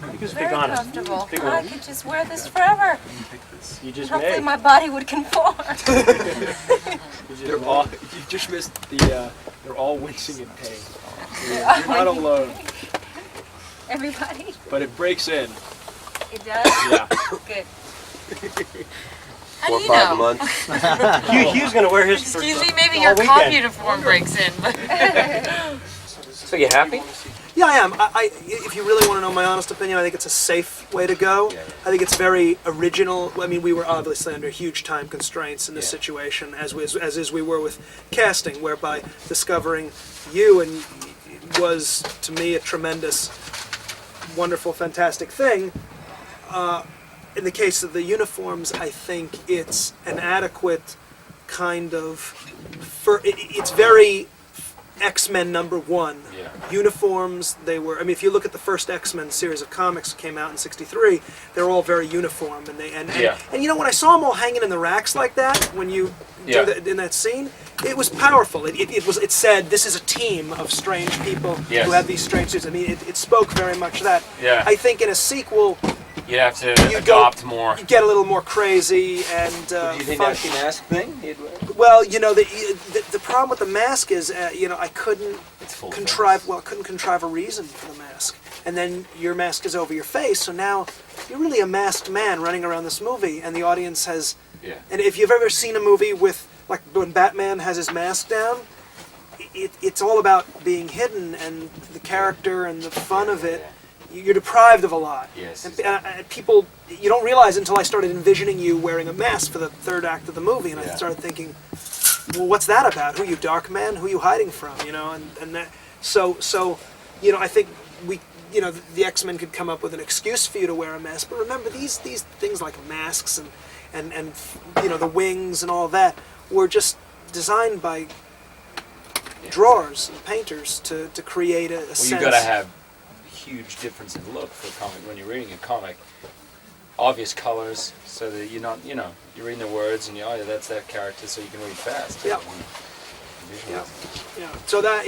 Very comfortable. I could just wear this forever. You just Hopefully may. my body would conform. They're all, you just missed the, they're all wincing in pain. You're not alone. Everybody. But it breaks in. It does? Yeah. Good. How do you know? months. Hugh's going to wear his Excuse me, maybe your cop uniform breaks in. So you happy? Yeah, I am. If you really want to know my honest opinion, I think it's a safe way to go. I think it's very original. I mean, we were obviously under huge time constraints in this situation, as we were with casting, whereby discovering you and was, to me, a tremendous, wonderful, fantastic thing. In the case of the uniforms, I think it's an adequate kind of... It's very... X-Men #1. Uniforms, they were, I mean, if you look at the first X-Men series of comics that came out in '63, they're all very uniform, and you know, when I saw them all hanging in the racks like that, when you do that in that scene, it was powerful. It said this is a team of strange people who have these strange suits. I mean, it spoke very much that. Yeah. I think in a sequel, You have to adopt more. you get a little more crazy and Do you think funky. that's the mask thing? Well, you know, the problem with the mask is, you know, I couldn't contrive a reason for the mask. And then your mask is over your face, so now you're really a masked man running around this movie, and the audience has... Yeah. And if you've ever seen a movie with, like, when Batman has his mask down, it's all about being hidden, and the character and the fun of it. You're deprived of a lot. Yes. And people, you don't realize until I started envisioning you wearing a mask for the third act of the movie, and I started thinking, well, what's that about? Who are you, Dark Man? Who are you hiding from? You know, and that, so, you know, I think you know, the X-Men could come up with an excuse for you to wear a mask, but remember these things like masks and you know, the wings and all that were just designed by drawers and painters to create a sense. You got to have huge difference in look for a comic when you're reading a comic. Obvious colors, so that you're not, you know, you're reading the words and yeah, that's that character, so you can read fast. Yeah. Yeah. So that,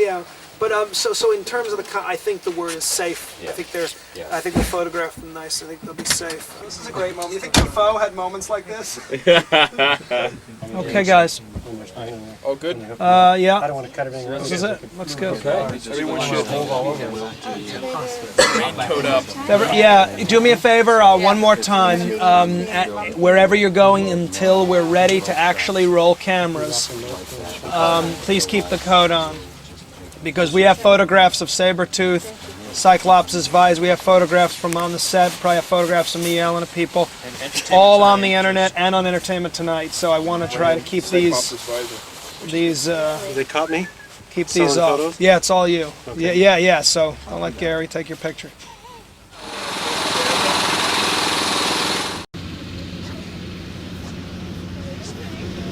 So in terms of I think the word is safe. Yeah. I think I think we photographed them nice. I think they'll be safe. This is a great moment. You think Defoe had moments like this? Okay, guys. Oh, good. Yeah. I don't want to cut everything around. This is it. Looks good. Everyone should hold all over. Raincoat up. Yeah. Do me a favor. One more time. Wherever you're going, until we're ready to actually roll cameras, please keep the coat on. Because we have photographs of Sabretooth, Cyclops' Vise, we have photographs from on the set, probably have photographs of me yelling at people, all on the internet and on Entertainment Tonight, so I want to try to keep these, They caught me? keep these off. Photos? Yeah, it's all you. Okay. Yeah, so I'll let Gary take your picture.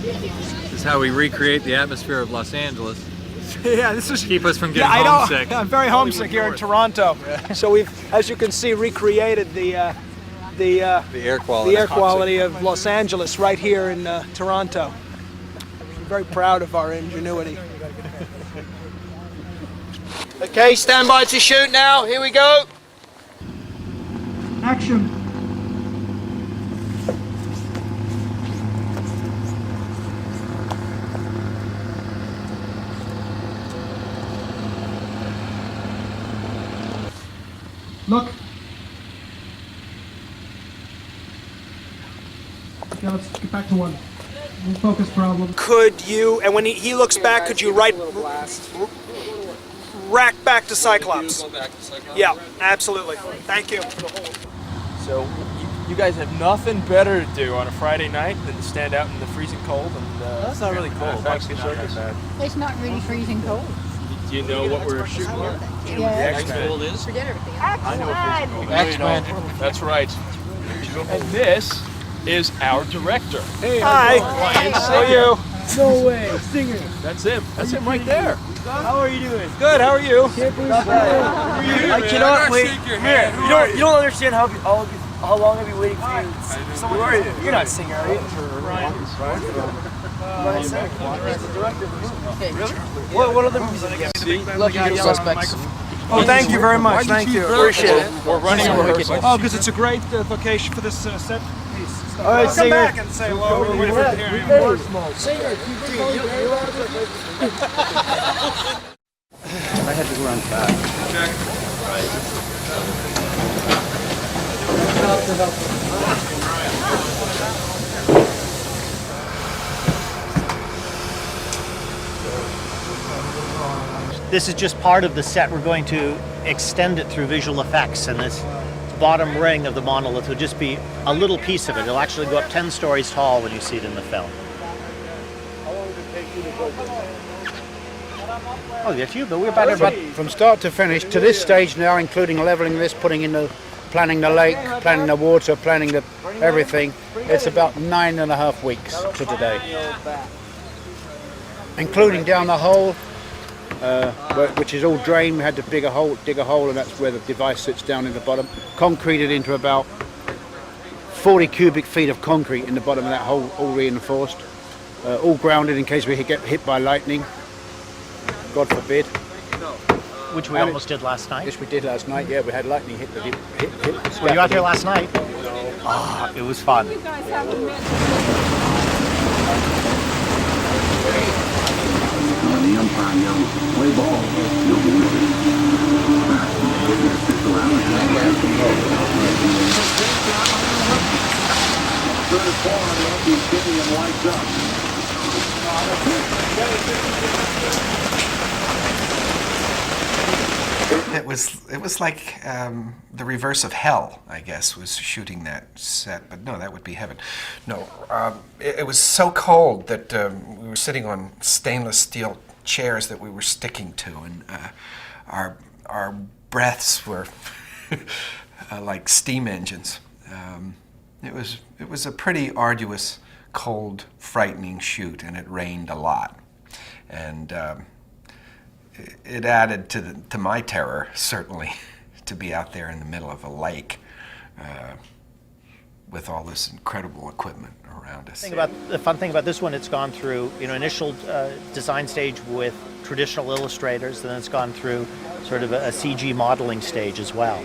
This is how we recreate the atmosphere of Los Angeles. Yeah, this is keep us from getting homesick. I'm very homesick here in Toronto. So we've, as you can see, recreated the air quality. of Los Angeles right here in Toronto. I'm very proud of our ingenuity. Okay, stand by to shoot now. Here we go. Action. Look. Now let's get back to one. Focus problem. Could you, and when he looks back, could you rack back to Cyclops? Yeah, absolutely. Thank you. So you guys have nothing better to do on a Friday night than to stand out in the freezing cold and. That's not really cold. It's actually not that bad. It's not really freezing cold. Do you know what we're shooting here? Yeah. X-Men. Is? Forget everything. I know what X-Men. That's right. And this is our director. Hey, hi. How are you? No way, singer. That's him. That's him right there. How are you doing? Good. How are you? I cannot wait. Here, you don't understand how long I've been waiting for you. Who are you? You're not a singer, are you? Ryan. What other movies have you seen? Lucky Good Suspects. Oh, thank you very much. Thank you. Appreciate it. We're running a rehearsal. Oh, because it's a great location for this set piece. All right, come singer. back and say hello. We're waiting for the hearing. Singer, I had to run back. This is just part of the set. We're going to extend it through visual effects, and this bottom ring of the monolith will just be a little piece of it. It'll actually go up 10 stories tall when you see it in the film. Oh, that's you, but we're about from start to finish to this stage now, including leveling this, putting in the, planning the lake, planning the water, planning the everything. It's about 9.5 weeks to today, including down the hole. Which is all drained. We had to dig a hole, and that's where the device sits down in the bottom. Concreted into about 40 cubic feet of concrete in the bottom of that hole, all reinforced, all grounded in case we get hit by lightning. God forbid. Which we almost did last night. Yes, we did last night. Yeah, we had lightning hit the. Were you out here last night? Ah, it was fun. The umpire yells, play ball. It was like the reverse of hell, I guess, was shooting that set. But no, that would be heaven. No, it was so cold that we were sitting on stainless steel chairs that we were sticking to, and our breaths were like steam engines. It was a pretty arduous, cold, frightening shoot, and it rained a lot, and it added to my terror, certainly, to be out there in the middle of a lake with all this incredible equipment around us. The fun thing about this one, it's gone through initial design stage with traditional illustrators, and then it's gone through sort of a CG modeling stage as well.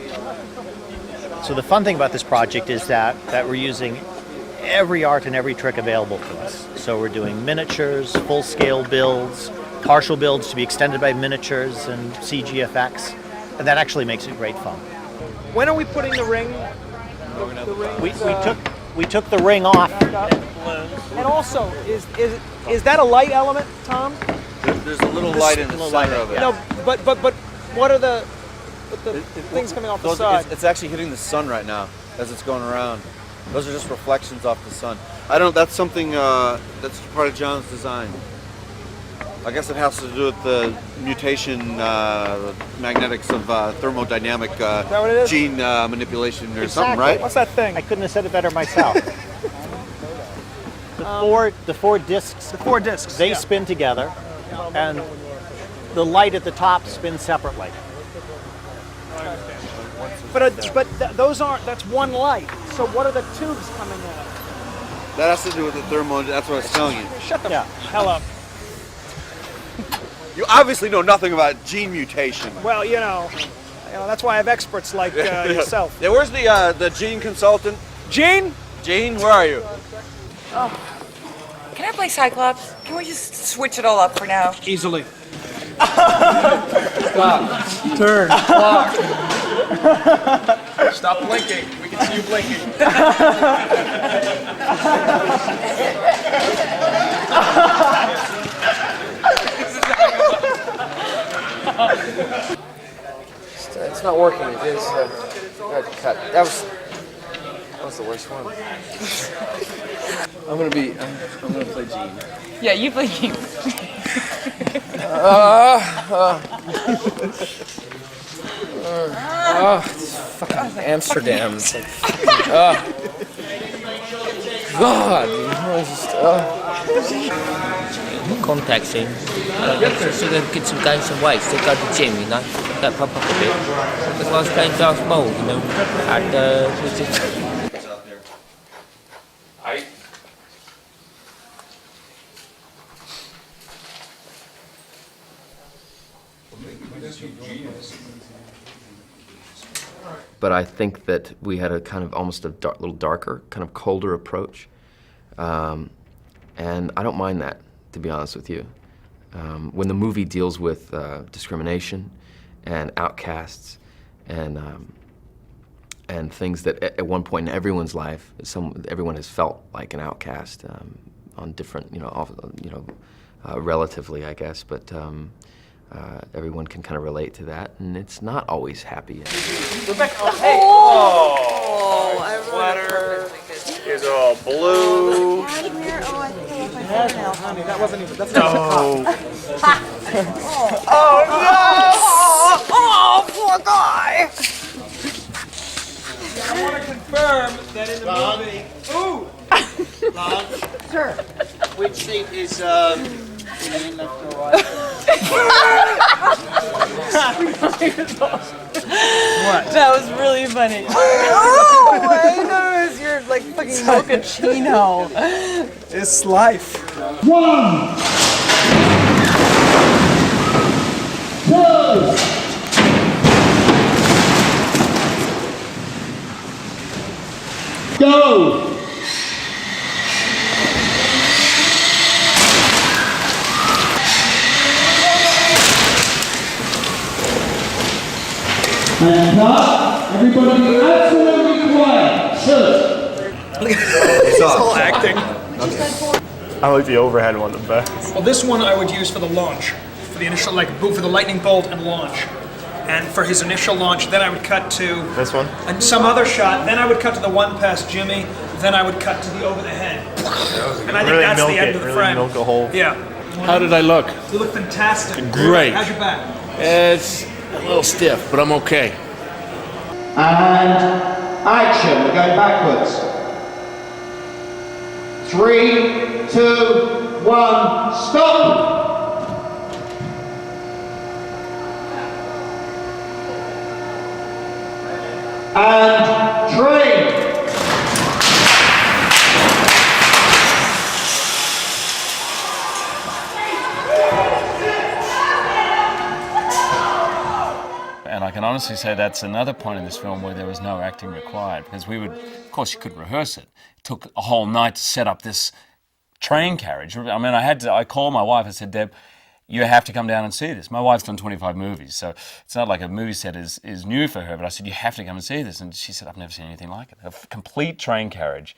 So the fun thing about this project is that we're using every art and every trick available to us. So we're doing miniatures, full-scale builds, partial builds to be extended by miniatures and CG effects, and that actually makes it great fun. When are we putting the ring? We took the ring off. And also, is that a light element, Tom? There's a little light in the center of it. No, but what are the things coming off the side? It's actually hitting the sun right now as it's going around. Those are just reflections off the sun. That's something that's part of John's design. I guess it has to do with the mutation magnetics of thermodynamic gene manipulation or something, right? What's that thing? I couldn't have said it better myself. The four discs. The four discs. They spin together, and the light at the top spins separately. But those aren't. That's one light. So what are the tubes coming out? That has to do with the thermo. That's what I was telling you. Shut the hell up. You obviously know nothing about gene mutation. Well, that's why I have experts like yourself. Yeah, where's the gene consultant? Gene? Gene, where are you? Oh. Can I play Cyclops? Can we just switch it all up for now? Easily. Stop. Turn. Clock. Stop blinking. We can see you blinking. It's not working. It is. Cut. That was the worst one. I'm gonna play Gene. Yeah, you play Gene. It's fucking Amsterdam. It's like, God, contact scene. So they get some gain some weight, so go to the gym, go pump up a bit. That's why I was playing Darth Maul, and But I think that we had a kind of almost a little darker, kind of colder approach. And I don't mind that, to be honest with you. When the movie deals with discrimination and outcasts and things that at one point in everyone's life, everyone has felt like an outcast on different, relatively, I guess, but everyone can kind of relate to that, and it's not always happy. Rebecca, hey! Oh, sweater is all blue. Oh, I think I left my fingernail. Honey, that wasn't even. That's not a cop. Oh no! Oh, poor guy! I want to confirm that in the movie. Lance. Sir. Which seat is left or right? What? That was really funny. Oh, I know it was your fucking mochaccino. It's life. 1, 2, go! And cut. Everybody be absolutely quiet. Sure. It's all acting. I like the overhead one the best. Well, this one I would use for the launch, for the initial, for the lightning bolt and launch. And for his initial launch, then I would cut to this one and some other shot. Then I would cut to the one past Jimmy. Then I would cut to the over the head. And I think that's the end of the frame. Milk a hole. Yeah. How did I look? You look fantastic. Great. How's your back? It's a little stiff, but I'm okay. And action. We're going backwards. 3, 2, 1, stop! And train! can honestly say that's another point in this film where there was no acting required, because we would, of course, you couldn't rehearse it. It took a whole night to set up this train carriage. I mean, I called my wife. I said, Deb, you have to come down and see this. My wife's done 25 movies, so it's not like a movie set is new for her, but I said, you have to come and see this. And she said, I've never seen anything like it. A complete train carriage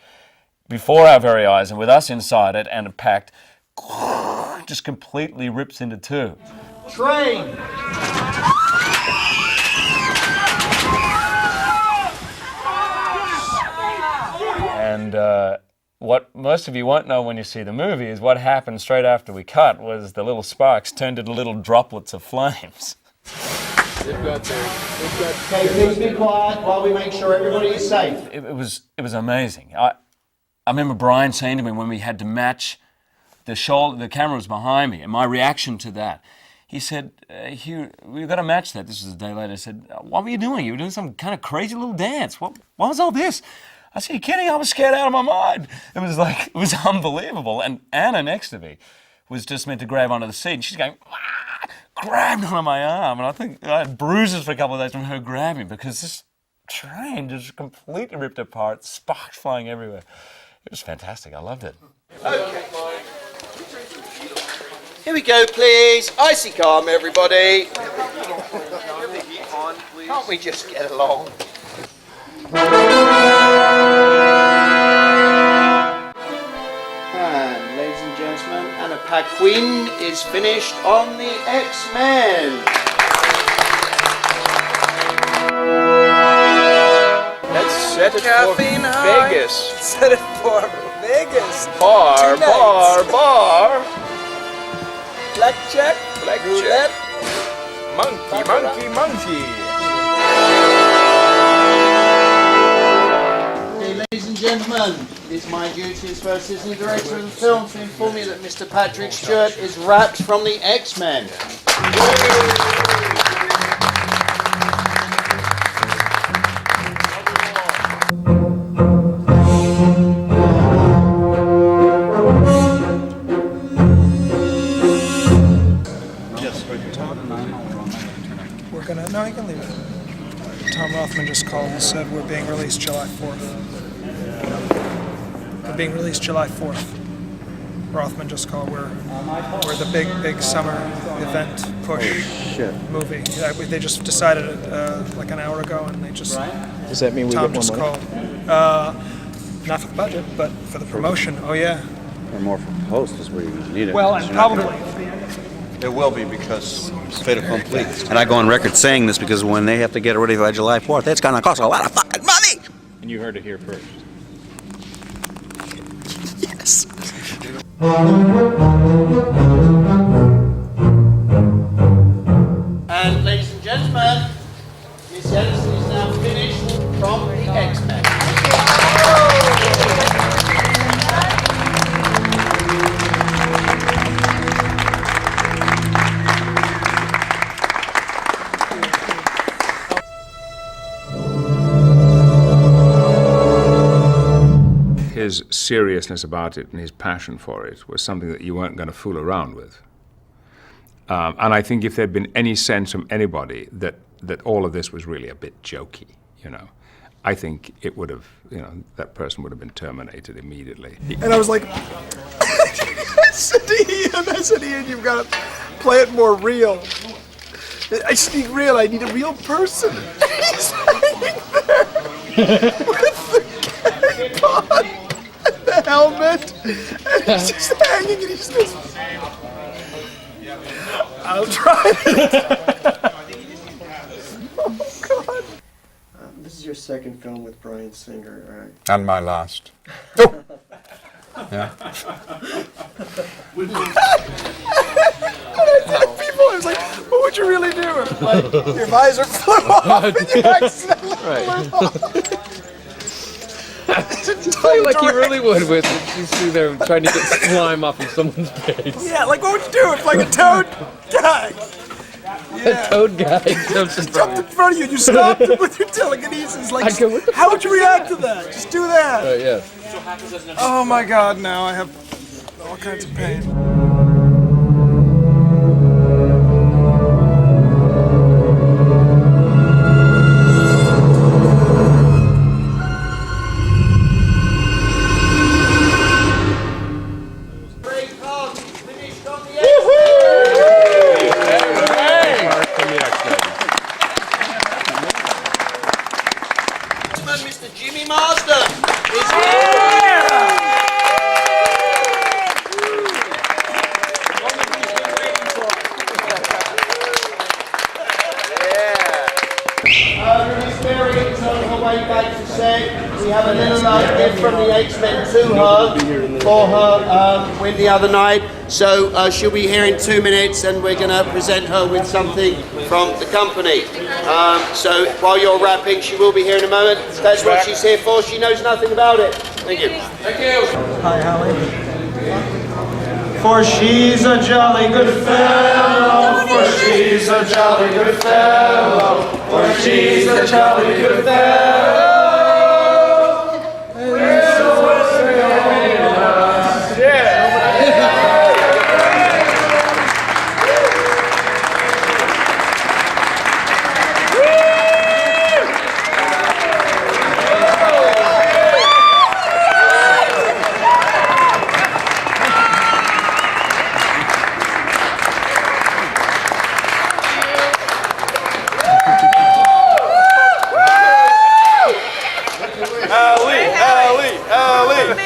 before our very eyes, and with us inside it, and packed, just completely rips into two. Train! And what most of you won't know when you see the movie is what happened straight after we cut was the little sparks turned into little droplets of flames. Okay, please be quiet while we make sure everybody is safe. It was amazing. I remember Brian saying to me when we had to match the camera was behind me, and my reaction to that, he said, Hugh, we've got to match that. This was a day later. I said, what were you doing? You were doing some kind of crazy little dance. What was all this? I said, you kidding? I was scared out of my mind. It was unbelievable. And Anna next to me was just meant to grab onto the seat, and she's going, grabbed onto my arm. And I think I had bruises for a couple of days from her grabbing, because this train just completely ripped apart, sparks flying everywhere. It was fantastic. I loved it. Okay. Here we go, please. Icy calm, everybody. Can't we just get along? And ladies and gentlemen, Anna Paquin is finished on the X-Men. Let's set it for Vegas. Set it for Vegas. Bar. Blackjack. Blackjack. Monkey. Okay, ladies and gentlemen, it is my duty as first assistant director of the film to inform you that Mr. Patrick Stewart is wrapped from the X-Men. No, you can leave it. Tom Rothman just called and said we're being released July 4th. We're being released July 4th. Rothman just called. We're the big summer event push movie. Yeah, they just decided it like an hour ago, and they just. Does that mean we Tom get more just money? called. Not for the budget, but for the promotion. Oh yeah. Or more for post is where you need it. Well, and probably. It will be, because it's fait accompli. And I go on record saying this because when they have to get it ready by July 4th, it's going to cost a lot of fucking money! And you heard it here first. Yes. And ladies and gentlemen, Miss Ellison is now finished from the X-Men. His seriousness about it and his passion for it was something that you weren't going to fool around with. And I think if there'd been any sense from anybody that all of this was really a bit jokey, I think it would have, that person would have been terminated immediately. And I was like, I said, Ian, you've got to play it more real. I just need real. I need a real person. He's hanging there with the gay pod and the helmet, and he's just hanging, and he just goes, I'll try it. Oh, God. This is your second film with Bryan Singer, right? And my last. Oh! Yeah. People, I was like, what would you really do if, like, your visor flew off and you accidentally flew off? Like you really would with you see there trying to get slime off of someone's face. Yeah, like what would you do if, like, a toad guy? A toad guy jumps in jumped in front of you and you stopped him with your telekinesis. Like, how would you react to that? Just do that. Yeah. Oh my God! Now I have all kinds of pain. set. We have a little gift from the X-Men to her for her win the other night. So she'll be here in 2 minutes, and we're going to present her with something from the company. So while you're wrapping, she will be here in a moment. That's what she's here for. She knows nothing about it. Thank you. Thank you. Hi, Hallie. For she's a jolly good fellow, for she's a jolly good fellow, for she's a jolly good fellow.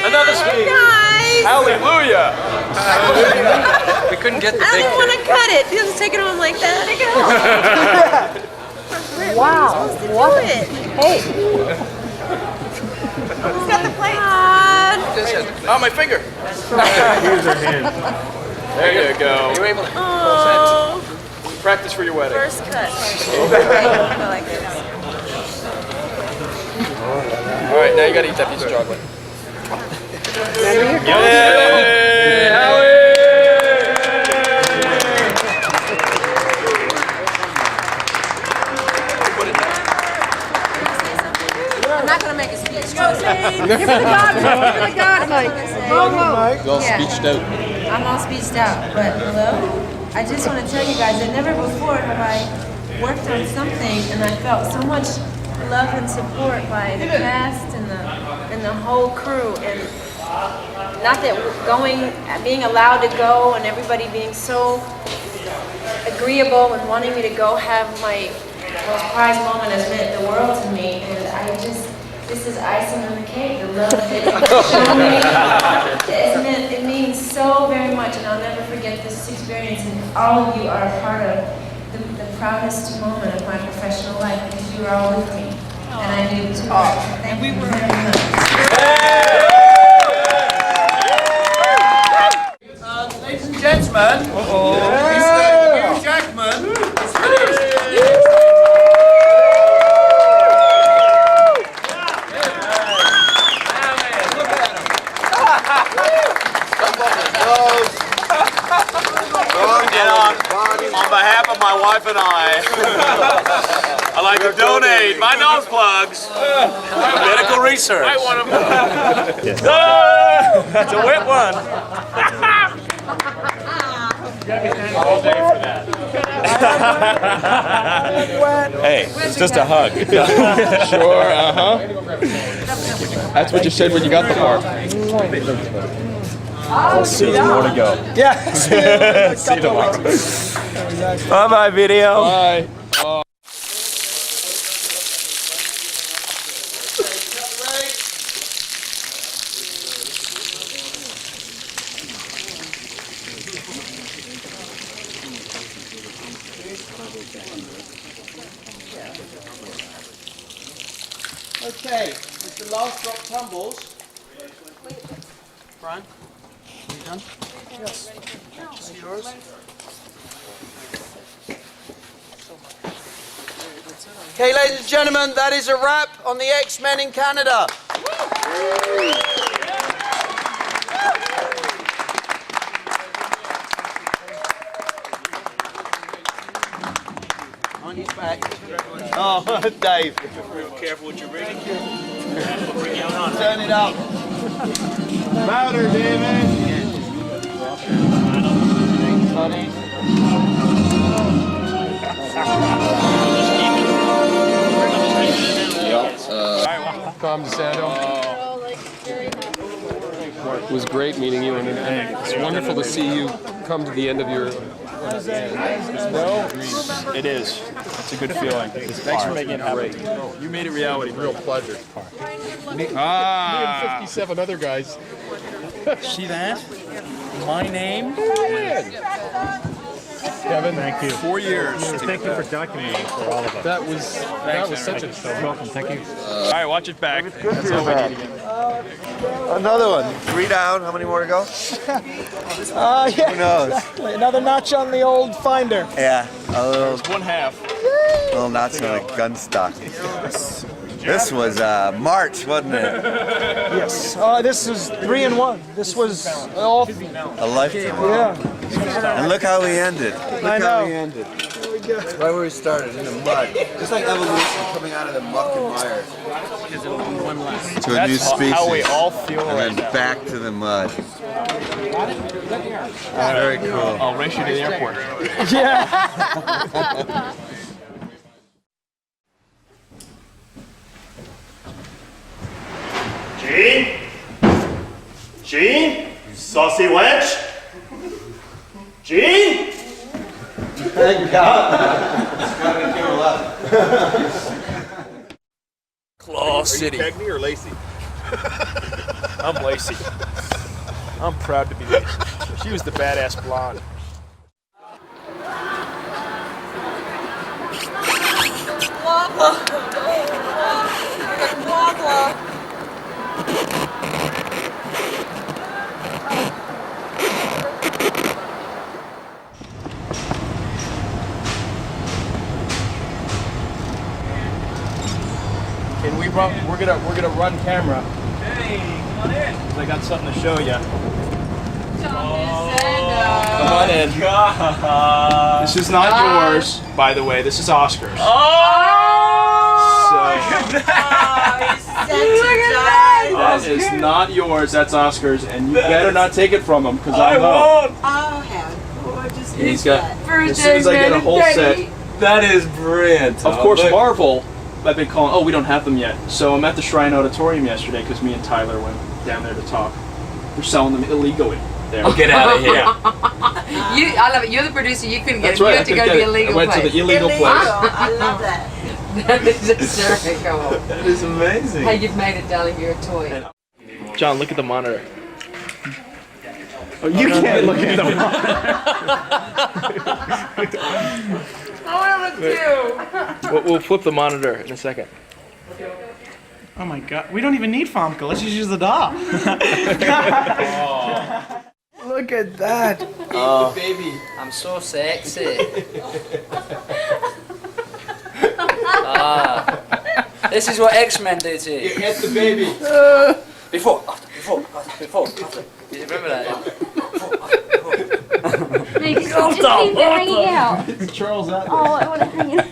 Another speed. Hallelujah. We couldn't get the I big don't want to cut it. Just take it home like that. Wow. What? Do it. Hey. Who's got the plate? Oh, my finger. Here's her hand. There you go. You able to? Oh. Practice for your wedding. First cut. Go like this. All right, now you gotta eat that piece of chocolate. Remember your Yay! Howie! I'm not gonna make a speech. Give me the God mic. Give me the God mic. All Yeah. speeched out. I'm all speeched out, but hello? I just want to tell you guys that never before have I worked on something and I felt so much love and support by the cast and the whole crew, and not that being allowed to go and everybody being so agreeable and wanting me to go have my most prized moment has meant the world to me, and this is icing on the cake, the love that it's shown me. It means so very much, and I'll never forget this experience, and all of you are a part of the proudest moment of my professional life, because you are all with me, and I do too. Thank you very much. Ladies and gentlemen, Mr. Hugh Jackman is finished. On behalf of my wife and I'd like to donate my nose plugs to medical research. I want them. It's a wet one. All day for that. Hey, it's just a hug. Sure, That's what you said when you got the part. We'll see more to go. Yeah. See you tomorrow. Bye-bye, video. Bye. Okay, as the last drop tumbles. Brian, are you done? Yes. This is yours. Okay, ladies and gentlemen, that is a wrap on the X-Men in Canada. On his back. Oh, Dave. Real careful what you're reading. Turn it up. Louder, David. Thanks, buddy. Tom DeSanto. It was great meeting you, and it's wonderful to see you come to the end of your. No, it is. It's a good feeling. Thanks for making it happen. You made it reality. Real pleasure. Me and 57 other guys. See that? My name? Hey, Kevin. Thank you. 4 years. Thank you for documenting for all of us. That was such a welcome. Thank you. All right, watch it back. That's all we need again. Another one. 3 down. How many more to go? Yeah, Who knows? exactly. Another notch on the old finder. Yeah, a little. One half. Little notch on the gun stock. This was March, wasn't it? Yes. This is 3 and 1. This was all. A lifetime. Yeah. And look how we ended. I know. ended. Right where we started, in the mud. It's like evolution coming out of the muck and mire. To a new species. How we all feel and right then now. back to the mud. Very cool. I'll race you to the airport. Yeah. Gene? Gene? You saucy wench? Gene? Thank God. Claw City. Cagney or Lacey? I'm Lacey. I'm proud to be Lacey. She was the badass blonde. And we're gonna run camera. Hey, come on in. 'Cause I got something to show you. Come on in. This is not yours, by the way. This is Oscar's. That is not yours. That's Oscar's, and you better not take it from him, because I won't. Oh, how gorgeous He's is got. that? As soon as I get a whole set. That is brilliant. Of course, Marvel. I've been calling. Oh, we don't have them yet. So I'm at the Shrine Auditorium yesterday because me and Tyler went down there to talk. They're selling them illegally there. Oh, get out of here. I love it. You're the producer. You couldn't get That's it. right. You had to go to the illegal I went place. to the illegal place. I love that. That is hysterical. That is amazing. Hey, you've made it, darling. You're a toy. John, look at the monitor. Oh, you can't look at the monitor. We'll flip the monitor in a second. Oh my God. We don't even need Famke. Let's just use the doll. Look at that. Baby, I'm so sexy. This is what X-Men do to you. Get the baby. Before, after. You remember that? Just leave it hanging out. Charles out. Oh, I want to hang it